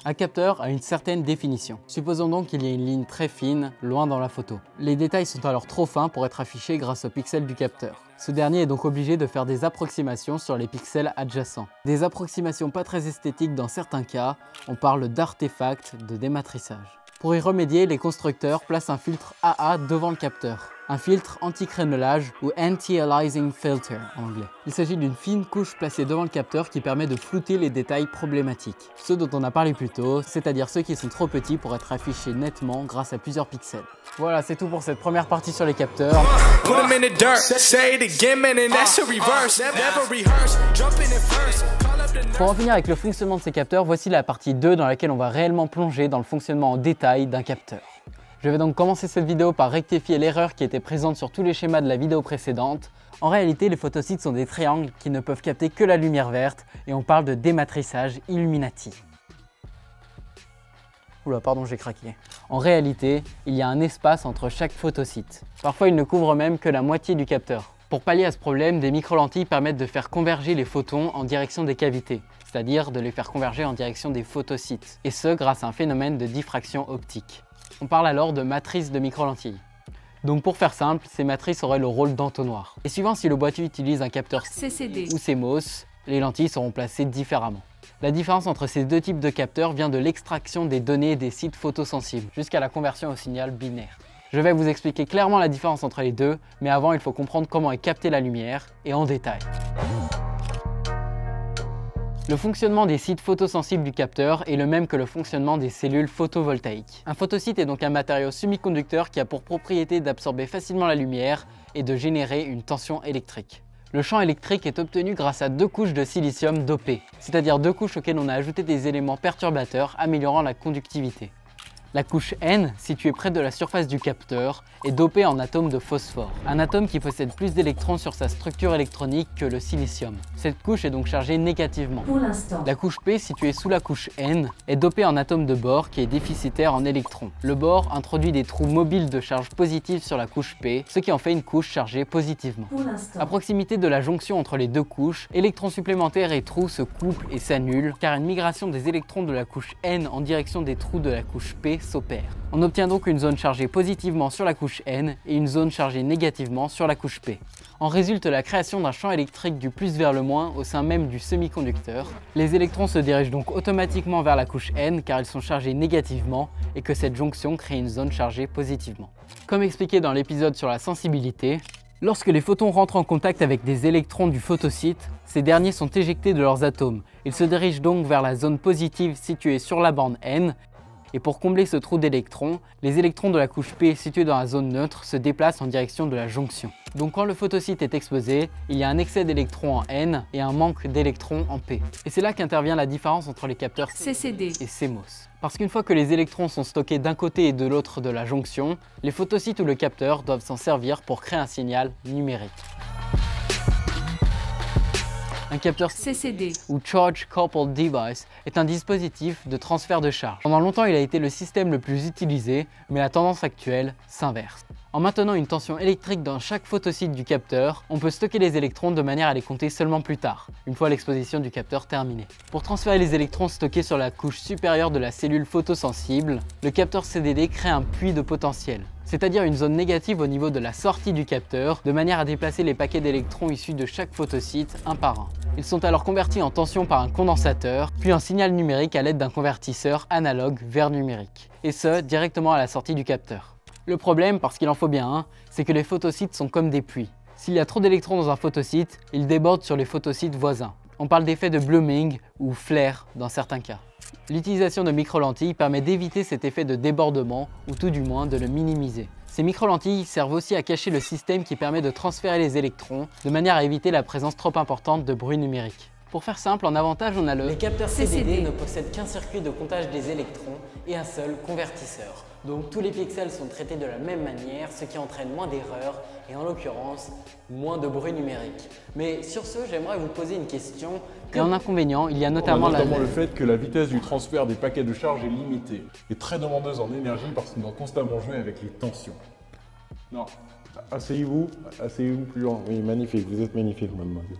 Un capteur a une certaine définition. Supposons donc qu'il y ait une ligne très fine, loin dans la photo. Les détails sont alors trop fins pour être affichés grâce au pixel du capteur. Ce dernier est donc obligé de faire des approximations sur les pixels adjacents. Des approximations pas très esthétiques dans certains cas, on parle d'artefacts de dématrissage. Pour y remédier, les constructeurs placent un filtre AA devant le capteur. Un filtre anti-crénelage ou anti-aliasing filter en anglais. Il s'agit d'une fine couche placée devant le capteur qui permet de flouter les détails problématiques. Ceux dont on a parlé plus tôt, c'est-à-dire ceux qui sont trop petits pour être affichés nettement grâce à plusieurs pixels. Voilà, c'est tout pour cette première partie sur les capteurs. Pour en finir avec le fonctionnement de ces capteurs, voici la partie 2 dans laquelle on va réellement plonger dans le fonctionnement en détail d'un capteur. Je vais donc commencer cette vidéo par rectifier l'erreur qui était présente sur tous les schémas de la vidéo précédente. En réalité, les photosites sont des triangles qui ne peuvent capter que la lumière verte et on parle de dématrissage Illuminati. Oula, pardon, j'ai craqué. En réalité, il y a un espace entre chaque photosite. Parfois, il ne couvre même que la moitié du capteur. Pour pallier à ce problème, des microlentilles permettent de faire converger les photons en direction des cavités, c'est-à-dire de les faire converger en direction des photosites, et ce grâce à un phénomène de diffraction optique. On parle alors de matrice de microlentilles. Donc pour faire simple, ces matrices auraient le rôle d'entonnoir. Et suivant si le boîtier utilise un capteur CCD ou CMOS, les lentilles seront placées différemment. La différence entre ces deux types de capteurs vient de l'extraction des données des sites photosensibles, jusqu'à la conversion au signal binaire. Je vais vous expliquer clairement la différence entre les deux, mais avant il faut comprendre comment est captée la lumière, et en détail. Le fonctionnement des sites photosensibles du capteur est le même que le fonctionnement des cellules photovoltaïques. Un photosite est donc un matériau semi-conducteur qui a pour propriété d'absorber facilement la lumière et de générer une tension électrique. Le champ électrique est obtenu grâce à 2 couches de silicium dopé, c'est-à-dire 2 couches auxquelles on a ajouté des éléments perturbateurs améliorant la conductivité. La couche N, située près de la surface du capteur, est dopée en atomes de phosphore, un atome qui possède plus d'électrons sur sa structure électronique que le silicium. Cette couche est donc chargée négativement. Pour l'instant. La couche P, située sous la couche N, est dopée en atomes de bore qui est déficitaire en électrons. Le bore introduit des trous mobiles de charge positive sur la couche P, ce qui en fait une couche chargée positivement. Pour l'instant. À proximité de la jonction entre les 2 couches, électrons supplémentaires et trous se couplent et s'annulent, car une migration des électrons de la couche N en direction des trous de la couche P s'opère. On obtient donc une zone chargée positivement sur la couche N et une zone chargée négativement sur la couche P. En résulte la création d'un champ électrique du plus vers le moins au sein même du semi-conducteur. Les électrons se dirigent donc automatiquement vers la couche N car ils sont chargés négativement et que cette jonction crée une zone chargée positivement. Comme expliqué dans l'épisode sur la sensibilité, lorsque les photons rentrent en contact avec des électrons du photosite, ces derniers sont éjectés de leurs atomes. Ils se dirigent donc vers la zone positive située sur la bande N. Et pour combler ce trou d'électrons, les électrons de la couche P situés dans la zone neutre se déplacent en direction de la jonction. Donc quand le photosite est exposé, il y a un excès d'électrons en N et un manque d'électrons en P. Et c'est là qu'intervient la différence entre les capteurs CCD et CMOS. Parce qu'une fois que les électrons sont stockés d'un côté et de l'autre de la jonction, les photosites ou le capteur doivent s'en servir pour créer un signal numérique. Un capteur CCD ou Charge Coupled Device est un dispositif de transfert de charge. Pendant longtemps, il a été le système le plus utilisé, mais la tendance actuelle s'inverse. En maintenant une tension électrique dans chaque photosite du capteur, on peut stocker les électrons de manière à les compter seulement plus tard, une fois l'exposition du capteur terminée. Pour transférer les électrons stockés sur la couche supérieure de la cellule photosensible, le capteur CDD crée un puits de potentiel, c'est-à-dire une zone négative au niveau de la sortie du capteur, de manière à déplacer les paquets d'électrons issus de chaque photosite un par un. Ils sont alors convertis en tension par un condensateur, puis en signal numérique à l'aide d'un convertisseur analogue vers numérique, et ce, directement à la sortie du capteur. Le problème, parce qu'il en faut bien un, c'est que les photosites sont comme des puits. S'il y a trop d'électrons dans un photosite, ils débordent sur les photosites voisins. On parle d'effet de blooming ou flare dans certains cas. L'utilisation de microlentilles permet d'éviter cet effet de débordement ou tout du moins de le minimiser. Ces microlentilles servent aussi à cacher le système qui permet de transférer les électrons de manière à éviter la présence trop importante de bruit numérique. Pour faire simple, en avantage, on a le... Les capteurs CDD ne possèdent qu'un circuit de comptage des électrons et un seul convertisseur. Donc tous les pixels sont traités de la même manière, ce qui entraîne moins d'erreurs et en l'occurrence, moins de bruit numérique. Mais sur ce, j'aimerais vous poser une question. Et en inconvénient, il y a notamment, le fait que la vitesse du transfert des paquets de charge est limitée et très demandeuse en énergie parce qu'on doit constamment jouer avec les tensions. Non, asseyez-vous plus loin. Oui, magnifique, vous êtes magnifique, mademoiselle.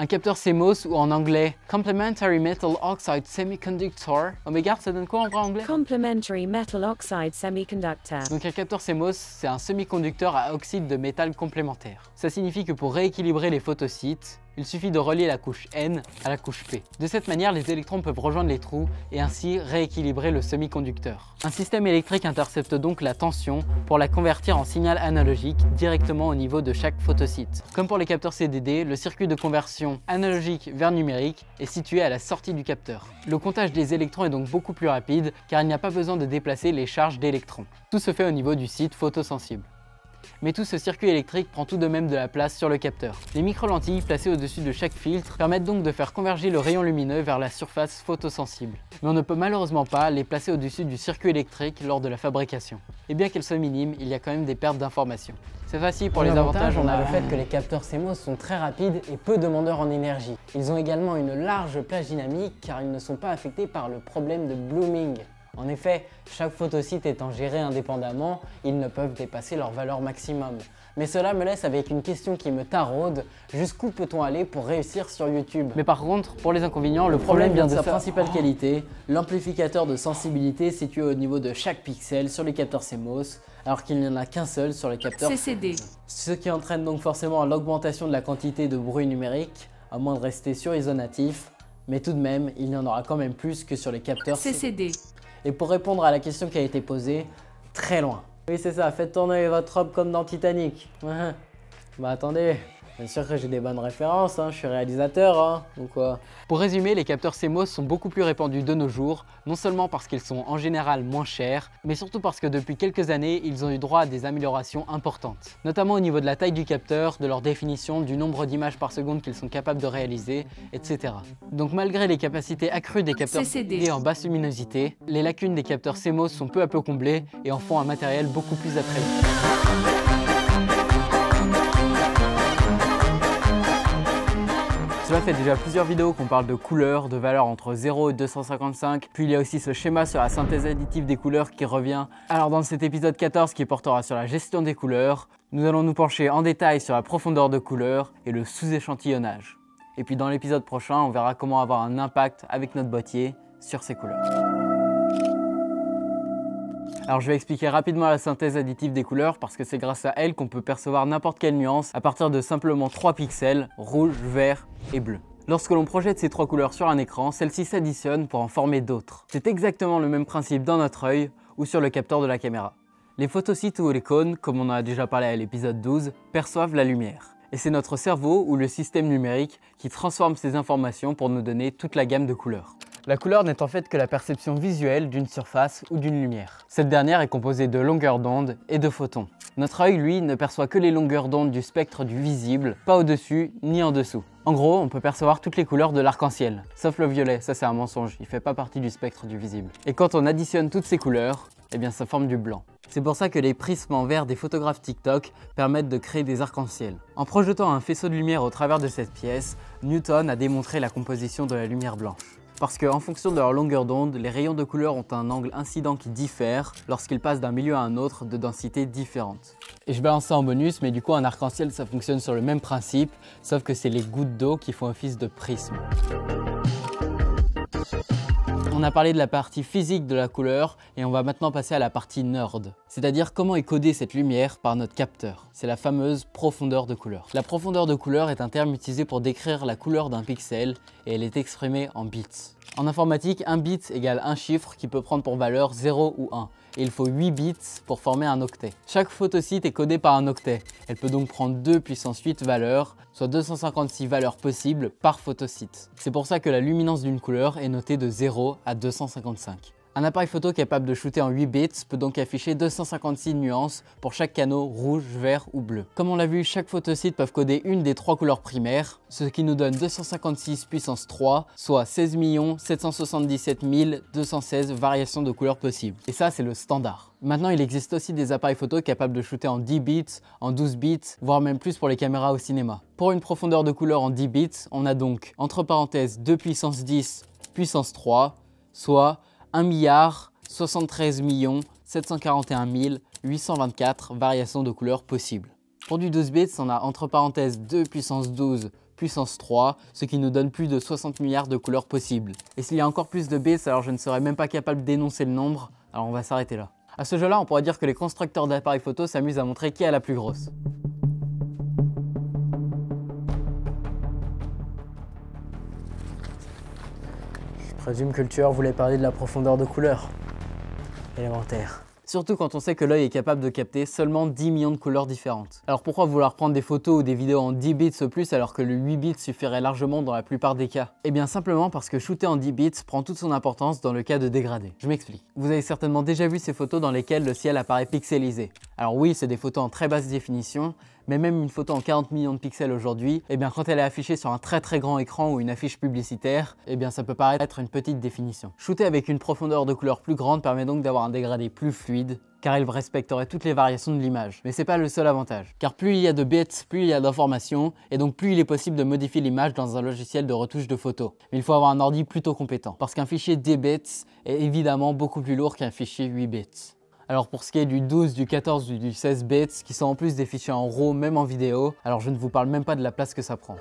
Un capteur CMOS ou en anglais Complementary Metal Oxide Semiconductor. Oh mais garde, ça donne quoi en vrai anglais? Complementary Metal Oxide Semiconductor. Donc un capteur CMOS, c'est un semi-conducteur à oxyde de métal complémentaire. Ça signifie que pour rééquilibrer les photosites, il suffit de relier la couche N à la couche P. De cette manière, les électrons peuvent rejoindre les trous et ainsi rééquilibrer le semi-conducteur. Un système électrique intercepte donc la tension pour la convertir en signal analogique directement au niveau de chaque photosite. Comme pour les capteurs CDD, le circuit de conversion analogique vers numérique est situé à la sortie du capteur. Le comptage des électrons est donc beaucoup plus rapide car il n'y a pas besoin de déplacer les charges d'électrons. Tout se fait au niveau du site photosensible. Mais tout ce circuit électrique prend tout de même de la place sur le capteur. Les microlentilles placées au-dessus de chaque filtre permettent donc de faire converger le rayon lumineux vers la surface photosensible. Mais on ne peut malheureusement pas les placer au-dessus du circuit électrique lors de la fabrication. Et bien qu'elles soient minimes, il y a quand même des pertes d'informations. C'est facile pour les avantages, on a le fait que les capteurs CMOS sont très rapides et peu demandeurs en énergie. Ils ont également une large plage dynamique car ils ne sont pas affectés par le problème de blooming. En effet, chaque photosite étant géré indépendamment, ils ne peuvent dépasser leur valeur maximum. Mais cela me laisse avec une question qui me taraude, jusqu'où peut-on aller pour réussir sur YouTube? Mais par contre, pour les inconvénients, le problème vient de sa principale qualité, l'amplificateur de sensibilité situé au niveau de chaque pixel sur les capteurs CMOS, alors qu'il n'y en a qu'un seul sur les capteurs CCD. Ce qui entraîne donc forcément l'augmentation de la quantité de bruit numérique, à moins de rester sur isonatif, mais tout de même, il y en aura quand même plus que sur les capteurs CCD. Et pour répondre à la question qui a été posée, très loin. Oui c'est ça, faites tourner votre robe comme dans Titanic. Bah attendez, bien sûr que j'ai des bonnes références, hein, je suis réalisateur, hein, ou quoi. Pour résumer, les capteurs CMOS sont beaucoup plus répandus de nos jours, non seulement parce qu'ils sont en général moins chers, mais surtout parce que depuis quelques années, ils ont eu droit à des améliorations importantes. Notamment au niveau de la taille du capteur, de leur définition, du nombre d'images par seconde qu'ils sont capables de réaliser, etc. Donc malgré les capacités accrues des capteurs CCD en basse luminosité, les lacunes des capteurs CMOS sont peu à peu comblées et en font un matériel beaucoup plus attrayant. Cela fait déjà plusieurs vidéos qu'on parle de couleurs, de valeurs entre 0 et 255, puis il y a aussi ce schéma sur la synthèse additive des couleurs qui revient. Alors dans cet épisode 14 qui portera sur la gestion des couleurs, nous allons nous pencher en détail sur la profondeur de couleurs et le sous-échantillonnage. Et puis dans l'épisode prochain, on verra comment avoir un impact avec notre boîtier sur ces couleurs. Alors je vais expliquer rapidement la synthèse additive des couleurs parce que c'est grâce à elle qu'on peut percevoir n'importe quelle nuance à partir de simplement 3 pixels, rouge, vert et bleu. Lorsque l'on projette ces 3 couleurs sur un écran, celles-ci s'additionnent pour en former d'autres. C'est exactement le même principe dans notre œil ou sur le capteur de la caméra. Les photosites ou les cônes, comme on en a déjà parlé à l'épisode 12, perçoivent la lumière. Et c'est notre cerveau ou le système numérique qui transforme ces informations pour nous donner toute la gamme de couleurs. La couleur n'est en fait que la perception visuelle d'une surface ou d'une lumière. Cette dernière est composée de longueurs d'onde et de photons. Notre œil, lui, ne perçoit que les longueurs d'onde du spectre du visible, pas au-dessus ni en dessous. En gros, on peut percevoir toutes les couleurs de l'arc-en-ciel, sauf le violet, ça c'est un mensonge, il fait pas partie du spectre du visible. Et quand on additionne toutes ces couleurs, eh bien ça forme du blanc. C'est pour ça que les prismes en verre des photographes TikTok permettent de créer des arcs-en-ciel. En projetant un faisceau de lumière au travers de cette pièce, Newton a démontré la composition de la lumière blanche. Parce qu'en fonction de leur longueur d'onde, les rayons de couleur ont un angle incident qui diffère lorsqu'ils passent d'un milieu à un autre de densité différente. Et je balance ça en bonus, mais du coup un arc-en-ciel ça fonctionne sur le même principe, sauf que c'est les gouttes d'eau qui font office de prisme. On a parlé de la partie physique de la couleur et on va maintenant passer à la partie nerd. C'est-à-dire comment est codée cette lumière par notre capteur. C'est la fameuse profondeur de couleur. La profondeur de couleur est un terme utilisé pour décrire la couleur d'un pixel et elle est exprimée en bits. En informatique, un bit égale un chiffre qui peut prendre pour valeur 0 ou 1. Et il faut 8 bits pour former un octet. Chaque photosite est codée par un octet. Elle peut donc prendre 2 puissance 8 valeurs, soit 256 valeurs possibles par photosite. C'est pour ça que la luminance d'une couleur est notée de 0 à 255. Un appareil photo capable de shooter en 8 bits peut donc afficher 256 nuances pour chaque canot rouge, vert ou bleu. Comme on l'a vu, chaque photosite peut coder une des 3 couleurs primaires, ce qui nous donne 256 puissance 3, soit 16 777 216 variations de couleurs possibles. Et ça, c'est le standard. Maintenant, il existe aussi des appareils photo capables de shooter en 10 bits, en 12 bits, voire même plus pour les caméras au cinéma. Pour une profondeur de couleur en 10 bits, on a donc, entre parenthèses, 2 puissance 10 puissance 3, soit 1 073 741 824 variations de couleurs possibles. Pour du 12 bits, on a entre parenthèses 2 puissance 12 puissance 3, ce qui nous donne plus de 60 milliards de couleurs possibles. Et s'il y a encore plus de bits, alors je ne serais même pas capable d'énoncer le nombre, alors on va s'arrêter là. À ce jeu-là, on pourrait dire que les constructeurs d'appareils photo s'amusent à montrer qui a la plus grosse. Je présume que le tueur voulait parler de la profondeur de couleur. Élémentaire. Surtout quand on sait que l'œil est capable de capter seulement 10 millions de couleurs différentes. Alors pourquoi vouloir prendre des photos ou des vidéos en 10 bits au plus alors que le 8 bits suffirait largement dans la plupart des cas? Eh bien simplement parce que shooter en 10 bits prend toute son importance dans le cas de dégradé. Je m'explique. Vous avez certainement déjà vu ces photos dans lesquelles le ciel apparaît pixelisé. Alors oui, c'est des photos en très basse définition, mais même une photo en 40 millions de pixels aujourd'hui, eh bien quand elle est affichée sur un très grand écran ou une affiche publicitaire, eh bien ça peut paraître une petite définition. Shooter avec une profondeur de couleur plus grande permet donc d'avoir un dégradé plus fluide, car il respecterait toutes les variations de l'image. Mais c'est pas le seul avantage, car plus il y a de bits, plus il y a d'informations, et donc plus il est possible de modifier l'image dans un logiciel de retouche de photos. Mais il faut avoir un ordi plutôt compétent, parce qu'un fichier 10 bits est évidemment beaucoup plus lourd qu'un fichier 8 bits. Alors pour ce qui est du 12, du 14 ou du 16 bits, qui sont en plus des fichiers en RAW, même en vidéo, alors je ne vous parle même pas de la place que ça prend.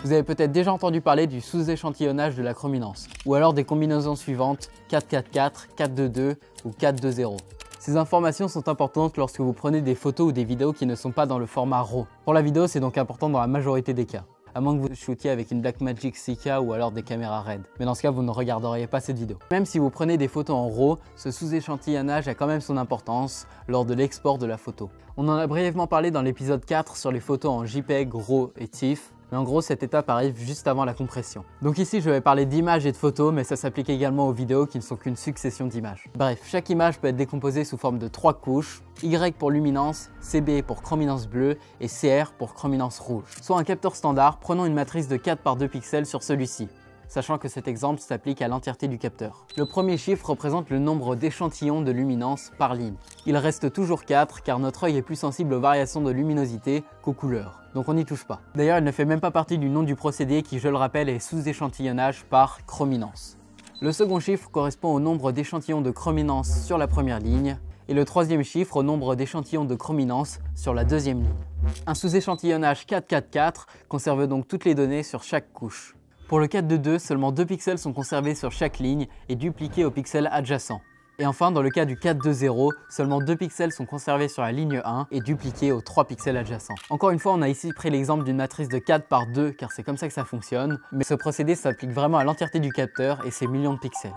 Vous avez peut-être déjà entendu parler du sous-échantillonnage de la chrominance, ou alors des combinaisons suivantes 4-4-4, 4-2-2 ou 4-2-0. Ces informations sont importantes lorsque vous prenez des photos ou des vidéos qui ne sont pas dans le format RAW. Pour la vidéo, c'est donc important dans la majorité des cas. À moins que vous shootiez avec une Blackmagic 6K ou alors des caméras RED. Mais dans ce cas, vous ne regarderiez pas cette vidéo. Même si vous prenez des photos en RAW, ce sous-échantillonnage a quand même son importance lors de l'export de la photo. On en a brièvement parlé dans l'épisode 4 sur les photos en JPEG, RAW et TIFF. Mais en gros, cette étape arrive juste avant la compression. Donc ici, je vais parler d'images et de photos, mais ça s'applique également aux vidéos qui ne sont qu'une succession d'images. Bref, chaque image peut être décomposée sous forme de 3 couches, Y pour luminance, CB pour chrominance bleue et CR pour chrominance rouge. Soit un capteur standard, prenons une matrice de 4 par 2 pixels sur celui-ci, sachant que cet exemple s'applique à l'entièreté du capteur. Le premier chiffre représente le nombre d'échantillons de luminance par ligne. Il reste toujours 4 car notre œil est plus sensible aux variations de luminosité qu'aux couleurs, donc on n'y touche pas. D'ailleurs, il ne fait même pas partie du nom du procédé qui, je le rappelle, est sous-échantillonnage par chrominance. Le second chiffre correspond au nombre d'échantillons de chrominance sur la première ligne, et le troisième chiffre au nombre d'échantillons de chrominance sur la deuxième ligne. Un sous-échantillonnage 4-4-4 conserve donc toutes les données sur chaque couche. Pour le 4:2, seulement 2 pixels sont conservés sur chaque ligne et dupliqués aux pixels adjacents. Et enfin, dans le cas du 4:0, seulement 2 pixels sont conservés sur la ligne 1 et dupliqués aux 3 pixels adjacents. Encore une fois, on a ici pris l'exemple d'une matrice de 4 par 2 car c'est comme ça que ça fonctionne, mais ce procédé s'applique vraiment à l'entièreté du capteur et ses millions de pixels.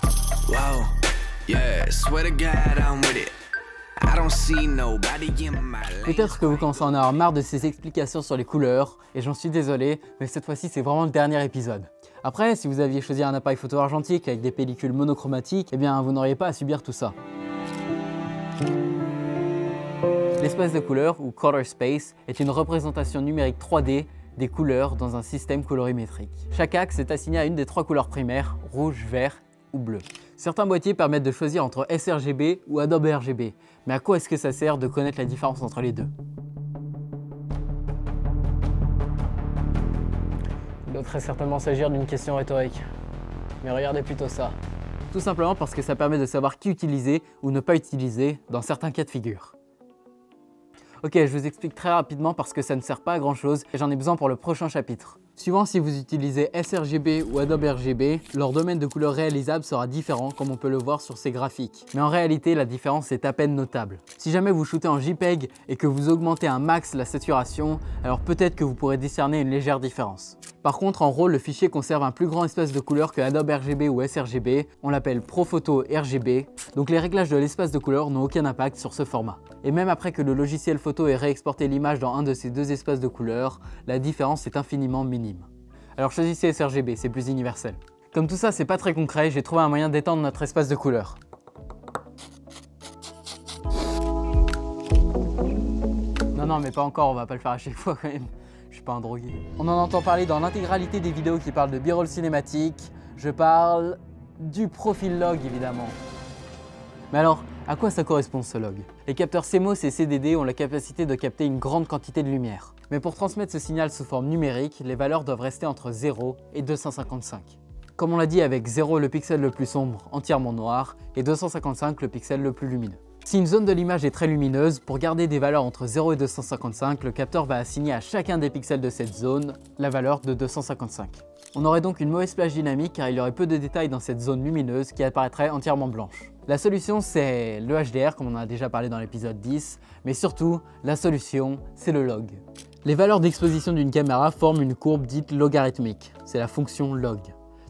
Wow. Yeah, swear to God, I'm with it. I don't see nobody in my lane. Peut-être que vous commencez à en avoir marre de ces explications sur les couleurs, et j'en suis désolé, mais cette fois-ci c'est vraiment le dernier épisode. Après, si vous aviez choisi un appareil photo argentique avec des pellicules monochromatiques, eh bien vous n'auriez pas à subir tout ça. L'espace de couleurs, ou color space, est une représentation numérique 3D des couleurs dans un système colorimétrique. Chaque axe est assigné à une des 3 couleurs primaires, rouge, vert ou bleu. Certains boîtiers permettent de choisir entre sRGB ou Adobe RGB, mais à quoi est-ce que ça sert de connaître la différence entre les deux? Il doit très certainement s'agir d'une question rhétorique. Mais regardez plutôt ça. Tout simplement parce que ça permet de savoir qui utiliser ou ne pas utiliser dans certains cas de figure. Ok, je vous explique très rapidement parce que ça ne sert pas à grand chose et j'en ai besoin pour le prochain chapitre. Suivant si vous utilisez sRGB ou Adobe RGB, leur domaine de couleur réalisable sera différent comme on peut le voir sur ces graphiques. Mais en réalité, la différence est à peine notable. Si jamais vous shootez en JPEG et que vous augmentez un max la saturation, alors peut-être que vous pourrez discerner une légère différence. Par contre, en RAW, le fichier conserve un plus grand espace de couleur que Adobe RGB ou sRGB, on l'appelle ProPhoto RGB, donc les réglages de l'espace de couleur n'ont aucun impact sur ce format. Et même après que le logiciel photo ait réexporté l'image dans un de ces deux espaces de couleur, la différence est infiniment minime. Alors choisissez sRGB, c'est plus universel. Comme tout ça c'est pas très concret, j'ai trouvé un moyen d'étendre notre espace de couleur. Non mais pas encore, on va pas le faire à chaque fois quand même. Je suis pas un drogué. On en entend parler dans l'intégralité des vidéos qui parlent de B-roll cinématique. Je parle du profil log évidemment. Mais alors, à quoi ça correspond ce log? Les capteurs CMOS et CDD ont la capacité de capter une grande quantité de lumière. Mais pour transmettre ce signal sous forme numérique, les valeurs doivent rester entre 0 et 255. Comme on l'a dit, avec 0 le pixel le plus sombre, entièrement noir, et 255 le pixel le plus lumineux. Si une zone de l'image est très lumineuse, pour garder des valeurs entre 0 et 255, le capteur va assigner à chacun des pixels de cette zone la valeur de 255. On aurait donc une mauvaise plage dynamique car il y aurait peu de détails dans cette zone lumineuse qui apparaîtrait entièrement blanche. La solution c'est le HDR comme on en a déjà parlé dans l'épisode 10, mais surtout la solution c'est le log. Les valeurs d'exposition d'une caméra forment une courbe dite logarithmique, c'est la fonction log.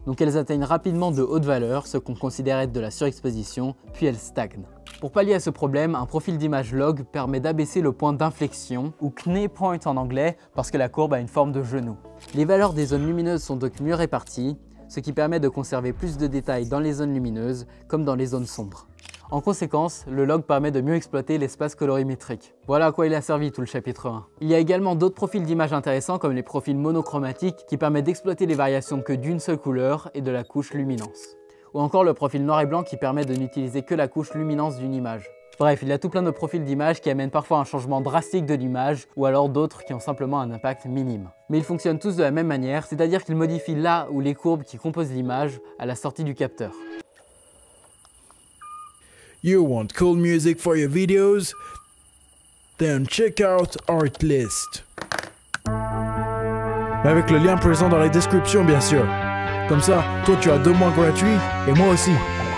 Donc elles atteignent rapidement de hautes valeurs, ce qu'on considère être de la surexposition, puis elles stagnent. Pour pallier à ce problème, un profil d'image log permet d'abaisser le point d'inflexion, ou knee point en anglais, parce que la courbe a une forme de genou. Les valeurs des zones lumineuses sont donc mieux réparties, ce qui permet de conserver plus de détails dans les zones lumineuses, comme dans les zones sombres. En conséquence, le log permet de mieux exploiter l'espace colorimétrique. Voilà à quoi il a servi tout le chapitre 1. Il y a également d'autres profils d'image intéressants comme les profils monochromatiques qui permettent d'exploiter les variations que d'une seule couleur et de la couche luminance. Ou encore le profil noir et blanc qui permet de n'utiliser que la couche luminance d'une image. Bref, il y a tout plein de profils d'images qui amènent parfois un changement drastique de l'image ou alors d'autres qui ont simplement un impact minime. Mais ils fonctionnent tous de la même manière, c'est-à-dire qu'ils modifient là où les courbes qui composent l'image à la sortie du capteur. You want cool music for your videos? Then check out Artlist. Avec le lien présent dans la description bien sûr. Comme ça, toi tu as 2 mois gratuits et moi aussi.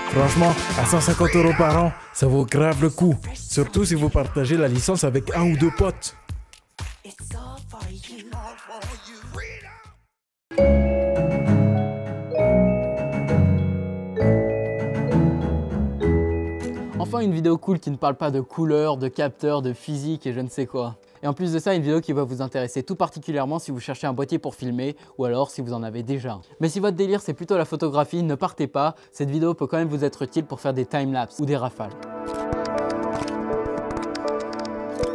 Franchement, à 150 € par an, ça vaut grave le coup. Surtout si vous partagez la licence avec 1 ou 2 potes. Enfin une vidéo cool qui ne parle pas de couleurs, de capteurs, de physique et je ne sais quoi. Et en plus de ça, une vidéo qui va vous intéresser tout particulièrement si vous cherchez un boîtier pour filmer ou alors si vous en avez déjà un. Mais si votre délire c'est plutôt la photographie, ne partez pas, cette vidéo peut quand même vous être utile pour faire des timelapses ou des rafales.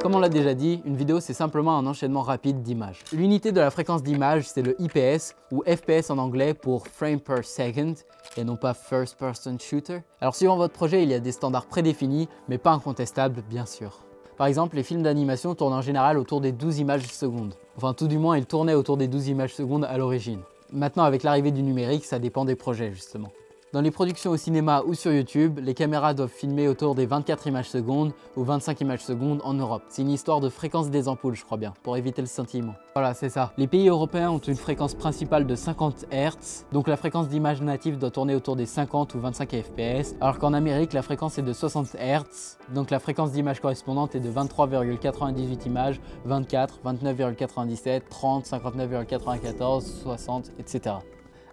Comme on l'a déjà dit, une vidéo c'est simplement un enchaînement rapide d'images. L'unité de la fréquence d'image c'est le IPS ou FPS en anglais pour frame per second et non pas first person shooter. Alors suivant votre projet, il y a des standards prédéfinis mais pas incontestables bien sûr. Par exemple, les films d'animation tournent en général autour des 12 images secondes. Enfin tout du moins ils tournaient autour des 12 images secondes à l'origine. Maintenant avec l'arrivée du numérique, ça dépend des projets justement. Dans les productions au cinéma ou sur YouTube, les caméras doivent filmer autour des 24 images secondes ou 25 images secondes en Europe. C'est une histoire de fréquence des ampoules, je crois bien, pour éviter le scintillement. Voilà, c'est ça. Les pays européens ont une fréquence principale de 50 Hz, donc la fréquence d'image native doit tourner autour des 50 ou 25 fps, alors qu'en Amérique, la fréquence est de 60 Hz, donc la fréquence d'image correspondante est de 23,98 images, 24, 29,97, 30, 59,94, 60, etc.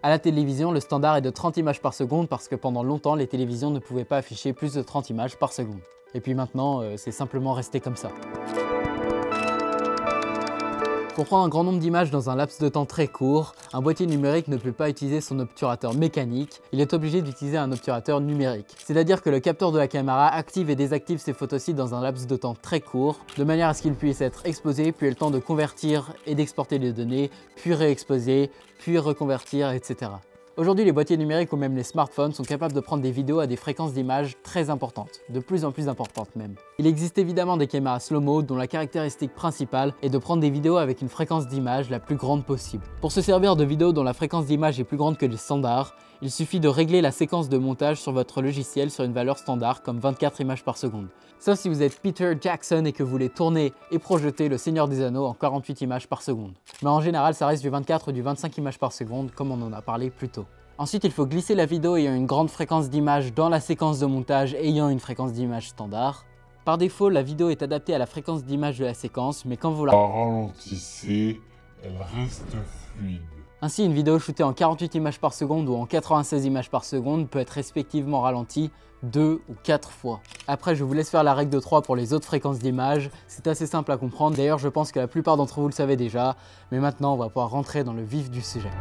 À la télévision, le standard est de 30 images par seconde parce que pendant longtemps, les télévisions ne pouvaient pas afficher plus de 30 images par seconde. Et puis maintenant, c'est simplement resté comme ça. Pour prendre un grand nombre d'images dans un laps de temps très court, un boîtier numérique ne peut pas utiliser son obturateur mécanique, il est obligé d'utiliser un obturateur numérique. C'est-à-dire que le capteur de la caméra active et désactive ses photosites dans un laps de temps très court, de manière à ce qu'ils puissent être exposés, puis le temps de convertir et d'exporter les données, puis réexposer, puis reconvertir, etc. Aujourd'hui, les boîtiers numériques ou même les smartphones sont capables de prendre des vidéos à des fréquences d'image très importantes, de plus en plus importantes même. Il existe évidemment des caméras slow-mo dont la caractéristique principale est de prendre des vidéos avec une fréquence d'image la plus grande possible. Pour se servir de vidéos dont la fréquence d'image est plus grande que les standards, il suffit de régler la séquence de montage sur votre logiciel sur une valeur standard comme 24 images par seconde. Sauf si vous êtes Peter Jackson et que vous voulez tourner et projeter le Seigneur des Anneaux en 48 images par seconde. Mais en général, ça reste du 24 ou du 25 images par seconde comme on en a parlé plus tôt. Ensuite, il faut glisser la vidéo ayant une grande fréquence d'image dans la séquence de montage ayant une fréquence d'image standard. Par défaut, la vidéo est adaptée à la fréquence d'image de la séquence, mais quand vous la ralentissez, elle reste fluide. Ainsi, une vidéo shootée en 48 images par seconde ou en 96 images par seconde peut être respectivement ralentie 2 ou 4 fois. Après, je vous laisse faire la règle de 3 pour les autres fréquences d'image. C'est assez simple à comprendre, d'ailleurs je pense que la plupart d'entre vous le savez déjà, mais maintenant on va pouvoir rentrer dans le vif du sujet.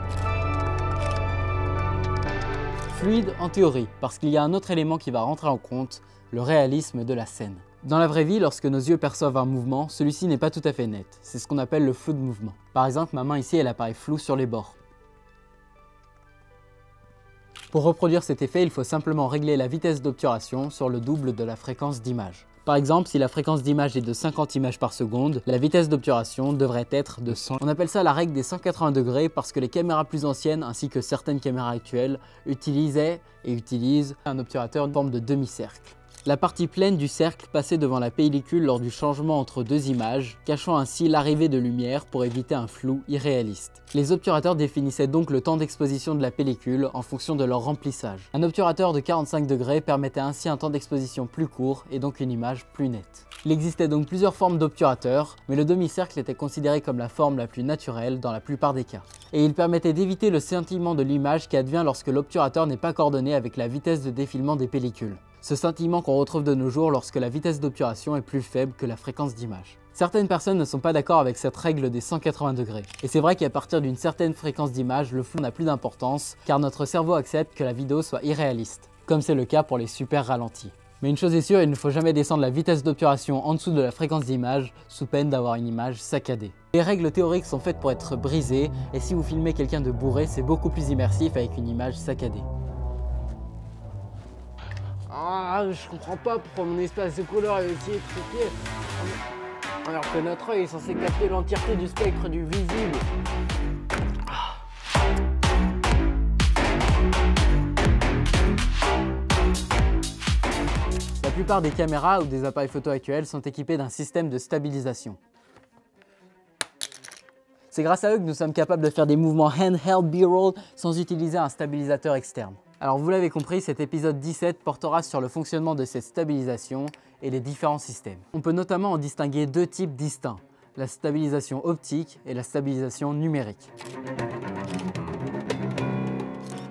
Fluide en théorie, parce qu'il y a un autre élément qui va rentrer en compte, le réalisme de la scène. Dans la vraie vie, lorsque nos yeux perçoivent un mouvement, celui-ci n'est pas tout à fait net. C'est ce qu'on appelle le flou de mouvement. Par exemple, ma main ici, elle apparaît floue sur les bords. Pour reproduire cet effet, il faut simplement régler la vitesse d'obturation sur le double de la fréquence d'image. Par exemple, si la fréquence d'image est de 50 images par seconde, la vitesse d'obturation devrait être de 100. On appelle ça la règle des 180 degrés parce que les caméras plus anciennes, ainsi que certaines caméras actuelles, utilisaient et utilisent un obturateur en forme de demi-cercle. La partie pleine du cercle passait devant la pellicule lors du changement entre deux images, cachant ainsi l'arrivée de lumière pour éviter un flou irréaliste. Les obturateurs définissaient donc le temps d'exposition de la pellicule en fonction de leur remplissage. Un obturateur de 45 degrés permettait ainsi un temps d'exposition plus court et donc une image plus nette. Il existait donc plusieurs formes d'obturateurs, mais le demi-cercle était considéré comme la forme la plus naturelle dans la plupart des cas. Et il permettait d'éviter le scintillement de l'image qui advient lorsque l'obturateur n'est pas coordonné avec la vitesse de défilement des pellicules. Ce scintillement qu'on retrouve de nos jours lorsque la vitesse d'obturation est plus faible que la fréquence d'image. Certaines personnes ne sont pas d'accord avec cette règle des 180 degrés. Et c'est vrai qu'à partir d'une certaine fréquence d'image, le flou n'a plus d'importance, car notre cerveau accepte que la vidéo soit irréaliste, comme c'est le cas pour les super ralentis. Mais une chose est sûre, il ne faut jamais descendre la vitesse d'obturation en dessous de la fréquence d'image, sous peine d'avoir une image saccadée. Les règles théoriques sont faites pour être brisées, et si vous filmez quelqu'un de bourré, c'est beaucoup plus immersif avec une image saccadée. Ah, je comprends pas pourquoi mon espace de couleur est aussi étriqué. Alors que notre œil est censé capter l'entièreté du spectre du visible. La plupart des caméras ou des appareils photo actuels sont équipés d'un système de stabilisation. C'est grâce à eux que nous sommes capables de faire des mouvements handheld B-roll sans utiliser un stabilisateur externe. Alors vous l'avez compris, cet épisode 17 portera sur le fonctionnement de cette stabilisation et les différents systèmes. On peut notamment en distinguer deux types distincts, la stabilisation optique et la stabilisation numérique.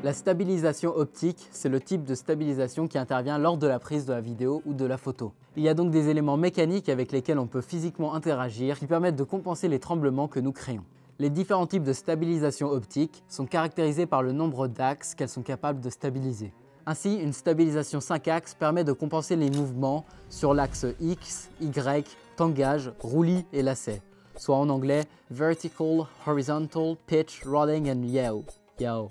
La stabilisation optique, c'est le type de stabilisation qui intervient lors de la prise de la vidéo ou de la photo. Il y a donc des éléments mécaniques avec lesquels on peut physiquement interagir qui permettent de compenser les tremblements que nous créons. Les différents types de stabilisation optique sont caractérisés par le nombre d'axes qu'elles sont capables de stabiliser. Ainsi, une stabilisation 5 axes permet de compenser les mouvements sur l'axe X, Y, tangage, roulis et lacet, soit en anglais Vertical, Horizontal, Pitch, Rolling and Yaw.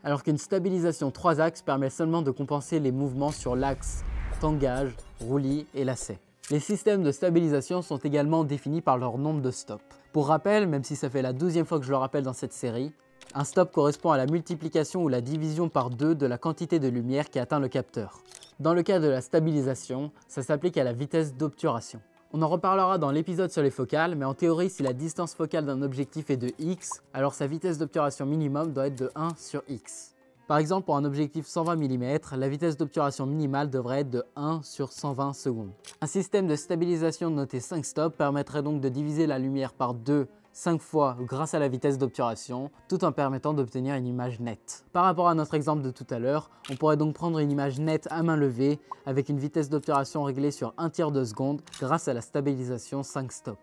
Alors qu'une stabilisation 3 axes permet seulement de compenser les mouvements sur l'axe tangage, roulis et lacet. Les systèmes de stabilisation sont également définis par leur nombre de stops. Pour rappel, même si ça fait la 12e fois que je le rappelle dans cette série, Un stop correspond à la multiplication ou la division par 2 de la quantité de lumière qui atteint le capteur. Dans le cas de la stabilisation, ça s'applique à la vitesse d'obturation. On en reparlera dans l'épisode sur les focales, mais en théorie, si la distance focale d'un objectif est de x, alors sa vitesse d'obturation minimum doit être de 1 sur x. Par exemple, pour un objectif 120 mm, la vitesse d'obturation minimale devrait être de 1 sur 120 secondes. Un système de stabilisation noté 5 stops permettrait donc de diviser la lumière par 2 5 fois grâce à la vitesse d'obturation, tout en permettant d'obtenir une image nette. Par rapport à notre exemple de tout à l'heure, on pourrait donc prendre une image nette à main levée avec une vitesse d'obturation réglée sur 1/3 de seconde grâce à la stabilisation 5 stops.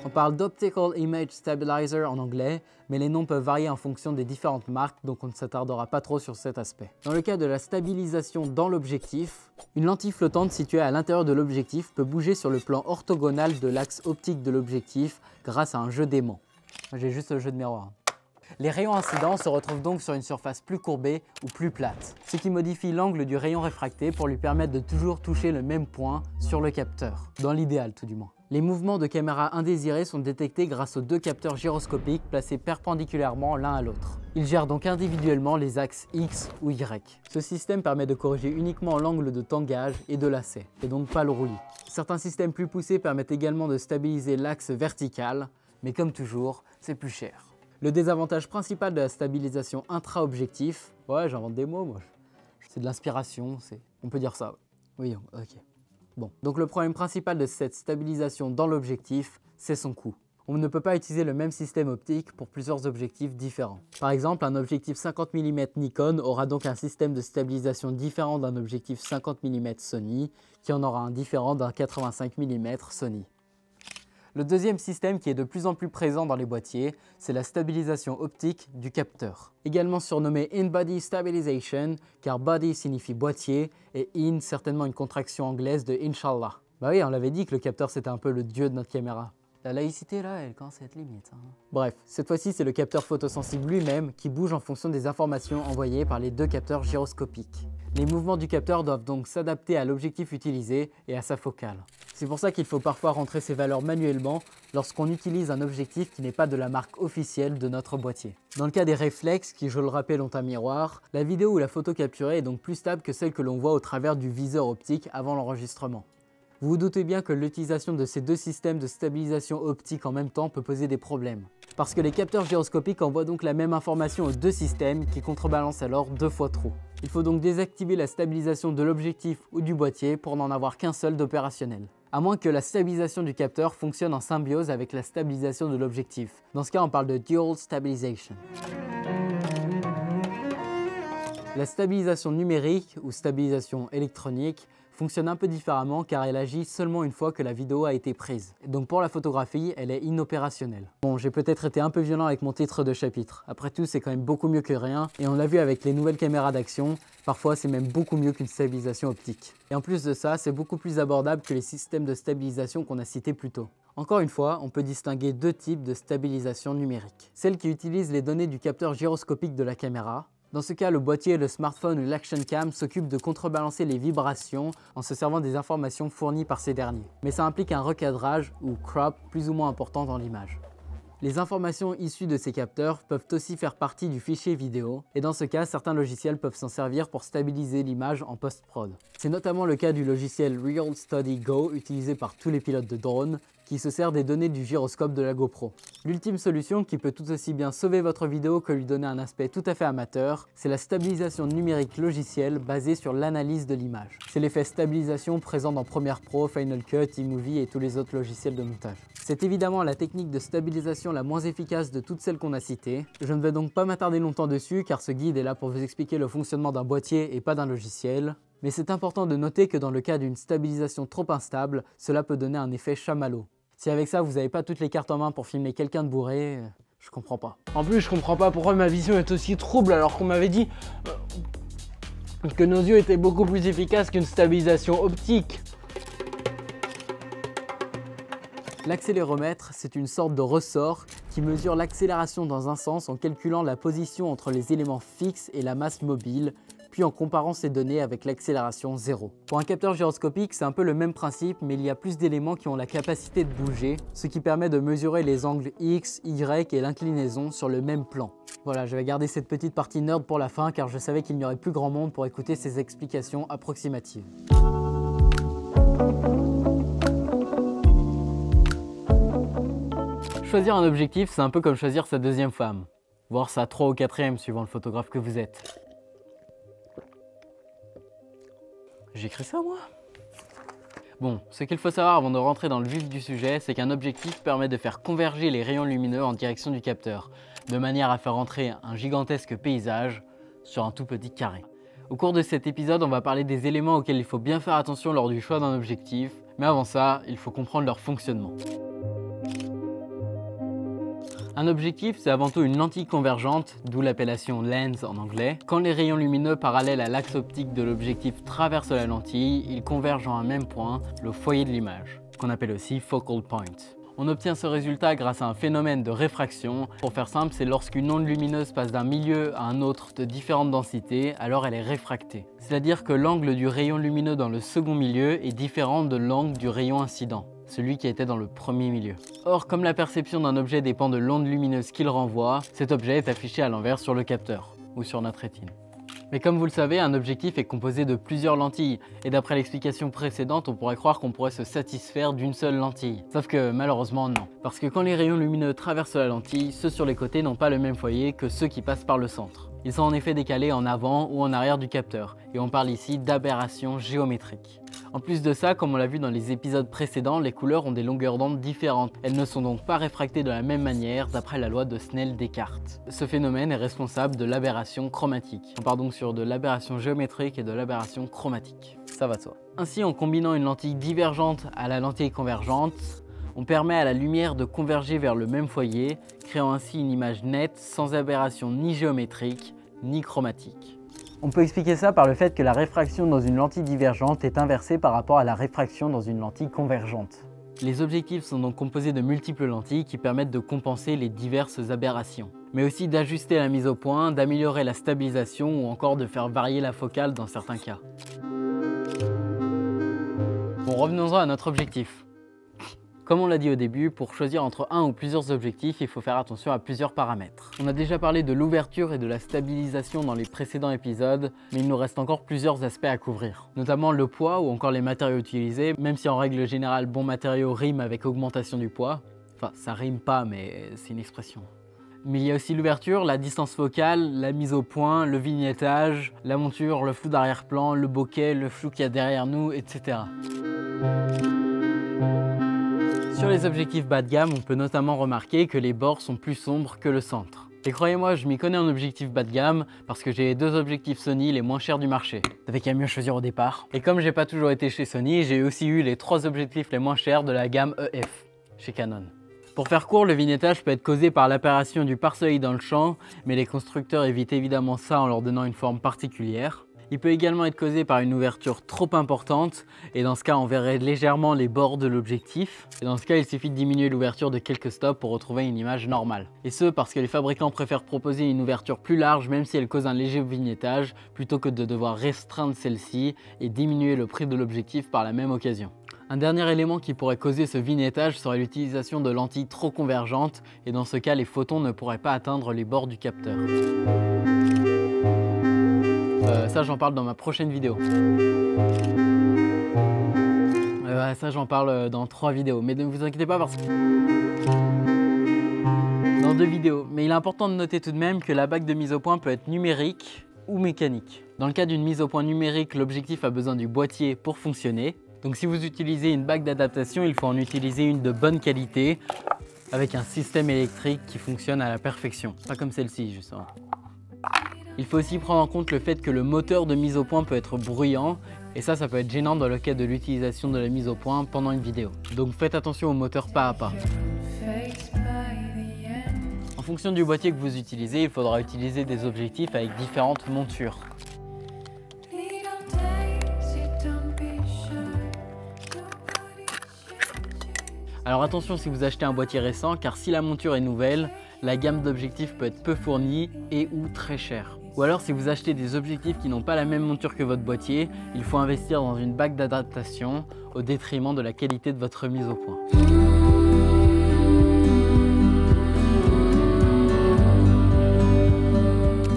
On parle d'Optical Image Stabilizer en anglais, mais les noms peuvent varier en fonction des différentes marques, donc on ne s'attardera pas trop sur cet aspect. Dans le cas de la stabilisation dans l'objectif, une lentille flottante située à l'intérieur de l'objectif peut bouger sur le plan orthogonal de l'axe optique de l'objectif grâce à un jeu d'aimant. J'ai juste le jeu de miroir. Les rayons incidents se retrouvent donc sur une surface plus courbée ou plus plate, ce qui modifie l'angle du rayon réfracté pour lui permettre de toujours toucher le même point sur le capteur, dans l'idéal tout du moins. Les mouvements de caméra indésirés sont détectés grâce aux 2 capteurs gyroscopiques placés perpendiculairement l'un à l'autre. Ils gèrent donc individuellement les axes X ou Y. Ce système permet de corriger uniquement l'angle de tangage et de lacet, et donc pas le roulis. Certains systèmes plus poussés permettent également de stabiliser l'axe vertical, mais comme toujours, c'est plus cher. Le désavantage principal de la stabilisation intra-objectif, ouais j'invente des mots moi, c'est de l'inspiration, on peut dire ça. Oui, ok. Bon, donc le problème principal de cette stabilisation dans l'objectif, c'est son coût. On ne peut pas utiliser le même système optique pour plusieurs objectifs différents. Par exemple, un objectif 50 mm Nikon aura donc un système de stabilisation différent d'un objectif 50 mm Sony, qui en aura un différent d'un 85 mm Sony. Le deuxième système qui est de plus en plus présent dans les boîtiers, c'est la stabilisation optique du capteur. Également surnommé In-Body Stabilization, car body signifie boîtier, et in certainement une contraction anglaise de Inshallah. Bah oui, on l'avait dit que le capteur c'était un peu le dieu de notre caméra. La laïcité là, elle commence à être limite. Bref, cette fois-ci c'est le capteur photosensible lui-même qui bouge en fonction des informations envoyées par les 2 capteurs gyroscopiques. Les mouvements du capteur doivent donc s'adapter à l'objectif utilisé et à sa focale. C'est pour ça qu'il faut parfois rentrer ces valeurs manuellement lorsqu'on utilise un objectif qui n'est pas de la marque officielle de notre boîtier. Dans le cas des réflexes, qui je le rappelle ont un miroir, la vidéo ou la photo capturée est donc plus stable que celle que l'on voit au travers du viseur optique avant l'enregistrement. Vous vous doutez bien que l'utilisation de ces 2 systèmes de stabilisation optique en même temps peut poser des problèmes. Parce que les capteurs gyroscopiques envoient donc la même information aux 2 systèmes qui contrebalancent alors 2 fois trop. Il faut donc désactiver la stabilisation de l'objectif ou du boîtier pour n'en avoir qu'un seul d'opérationnel. À moins que la stabilisation du capteur fonctionne en symbiose avec la stabilisation de l'objectif. Dans ce cas, on parle de Dual Stabilization. La stabilisation numérique ou stabilisation électronique fonctionne un peu différemment car elle agit seulement une fois que la vidéo a été prise. Donc pour la photographie, elle est inopérationnelle. Bon, j'ai peut-être été un peu violent avec mon titre de chapitre. Après tout, c'est quand même beaucoup mieux que rien et on l'a vu avec les nouvelles caméras d'action, parfois c'est même beaucoup mieux qu'une stabilisation optique. Et en plus de ça, c'est beaucoup plus abordable que les systèmes de stabilisation qu'on a cités plus tôt. Encore une fois, on peut distinguer 2 types de stabilisation numérique. Celle qui utilise les données du capteur gyroscopique de la caméra. Dans ce cas, le boîtier, le smartphone ou l'action cam s'occupent de contrebalancer les vibrations en se servant des informations fournies par ces derniers. Mais ça implique un recadrage ou crop plus ou moins important dans l'image. Les informations issues de ces capteurs peuvent aussi faire partie du fichier vidéo, et dans ce cas, certains logiciels peuvent s'en servir pour stabiliser l'image en post-prod. C'est notamment le cas du logiciel Real Study Go utilisé par tous les pilotes de drones, qui se sert des données du gyroscope de la GoPro. L'ultime solution qui peut tout aussi bien sauver votre vidéo que lui donner un aspect tout à fait amateur, c'est la stabilisation numérique logicielle basée sur l'analyse de l'image. C'est l'effet stabilisation présent dans Premiere Pro, Final Cut, iMovie et tous les autres logiciels de montage. C'est évidemment la technique de stabilisation la moins efficace de toutes celles qu'on a citées. Je ne vais donc pas m'attarder longtemps dessus car ce guide est là pour vous expliquer le fonctionnement d'un boîtier et pas d'un logiciel. Mais c'est important de noter que dans le cas d'une stabilisation trop instable, cela peut donner un effet chamallow. Si avec ça vous n'avez pas toutes les cartes en main pour filmer quelqu'un de bourré, je comprends pas. En plus, je comprends pas pourquoi ma vision est aussi trouble alors qu'on m'avait dit que nos yeux étaient beaucoup plus efficaces qu'une stabilisation optique. L'accéléromètre, c'est une sorte de ressort qui mesure l'accélération dans un sens en calculant la position entre les éléments fixes et la masse mobile, puis en comparant ces données avec l'accélération 0. Pour un capteur gyroscopique, c'est un peu le même principe, mais il y a plus d'éléments qui ont la capacité de bouger, ce qui permet de mesurer les angles X, Y et l'inclinaison sur le même plan. Voilà, je vais garder cette petite partie nerd pour la fin car je savais qu'il n'y aurait plus grand monde pour écouter ces explications approximatives. Choisir un objectif, c'est un peu comme choisir sa deuxième femme, voire sa 3 ou 4e suivant le photographe que vous êtes. J'ai écrit ça moi? Bon, ce qu'il faut savoir avant de rentrer dans le vif du sujet, c'est qu'un objectif permet de faire converger les rayons lumineux en direction du capteur, de manière à faire entrer un gigantesque paysage sur un tout petit carré. Au cours de cet épisode, on va parler des éléments auxquels il faut bien faire attention lors du choix d'un objectif, mais avant ça, il faut comprendre leur fonctionnement. Un objectif, c'est avant tout une lentille convergente, d'où l'appellation lens en anglais. Quand les rayons lumineux parallèles à l'axe optique de l'objectif traversent la lentille, ils convergent en un même point, le foyer de l'image, qu'on appelle aussi focal point. On obtient ce résultat grâce à un phénomène de réfraction. Pour faire simple, c'est lorsqu'une onde lumineuse passe d'un milieu à un autre de différentes densités, alors elle est réfractée. C'est-à-dire que l'angle du rayon lumineux dans le second milieu est différent de l'angle du rayon incident, celui qui était dans le premier milieu. Or, comme la perception d'un objet dépend de l'onde lumineuse qu'il renvoie, cet objet est affiché à l'envers sur le capteur, ou sur notre rétine. Mais comme vous le savez, un objectif est composé de plusieurs lentilles, et d'après l'explication précédente, on pourrait croire qu'on pourrait se satisfaire d'une seule lentille. Sauf que malheureusement non. Parce que quand les rayons lumineux traversent la lentille, ceux sur les côtés n'ont pas le même foyer que ceux qui passent par le centre. Ils sont en effet décalés en avant ou en arrière du capteur, et on parle ici d'aberration géométrique. En plus de ça, comme on l'a vu dans les épisodes précédents, les couleurs ont des longueurs d'onde différentes. Elles ne sont donc pas réfractées de la même manière d'après la loi de Snell-Descartes. Ce phénomène est responsable de l'aberration chromatique. On parle donc sur de l'aberration géométrique et de l'aberration chromatique. Ça va de soi. Ainsi, en combinant une lentille divergente à la lentille convergente, on permet à la lumière de converger vers le même foyer, créant ainsi une image nette sans aberration ni géométrique ni chromatique. On peut expliquer ça par le fait que la réfraction dans une lentille divergente est inversée par rapport à la réfraction dans une lentille convergente. Les objectifs sont donc composés de multiples lentilles qui permettent de compenser les diverses aberrations, mais aussi d'ajuster la mise au point, d'améliorer la stabilisation ou encore de faire varier la focale dans certains cas. Bon, revenons-en à notre objectif. Comme on l'a dit au début, pour choisir entre un ou plusieurs objectifs, il faut faire attention à plusieurs paramètres. On a déjà parlé de l'ouverture et de la stabilisation dans les précédents épisodes, mais il nous reste encore plusieurs aspects à couvrir. Notamment le poids ou encore les matériaux utilisés, même si en règle générale, bon matériau rime avec augmentation du poids. Enfin, ça rime pas, mais c'est une expression. Mais il y a aussi l'ouverture, la distance focale, la mise au point, le vignettage, la monture, le flou d'arrière-plan, le bokeh, le flou qu'il y a derrière nous, etc. Sur les objectifs bas de gamme, on peut notamment remarquer que les bords sont plus sombres que le centre. Et croyez-moi, je m'y connais en objectif bas de gamme parce que j'ai les deux objectifs Sony les moins chers du marché. T'avais qu'à mieux choisir au départ. Et comme j'ai pas toujours été chez Sony, j'ai aussi eu les 3 objectifs les moins chers de la gamme EF, chez Canon. Pour faire court, le vignettage peut être causé par l'apparition du pare-soleil dans le champ, mais les constructeurs évitent évidemment ça en leur donnant une forme particulière. Il peut également être causé par une ouverture trop importante, et dans ce cas on verrait légèrement les bords de l'objectif. Et dans ce cas il suffit de diminuer l'ouverture de quelques stops pour retrouver une image normale. Et ce parce que les fabricants préfèrent proposer une ouverture plus large même si elle cause un léger vignettage, plutôt que de devoir restreindre celle-ci et diminuer le prix de l'objectif par la même occasion. Un dernier élément qui pourrait causer ce vignettage serait l'utilisation de lentilles trop convergentes, et dans ce cas les photons ne pourraient pas atteindre les bords du capteur. Ça j'en parle dans ma prochaine vidéo. Ça j'en parle dans 3 vidéos, mais ne vous inquiétez pas parce que... Dans 2 vidéos, mais il est important de noter tout de même que la bague de mise au point peut être numérique ou mécanique. Dans le cas d'une mise au point numérique, l'objectif a besoin du boîtier pour fonctionner. Donc si vous utilisez une bague d'adaptation, il faut en utiliser une de bonne qualité, avec un système électrique qui fonctionne à la perfection. Pas comme celle-ci justement. Il faut aussi prendre en compte le fait que le moteur de mise au point peut être bruyant, et ça peut être gênant dans le cas de l'utilisation de la mise au point pendant une vidéo. Donc faites attention au moteur pas à pas. En fonction du boîtier que vous utilisez, il faudra utiliser des objectifs avec différentes montures. Alors attention si vous achetez un boîtier récent, car si la monture est nouvelle, la gamme d'objectifs peut être peu fournie et ou très chère. Ou alors si vous achetez des objectifs qui n'ont pas la même monture que votre boîtier, il faut investir dans une bague d'adaptation au détriment de la qualité de votre mise au point.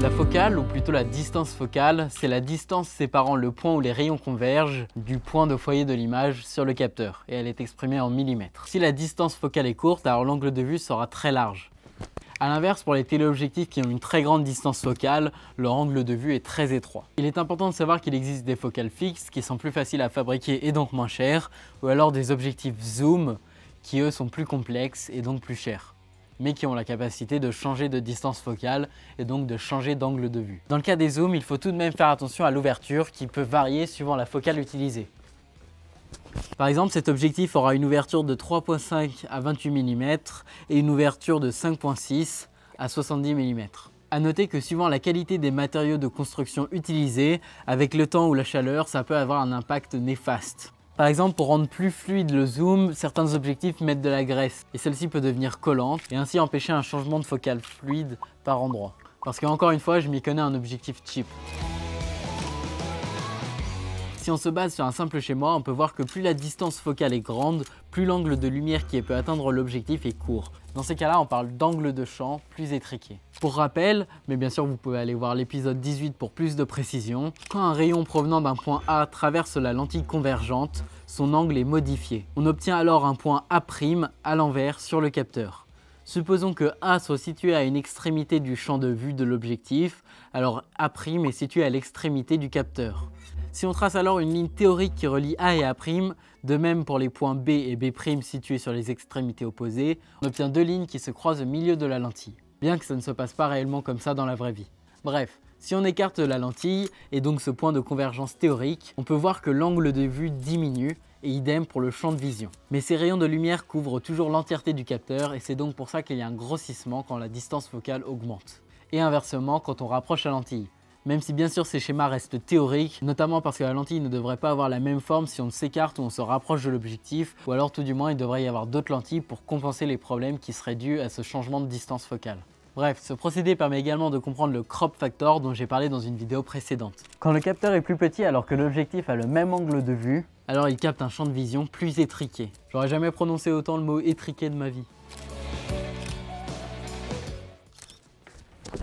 La focale, ou plutôt la distance focale, c'est la distance séparant le point où les rayons convergent du point de foyer de l'image sur le capteur, et elle est exprimée en millimètres. Si la distance focale est courte, alors l'angle de vue sera très large. A l'inverse, pour les téléobjectifs qui ont une très grande distance focale, leur angle de vue est très étroit. Il est important de savoir qu'il existe des focales fixes qui sont plus faciles à fabriquer et donc moins chères, ou alors des objectifs zoom qui eux sont plus complexes et donc plus chers, mais qui ont la capacité de changer de distance focale et donc de changer d'angle de vue. Dans le cas des zooms, il faut tout de même faire attention à l'ouverture qui peut varier suivant la focale utilisée. Par exemple, cet objectif aura une ouverture de 3.5 à 28 mm et une ouverture de 5.6 à 70 mm. A noter que suivant la qualité des matériaux de construction utilisés, avec le temps ou la chaleur, ça peut avoir un impact néfaste. Par exemple, pour rendre plus fluide le zoom, certains objectifs mettent de la graisse et celle-ci peut devenir collante et ainsi empêcher un changement de focale fluide par endroit. Parce qu'encore une fois, je m'y connais un objectif cheap. Si on se base sur un simple schéma, on peut voir que plus la distance focale est grande, plus l'angle de lumière qui peut atteindre l'objectif est court. Dans ces cas-là, on parle d'angle de champ plus étriqué. Pour rappel, mais bien sûr vous pouvez aller voir l'épisode 18 pour plus de précision, quand un rayon provenant d'un point A traverse la lentille convergente, son angle est modifié. On obtient alors un point A' à l'envers sur le capteur. Supposons que A soit situé à une extrémité du champ de vue de l'objectif, alors A' est situé à l'extrémité du capteur. Si on trace alors une ligne théorique qui relie A et A', de même pour les points B et B' situés sur les extrémités opposées, on obtient deux lignes qui se croisent au milieu de la lentille, bien que ça ne se passe pas réellement comme ça dans la vraie vie. Bref, si on écarte la lentille, et donc ce point de convergence théorique, on peut voir que l'angle de vue diminue, et idem pour le champ de vision. Mais ces rayons de lumière couvrent toujours l'entièreté du capteur, et c'est donc pour ça qu'il y a un grossissement quand la distance focale augmente. Et inversement quand on rapproche la lentille. Même si bien sûr ces schémas restent théoriques, notamment parce que la lentille ne devrait pas avoir la même forme si on s'écarte ou on se rapproche de l'objectif, ou alors tout du moins il devrait y avoir d'autres lentilles pour compenser les problèmes qui seraient dus à ce changement de distance focale. Bref, ce procédé permet également de comprendre le crop factor dont j'ai parlé dans une vidéo précédente. Quand le capteur est plus petit alors que l'objectif a le même angle de vue, alors il capte un champ de vision plus étriqué. J'aurais jamais prononcé autant le mot étriqué de ma vie.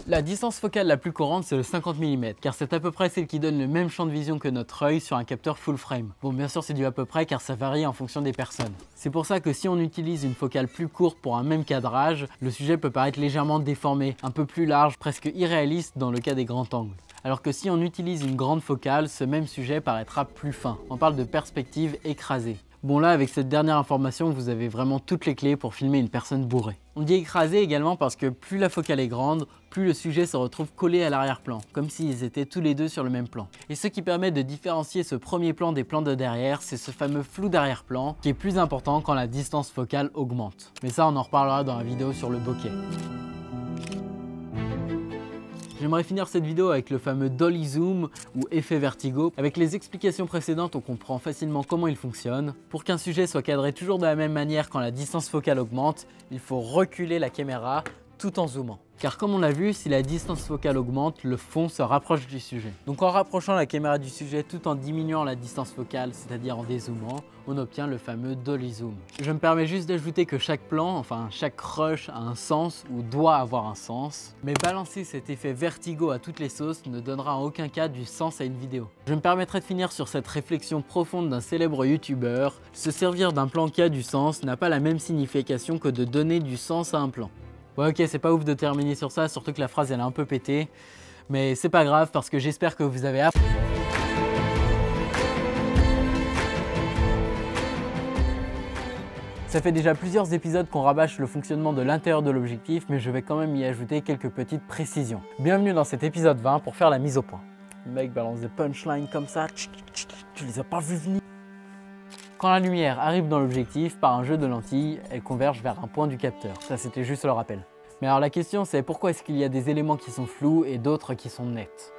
La distance focale la plus courante c'est le 50 mm, car c'est à peu près celle qui donne le même champ de vision que notre œil sur un capteur full frame. Bon, bien sûr c'est du à peu près car ça varie en fonction des personnes. C'est pour ça que si on utilise une focale plus courte pour un même cadrage, le sujet peut paraître légèrement déformé, un peu plus large, presque irréaliste dans le cas des grands angles. Alors que si on utilise une grande focale, ce même sujet paraîtra plus fin. On parle de perspective écrasée. Bon là, avec cette dernière information, vous avez vraiment toutes les clés pour filmer une personne bourrée. On dit écrasé également parce que plus la focale est grande, plus le sujet se retrouve collé à l'arrière-plan, comme s'ils étaient tous les deux sur le même plan. Et ce qui permet de différencier ce premier plan des plans de derrière, c'est ce fameux flou d'arrière-plan qui est plus important quand la distance focale augmente. Mais ça, on en reparlera dans la vidéo sur le bokeh. J'aimerais finir cette vidéo avec le fameux Dolly Zoom ou effet vertigo. Avec les explications précédentes, on comprend facilement comment il fonctionne. Pour qu'un sujet soit cadré toujours de la même manière quand la distance focale augmente, il faut reculer la caméra tout en zoomant. Car comme on l'a vu, si la distance focale augmente, le fond se rapproche du sujet. Donc en rapprochant la caméra du sujet tout en diminuant la distance focale, c'est-à-dire en dézoomant, on obtient le fameux Dolly Zoom. Je me permets juste d'ajouter que chaque plan, enfin chaque rush a un sens ou doit avoir un sens. Mais balancer cet effet vertigo à toutes les sauces ne donnera en aucun cas du sens à une vidéo. Je me permettrai de finir sur cette réflexion profonde d'un célèbre youtubeur. Se servir d'un plan qui a du sens n'a pas la même signification que de donner du sens à un plan. Ouais ok, c'est pas ouf de terminer sur ça, surtout que la phrase elle est un peu pétée. Mais c'est pas grave parce que j'espère que vous avez appris. Ça fait déjà plusieurs épisodes qu'on rabâche le fonctionnement de l'intérieur de l'objectif, mais je vais quand même y ajouter quelques petites précisions. Bienvenue dans cet épisode 20 pour faire la mise au point. Le mec balance des punchlines comme ça, tu les as pas vus venir. Quand la lumière arrive dans l'objectif, par un jeu de lentilles, elle converge vers un point du capteur. Ça c'était juste le rappel. Mais alors la question c'est pourquoi est-ce qu'il y a des éléments qui sont flous et d'autres qui sont nets?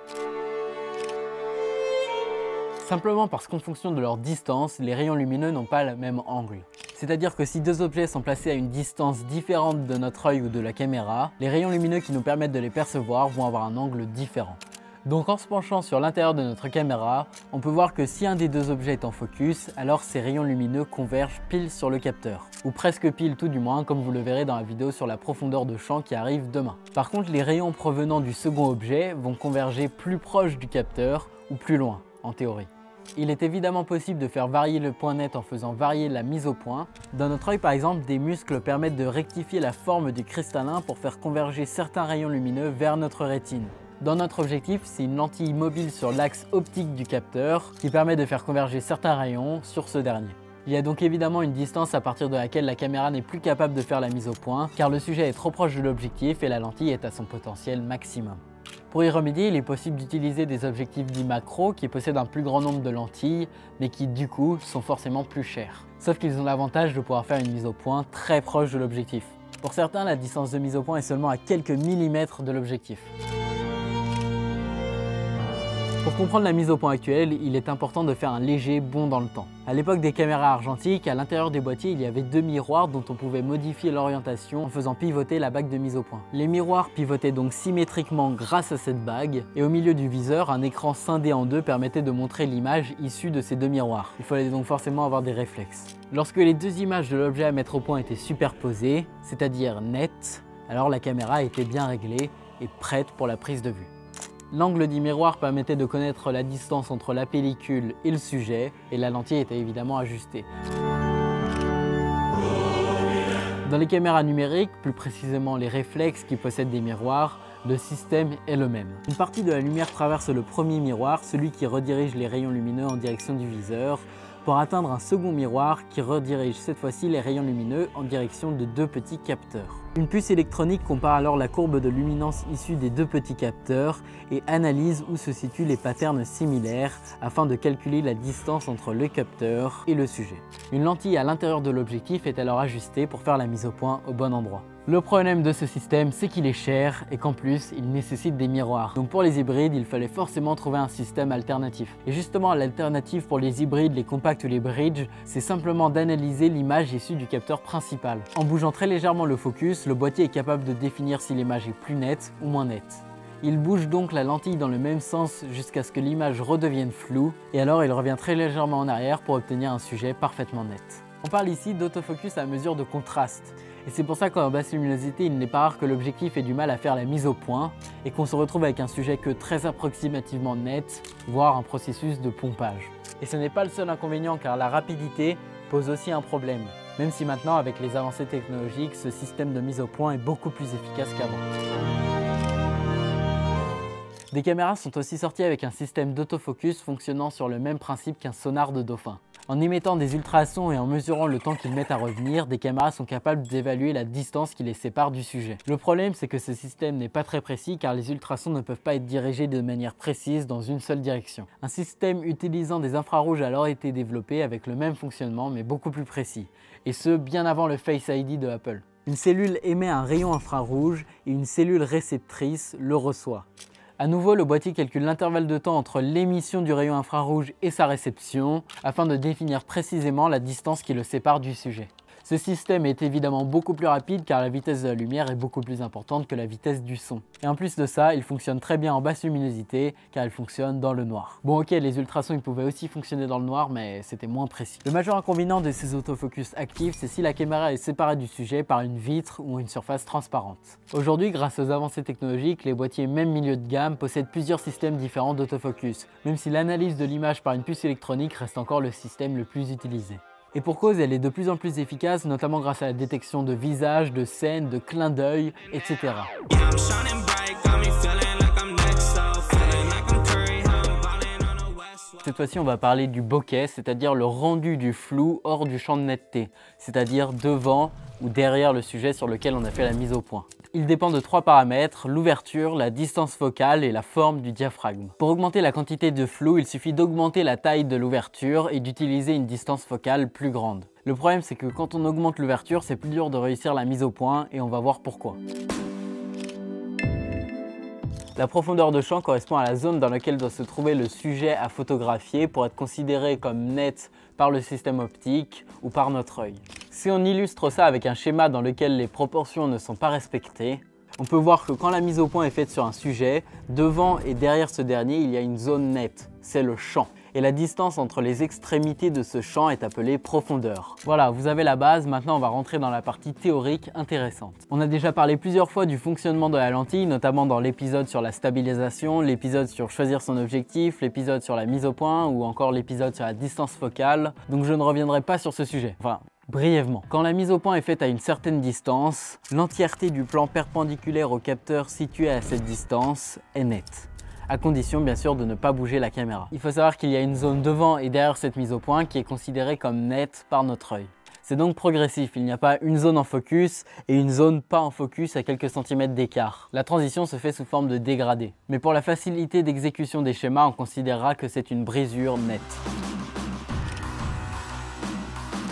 Simplement parce qu'en fonction de leur distance, les rayons lumineux n'ont pas le même angle. C'est-à-dire que si deux objets sont placés à une distance différente de notre œil ou de la caméra, les rayons lumineux qui nous permettent de les percevoir vont avoir un angle différent. Donc en se penchant sur l'intérieur de notre caméra, on peut voir que si un des deux objets est en focus, alors ces rayons lumineux convergent pile sur le capteur. Ou presque pile tout du moins, comme vous le verrez dans la vidéo sur la profondeur de champ qui arrive demain. Par contre, les rayons provenant du second objet vont converger plus proche du capteur ou plus loin, en théorie. Il est évidemment possible de faire varier le point net en faisant varier la mise au point. Dans notre œil par exemple, des muscles permettent de rectifier la forme du cristallin pour faire converger certains rayons lumineux vers notre rétine. Dans notre objectif, c'est une lentille mobile sur l'axe optique du capteur qui permet de faire converger certains rayons sur ce dernier. Il y a donc évidemment une distance à partir de laquelle la caméra n'est plus capable de faire la mise au point car le sujet est trop proche de l'objectif et la lentille est à son potentiel maximum. Pour y remédier, il est possible d'utiliser des objectifs dits macro qui possèdent un plus grand nombre de lentilles, mais qui du coup sont forcément plus chers. Sauf qu'ils ont l'avantage de pouvoir faire une mise au point très proche de l'objectif. Pour certains, la distance de mise au point est seulement à quelques millimètres de l'objectif. Pour comprendre la mise au point actuelle, il est important de faire un léger bond dans le temps. À l'époque des caméras argentiques, à l'intérieur des boîtiers, il y avait deux miroirs dont on pouvait modifier l'orientation en faisant pivoter la bague de mise au point. Les miroirs pivotaient donc symétriquement grâce à cette bague, et au milieu du viseur, un écran scindé en deux permettait de montrer l'image issue de ces deux miroirs. Il fallait donc forcément avoir des réflexes. Lorsque les deux images de l'objet à mettre au point étaient superposées, c'est-à-dire nettes, alors la caméra était bien réglée et prête pour la prise de vue. L'angle du miroir permettait de connaître la distance entre la pellicule et le sujet, et la lentille était évidemment ajustée. Dans les caméras numériques, plus précisément les réflexes qui possèdent des miroirs, le système est le même. Une partie de la lumière traverse le premier miroir, celui qui redirige les rayons lumineux en direction du viseur, pour atteindre un second miroir qui redirige cette fois-ci les rayons lumineux en direction de deux petits capteurs. Une puce électronique compare alors la courbe de luminance issue des deux petits capteurs et analyse où se situent les patterns similaires afin de calculer la distance entre le capteur et le sujet. Une lentille à l'intérieur de l'objectif est alors ajustée pour faire la mise au point au bon endroit. Le problème de ce système, c'est qu'il est cher et qu'en plus, il nécessite des miroirs. Donc pour les hybrides, il fallait forcément trouver un système alternatif. Et justement, l'alternative pour les hybrides, les compacts ou les bridge, c'est simplement d'analyser l'image issue du capteur principal. En bougeant très légèrement le focus, le boîtier est capable de définir si l'image est plus nette ou moins nette. Il bouge donc la lentille dans le même sens jusqu'à ce que l'image redevienne floue, et alors il revient très légèrement en arrière pour obtenir un sujet parfaitement net. On parle ici d'autofocus à mesure de contraste. Et c'est pour ça qu'en basse luminosité, il n'est pas rare que l'objectif ait du mal à faire la mise au point et qu'on se retrouve avec un sujet que très approximativement net, voire un processus de pompage. Et ce n'est pas le seul inconvénient car la rapidité pose aussi un problème, même si maintenant avec les avancées technologiques, ce système de mise au point est beaucoup plus efficace qu'avant. Des caméras sont aussi sorties avec un système d'autofocus fonctionnant sur le même principe qu'un sonar de dauphin. En émettant des ultrasons et en mesurant le temps qu'ils mettent à revenir, des caméras sont capables d'évaluer la distance qui les sépare du sujet. Le problème, c'est que ce système n'est pas très précis car les ultrasons ne peuvent pas être dirigés de manière précise dans une seule direction. Un système utilisant des infrarouges a alors été développé avec le même fonctionnement mais beaucoup plus précis, et ce bien avant le Face ID de Apple. Une cellule émet un rayon infrarouge et une cellule réceptrice le reçoit. A nouveau, le boîtier calcule l'intervalle de temps entre l'émission du rayon infrarouge et sa réception afin de définir précisément la distance qui le sépare du sujet. Ce système est évidemment beaucoup plus rapide car la vitesse de la lumière est beaucoup plus importante que la vitesse du son. Et en plus de ça, il fonctionne très bien en basse luminosité car il fonctionne dans le noir. Bon ok, les ultrasons ils pouvaient aussi fonctionner dans le noir mais c'était moins précis. Le majeur inconvénient de ces autofocus actifs, c'est si la caméra est séparée du sujet par une vitre ou une surface transparente. Aujourd'hui, grâce aux avancées technologiques, les boîtiers même milieu de gamme possèdent plusieurs systèmes différents d'autofocus, même si l'analyse de l'image par une puce électronique reste encore le système le plus utilisé. Et pour cause, elle est de plus en plus efficace, notamment grâce à la détection de visage, de scènes, de clins d'œil, etc. Cette fois-ci, on va parler du bokeh, c'est-à-dire le rendu du flou hors du champ de netteté, c'est-à-dire devant ou derrière le sujet sur lequel on a fait la mise au point. Il dépend de trois paramètres, l'ouverture, la distance focale et la forme du diaphragme. Pour augmenter la quantité de flou, il suffit d'augmenter la taille de l'ouverture et d'utiliser une distance focale plus grande. Le problème, c'est que quand on augmente l'ouverture, c'est plus dur de réussir la mise au point et on va voir pourquoi. La profondeur de champ correspond à la zone dans laquelle doit se trouver le sujet à photographier pour être considéré comme net par le système optique ou par notre œil. Si on illustre ça avec un schéma dans lequel les proportions ne sont pas respectées, on peut voir que quand la mise au point est faite sur un sujet, devant et derrière ce dernier, il y a une zone nette, c'est le champ. Et la distance entre les extrémités de ce champ est appelée profondeur. Voilà, vous avez la base, maintenant on va rentrer dans la partie théorique intéressante. On a déjà parlé plusieurs fois du fonctionnement de la lentille, notamment dans l'épisode sur la stabilisation, l'épisode sur choisir son objectif, l'épisode sur la mise au point ou encore l'épisode sur la distance focale, donc je ne reviendrai pas sur ce sujet. Enfin, brièvement. Quand la mise au point est faite à une certaine distance, l'entièreté du plan perpendiculaire au capteur situé à cette distance est nette. À condition bien sûr de ne pas bouger la caméra. Il faut savoir qu'il y a une zone devant et derrière cette mise au point qui est considérée comme nette par notre œil. C'est donc progressif, il n'y a pas une zone en focus et une zone pas en focus à quelques centimètres d'écart. La transition se fait sous forme de dégradé. Mais pour la facilité d'exécution des schémas, on considérera que c'est une brisure nette.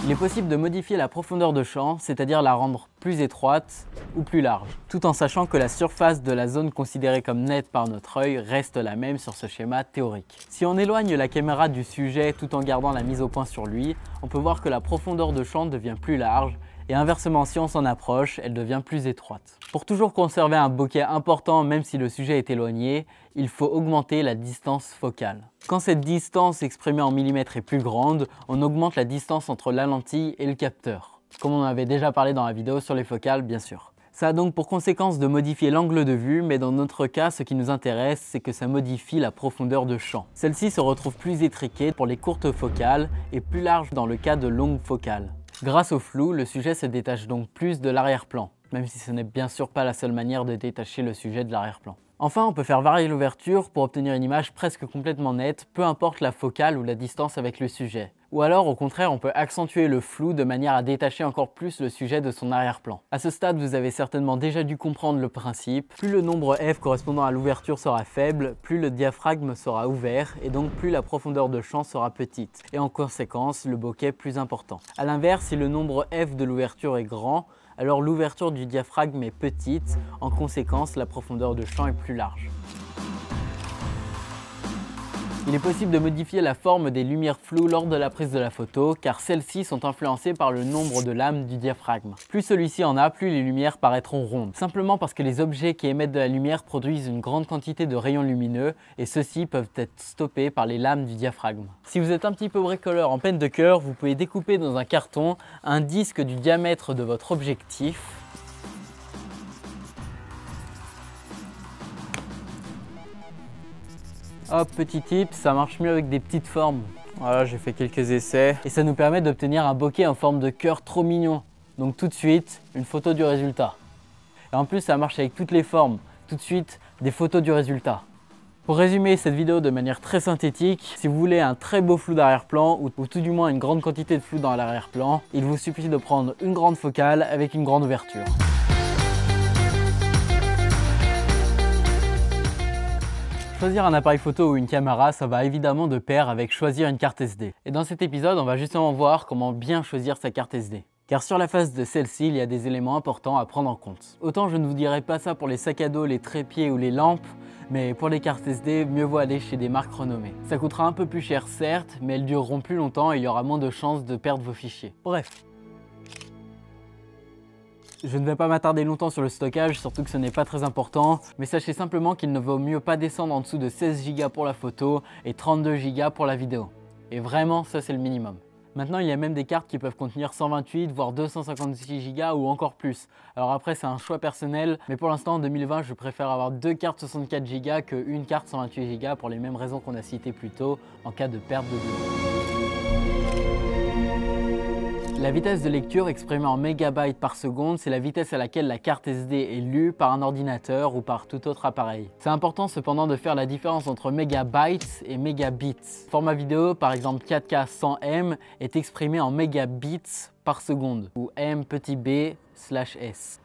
Il est possible de modifier la profondeur de champ, c'est-à-dire la rendre plus étroite ou plus large, tout en sachant que la surface de la zone considérée comme nette par notre œil reste la même sur ce schéma théorique. Si on éloigne la caméra du sujet tout en gardant la mise au point sur lui, on peut voir que la profondeur de champ devient plus large et inversement, si on s'en approche, elle devient plus étroite. Pour toujours conserver un bokeh important même si le sujet est éloigné, il faut augmenter la distance focale. Quand cette distance exprimée en millimètres est plus grande, on augmente la distance entre la lentille et le capteur. Comme on avait déjà parlé dans la vidéo sur les focales, bien sûr. Ça a donc pour conséquence de modifier l'angle de vue, mais dans notre cas, ce qui nous intéresse, c'est que ça modifie la profondeur de champ. Celle-ci se retrouve plus étriquée pour les courtes focales et plus large dans le cas de longues focales. Grâce au flou, le sujet se détache donc plus de l'arrière-plan, même si ce n'est bien sûr pas la seule manière de détacher le sujet de l'arrière-plan. Enfin, on peut faire varier l'ouverture pour obtenir une image presque complètement nette, peu importe la focale ou la distance avec le sujet. Ou alors, au contraire, on peut accentuer le flou de manière à détacher encore plus le sujet de son arrière-plan. À ce stade, vous avez certainement déjà dû comprendre le principe. Plus le nombre f correspondant à l'ouverture sera faible, plus le diaphragme sera ouvert et donc plus la profondeur de champ sera petite. Et en conséquence, le bokeh plus important. A l'inverse, si le nombre f de l'ouverture est grand, alors l'ouverture du diaphragme est petite, en conséquence, la profondeur de champ est plus large. Il est possible de modifier la forme des lumières floues lors de la prise de la photo, car celles-ci sont influencées par le nombre de lames du diaphragme. Plus celui-ci en a, plus les lumières paraîtront rondes. Simplement parce que les objets qui émettent de la lumière produisent une grande quantité de rayons lumineux, et ceux-ci peuvent être stoppés par les lames du diaphragme. Si vous êtes un petit peu bricoleur en peine de cœur, vous pouvez découper dans un carton un disque du diamètre de votre objectif. Hop, petit tip, ça marche mieux avec des petites formes. Voilà, j'ai fait quelques essais. Et ça nous permet d'obtenir un bokeh en forme de cœur trop mignon. Donc tout de suite, une photo du résultat. Et en plus, ça marche avec toutes les formes. Tout de suite, des photos du résultat. Pour résumer cette vidéo de manière très synthétique, si vous voulez un très beau flou d'arrière-plan ou tout du moins une grande quantité de flou dans l'arrière-plan, il vous suffit de prendre une grande focale avec une grande ouverture. Choisir un appareil photo ou une caméra, ça va évidemment de pair avec choisir une carte SD. Et dans cet épisode, on va justement voir comment bien choisir sa carte SD. Car sur la face de celle-ci, il y a des éléments importants à prendre en compte. Autant je ne vous dirai pas ça pour les sacs à dos, les trépieds ou les lampes, mais pour les cartes SD, mieux vaut aller chez des marques renommées. Ça coûtera un peu plus cher certes, mais elles dureront plus longtemps et il y aura moins de chances de perdre vos fichiers. Bref. Je ne vais pas m'attarder longtemps sur le stockage, surtout que ce n'est pas très important, mais sachez simplement qu'il ne vaut mieux pas descendre en dessous de 16 Go pour la photo et 32 Go pour la vidéo. Et vraiment, ça c'est le minimum. Maintenant, il y a même des cartes qui peuvent contenir 128 voire 256 Go ou encore plus. Alors après, c'est un choix personnel, mais pour l'instant en 2020, je préfère avoir deux cartes 64 Go qu'une carte 128 Go pour les mêmes raisons qu'on a citées plus tôt en cas de perte de données. La vitesse de lecture exprimée en mégabytes par seconde, c'est la vitesse à laquelle la carte SD est lue par un ordinateur ou par tout autre appareil. C'est important cependant de faire la différence entre mégabytes et mégabits. Le format vidéo, par exemple 4K 100M, est exprimé en mégabits par seconde, ou m(b)/s.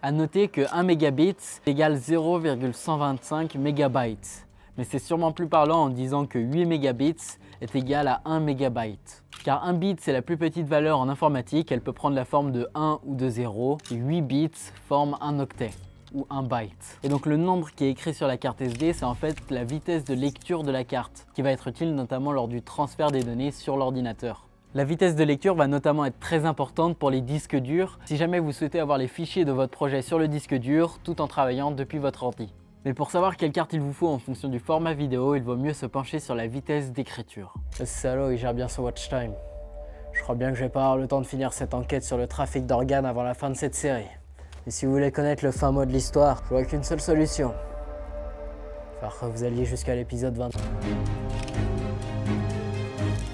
A noter que 1 mégabit égale 0,125 mégabytes. Mais c'est sûrement plus parlant en disant que 8 mégabits est égal à 1 mégabyte. Car 1 bit c'est la plus petite valeur en informatique, elle peut prendre la forme de 1 ou de 0, et 8 bits forment un octet. ou 1 byte. Et donc le nombre qui est écrit sur la carte SD, c'est en fait la vitesse de lecture de la carte, qui va être utile notamment lors du transfert des données sur l'ordinateur. La vitesse de lecture va notamment être très importante pour les disques durs, si jamais vous souhaitez avoir les fichiers de votre projet sur le disque dur, tout en travaillant depuis votre ordi. Mais pour savoir quelle carte il vous faut en fonction du format vidéo, il vaut mieux se pencher sur la vitesse d'écriture. Ce salaud, il gère bien son watch time. Je crois bien que je vais pas avoir le temps de finir cette enquête sur le trafic d'organes avant la fin de cette série. Et si vous voulez connaître le fin mot de l'histoire, je vois qu'une seule solution. Il va falloir que vous alliez jusqu'à l'épisode 20.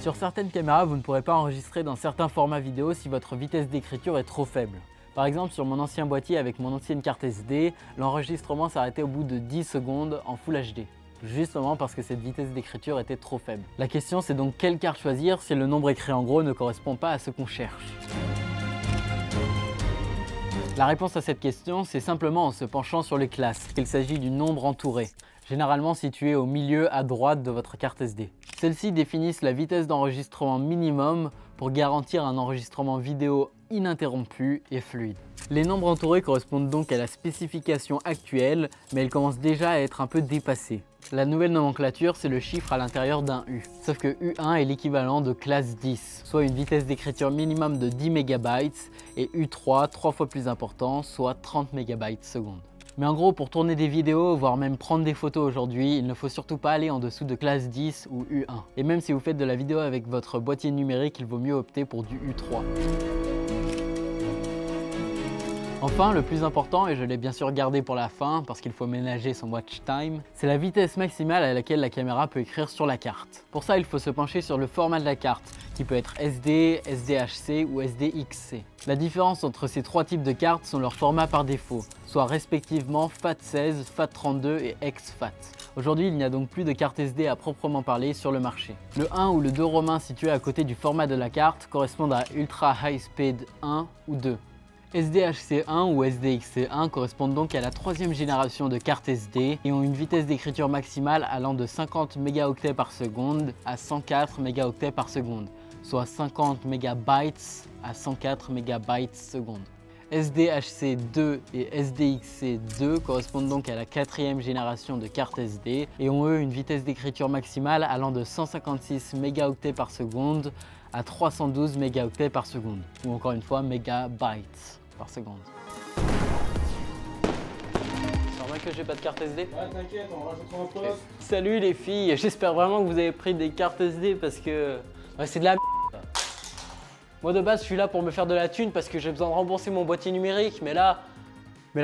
Sur certaines caméras, vous ne pourrez pas enregistrer dans certains formats vidéo si votre vitesse d'écriture est trop faible. Par exemple, sur mon ancien boîtier avec mon ancienne carte SD, l'enregistrement s'arrêtait au bout de 10 secondes en Full HD. Justement parce que cette vitesse d'écriture était trop faible. La question c'est donc quelle carte choisir si le nombre écrit en gros ne correspond pas à ce qu'on cherche. La réponse à cette question, c'est simplement en se penchant sur les classes, qu'il s'agit du nombre entouré, généralement situé au milieu à droite de votre carte SD. Celles-ci définissent la vitesse d'enregistrement minimum pour garantir un enregistrement vidéo ininterrompu et fluide. Les nombres entourés correspondent donc à la spécification actuelle, mais elles commencent déjà à être un peu dépassées. La nouvelle nomenclature, c'est le chiffre à l'intérieur d'un U. Sauf que U1 est l'équivalent de classe 10, soit une vitesse d'écriture minimum de 10 MB, et U3, 3 fois plus important, soit 30 MB seconde. Mais en gros, pour tourner des vidéos, voire même prendre des photos aujourd'hui, il ne faut surtout pas aller en dessous de classe 10 ou U1. Et même si vous faites de la vidéo avec votre boîtier numérique, il vaut mieux opter pour du U3. Enfin, le plus important, et je l'ai bien sûr gardé pour la fin parce qu'il faut ménager son watch time, c'est la vitesse maximale à laquelle la caméra peut écrire sur la carte. Pour ça, il faut se pencher sur le format de la carte, qui peut être SD, SDHC ou SDXC. La différence entre ces trois types de cartes sont leurs formats par défaut, soit respectivement FAT16, FAT32 et exFAT. Aujourd'hui, il n'y a donc plus de carte SD à proprement parler sur le marché. Le 1 ou le 2 romain situé à côté du format de la carte correspondent à Ultra High Speed 1 ou 2. SDHC1 ou SDXC1 correspondent donc à la troisième génération de cartes SD et ont une vitesse d'écriture maximale allant de 50 mégaoctets par seconde à 104 mégaoctets par seconde, soit 50 mégabytes à 104 mégabytes seconde. SDHC2 et SDXC2 correspondent donc à la quatrième génération de cartes SD et ont eux une vitesse d'écriture maximale allant de 156 mégaoctets par seconde à 312 mégaoctets par seconde, ou encore une fois mégabytes par seconde. C'est normal que j'ai pas de carte SD? Ouais, t'inquiète, on rajoutera un poste. Salut les filles, j'espère vraiment que vous avez pris des cartes SD parce que ouais, c'est de la merde. Moi de base je suis là pour me faire de la thune parce que j'ai besoin de rembourser mon boîtier numérique, mais là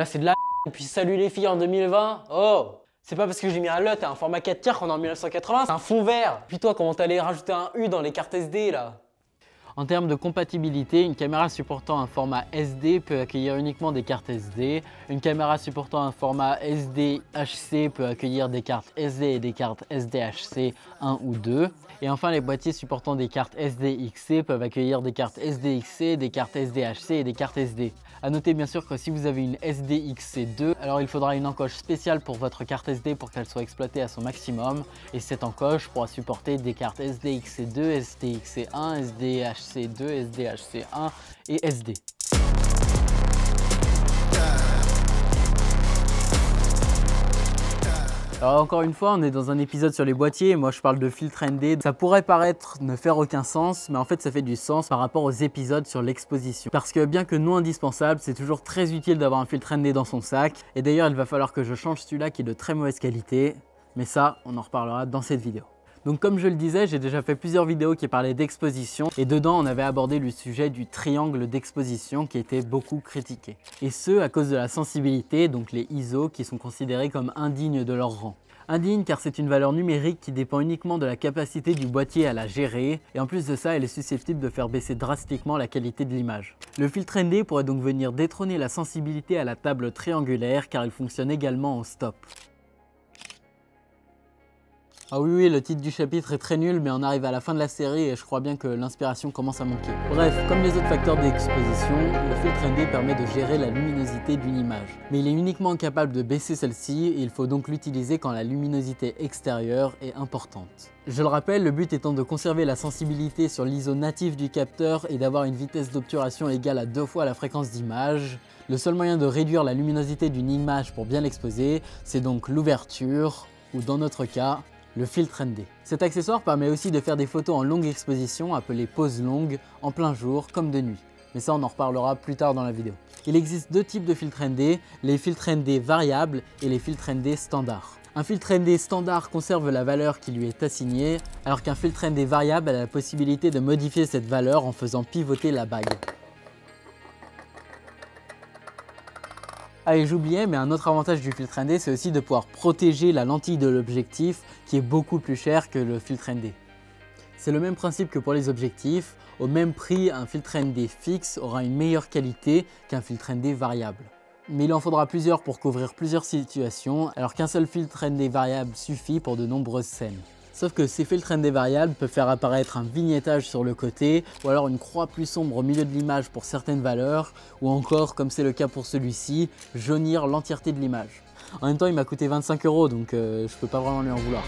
c'est de la merde. Et puis salut les filles en 2020, oh! C'est pas parce que j'ai mis un LUT à un format 4 tiers qu'on est en 1980, c'est un fond vert. Puis toi, comment t'allais rajouter un U dans les cartes SD là? En termes de compatibilité, une caméra supportant un format SD peut accueillir uniquement des cartes SD. Une caméra supportant un format SDHC peut accueillir des cartes SD et des cartes SDHC 1 ou 2. Et enfin, les boîtiers supportant des cartes SDXC peuvent accueillir des cartes SDXC, des cartes SDHC et des cartes SD. A noter bien sûr que si vous avez une SDXC2, alors il faudra une encoche spéciale pour votre carte SD pour qu'elle soit exploitée à son maximum. Et cette encoche pourra supporter des cartes SDXC2, SDXC1, SDHC2, SDHC1 et SD. Alors encore une fois, on est dans un épisode sur les boîtiers, moi je parle de filtre ND. Ça pourrait paraître ne faire aucun sens, mais en fait ça fait du sens par rapport aux épisodes sur l'exposition. Parce que bien que non indispensable, c'est toujours très utile d'avoir un filtre ND dans son sac. Et d'ailleurs, il va falloir que je change celui-là qui est de très mauvaise qualité. Mais ça, on en reparlera dans cette vidéo. Donc comme je le disais, j'ai déjà fait plusieurs vidéos qui parlaient d'exposition et dedans on avait abordé le sujet du triangle d'exposition qui était beaucoup critiqué. Et ce à cause de la sensibilité, donc les ISO qui sont considérés comme indignes de leur rang. Indigne car c'est une valeur numérique qui dépend uniquement de la capacité du boîtier à la gérer et en plus de ça elle est susceptible de faire baisser drastiquement la qualité de l'image. Le filtre ND pourrait donc venir détrôner la sensibilité à la table triangulaire car il fonctionne également en stop. Ah oui, le titre du chapitre est très nul, mais on arrive à la fin de la série et je crois bien que l'inspiration commence à manquer. Bref, comme les autres facteurs d'exposition, le filtre ND permet de gérer la luminosité d'une image. Mais il est uniquement capable de baisser celle-ci et il faut donc l'utiliser quand la luminosité extérieure est importante. Je le rappelle, le but étant de conserver la sensibilité sur l'ISO natif du capteur et d'avoir une vitesse d'obturation égale à 2 fois la fréquence d'image. Le seul moyen de réduire la luminosité d'une image pour bien l'exposer, c'est donc l'ouverture, ou dans notre cas, le filtre ND. Cet accessoire permet aussi de faire des photos en longue exposition, appelées poses longues, en plein jour comme de nuit. Mais ça, on en reparlera plus tard dans la vidéo. Il existe deux types de filtres ND, les filtres ND variables et les filtres ND standards. Un filtre ND standard conserve la valeur qui lui est assignée, alors qu'un filtre ND variable a la possibilité de modifier cette valeur en faisant pivoter la bague. Ah et j'oubliais, mais un autre avantage du filtre ND, c'est aussi de pouvoir protéger la lentille de l'objectif qui est beaucoup plus cher que le filtre ND. C'est le même principe que pour les objectifs, au même prix, un filtre ND fixe aura une meilleure qualité qu'un filtre ND variable. Mais il en faudra plusieurs pour couvrir plusieurs situations, alors qu'un seul filtre ND variable suffit pour de nombreuses scènes. Sauf que ces filtres ND variables peuvent faire apparaître un vignettage sur le côté, ou alors une croix plus sombre au milieu de l'image pour certaines valeurs, ou encore, comme c'est le cas pour celui-ci, jaunir l'entièreté de l'image. En même temps, il m'a coûté 25 €, donc je peux pas vraiment lui en vouloir.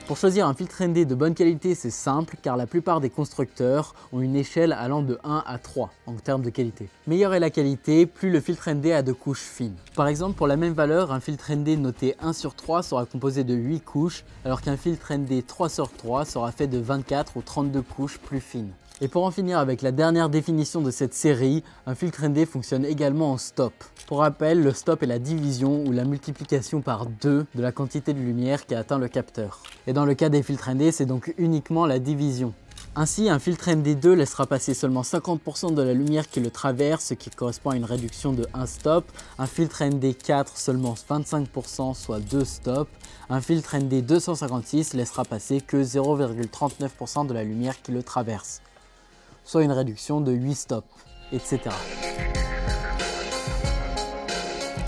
Pour choisir un filtre ND de bonne qualité, c'est simple car la plupart des constructeurs ont une échelle allant de 1 à 3 en termes de qualité. Meilleure est la qualité, plus le filtre ND a de couches fines. Par exemple, pour la même valeur, un filtre ND noté 1 sur 3 sera composé de 8 couches, alors qu'un filtre ND 3 sur 3 sera fait de 24 ou 32 couches plus fines. Et pour en finir avec la dernière définition de cette série, un filtre ND fonctionne également en stop. Pour rappel, le stop est la division ou la multiplication par 2 de la quantité de lumière qui a atteint le capteur. Et dans le cas des filtres ND, c'est donc uniquement la division. Ainsi, un filtre ND2 laissera passer seulement 50% de la lumière qui le traverse, ce qui correspond à une réduction de 1 stop. Un filtre ND4 seulement 25%, soit 2 stops. Un filtre ND256 laissera passer que 0,39% de la lumière qui le traverse, soit une réduction de 8 stops, etc.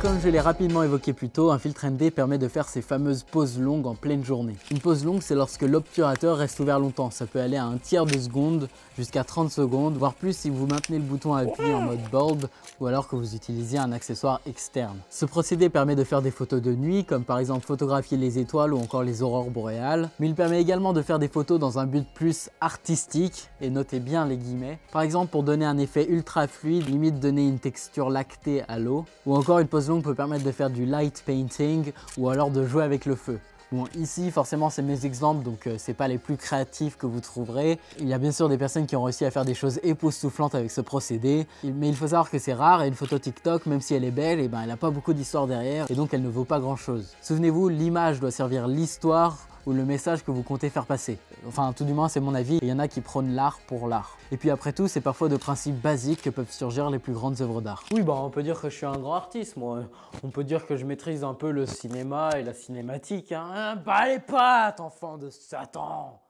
Comme je l'ai rapidement évoqué plus tôt, un filtre ND permet de faire ces fameuses pauses longues en pleine journée. Une pause longue, c'est lorsque l'obturateur reste ouvert longtemps. Ça peut aller à un tiers de seconde jusqu'à 30 secondes, voire plus si vous maintenez le bouton appuyé en mode bulb ou alors que vous utilisez un accessoire externe. Ce procédé permet de faire des photos de nuit, comme par exemple photographier les étoiles ou encore les aurores boréales, mais il permet également de faire des photos dans un but plus artistique, et notez bien les guillemets. Par exemple pour donner un effet ultra fluide, limite donner une texture lactée à l'eau, ou encore une pause longue peut permettre de faire du light painting ou alors de jouer avec le feu. Bon, ici forcément c'est mes exemples, donc c'est pas les plus créatifs que vous trouverez. Il y a bien sûr des personnes qui ont réussi à faire des choses époustouflantes avec ce procédé, mais il faut savoir que c'est rare et une photo TikTok, même si elle est belle, et ben elle n'a pas beaucoup d'histoire derrière et donc elle ne vaut pas grand chose. Souvenez-vous, l'image doit servir l'histoire ou le message que vous comptez faire passer. Enfin, tout du moins, c'est mon avis. Il y en a qui prônent l'art pour l'art. Et puis après tout, c'est parfois de principes basiques que peuvent surgir les plus grandes œuvres d'art. Oui, bah on peut dire que je suis un grand artiste, moi. On peut dire que je maîtrise un peu le cinéma et la cinématique. Hein. Bah les pattes, enfant de Satan!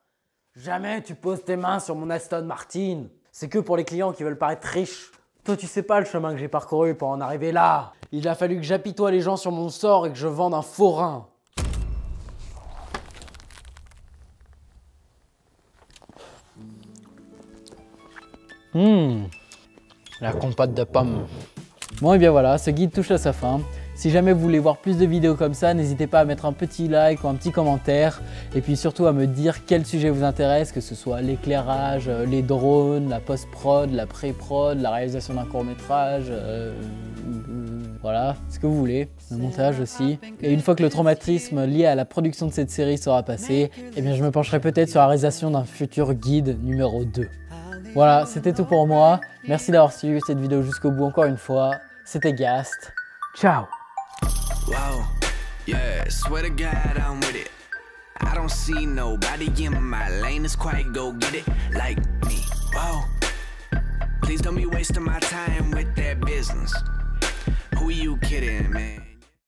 Jamais tu poses tes mains sur mon Aston Martin. C'est que pour les clients qui veulent paraître riches. Toi, tu sais pas le chemin que j'ai parcouru pour en arriver là. Il a fallu que j'apitoie les gens sur mon sort et que je vende un faux rein. La compote de pommes. Bon et bien voilà, ce guide touche à sa fin. Si jamais vous voulez voir plus de vidéos comme ça, n'hésitez pas à mettre un petit like ou un petit commentaire. Et puis surtout à me dire quel sujet vous intéresse, que ce soit l'éclairage, les drones, la post-prod, la pré-prod, la réalisation d'un court-métrage, voilà, ce que vous voulez, le montage aussi. Et une fois que le traumatisme lié à la production de cette série sera passé, eh bien je me pencherai peut-être sur la réalisation d'un futur guide numéro 2. Voilà, c'était tout pour moi. Merci d'avoir suivi cette vidéo jusqu'au bout encore une fois. C'était Gast. Ciao. Whoa, yeah, swear to God I'm with it. I don't see nobody in my lane that's quite go get it like me. Whoa, please don't be wasting my time with that business. Who you kidding, man?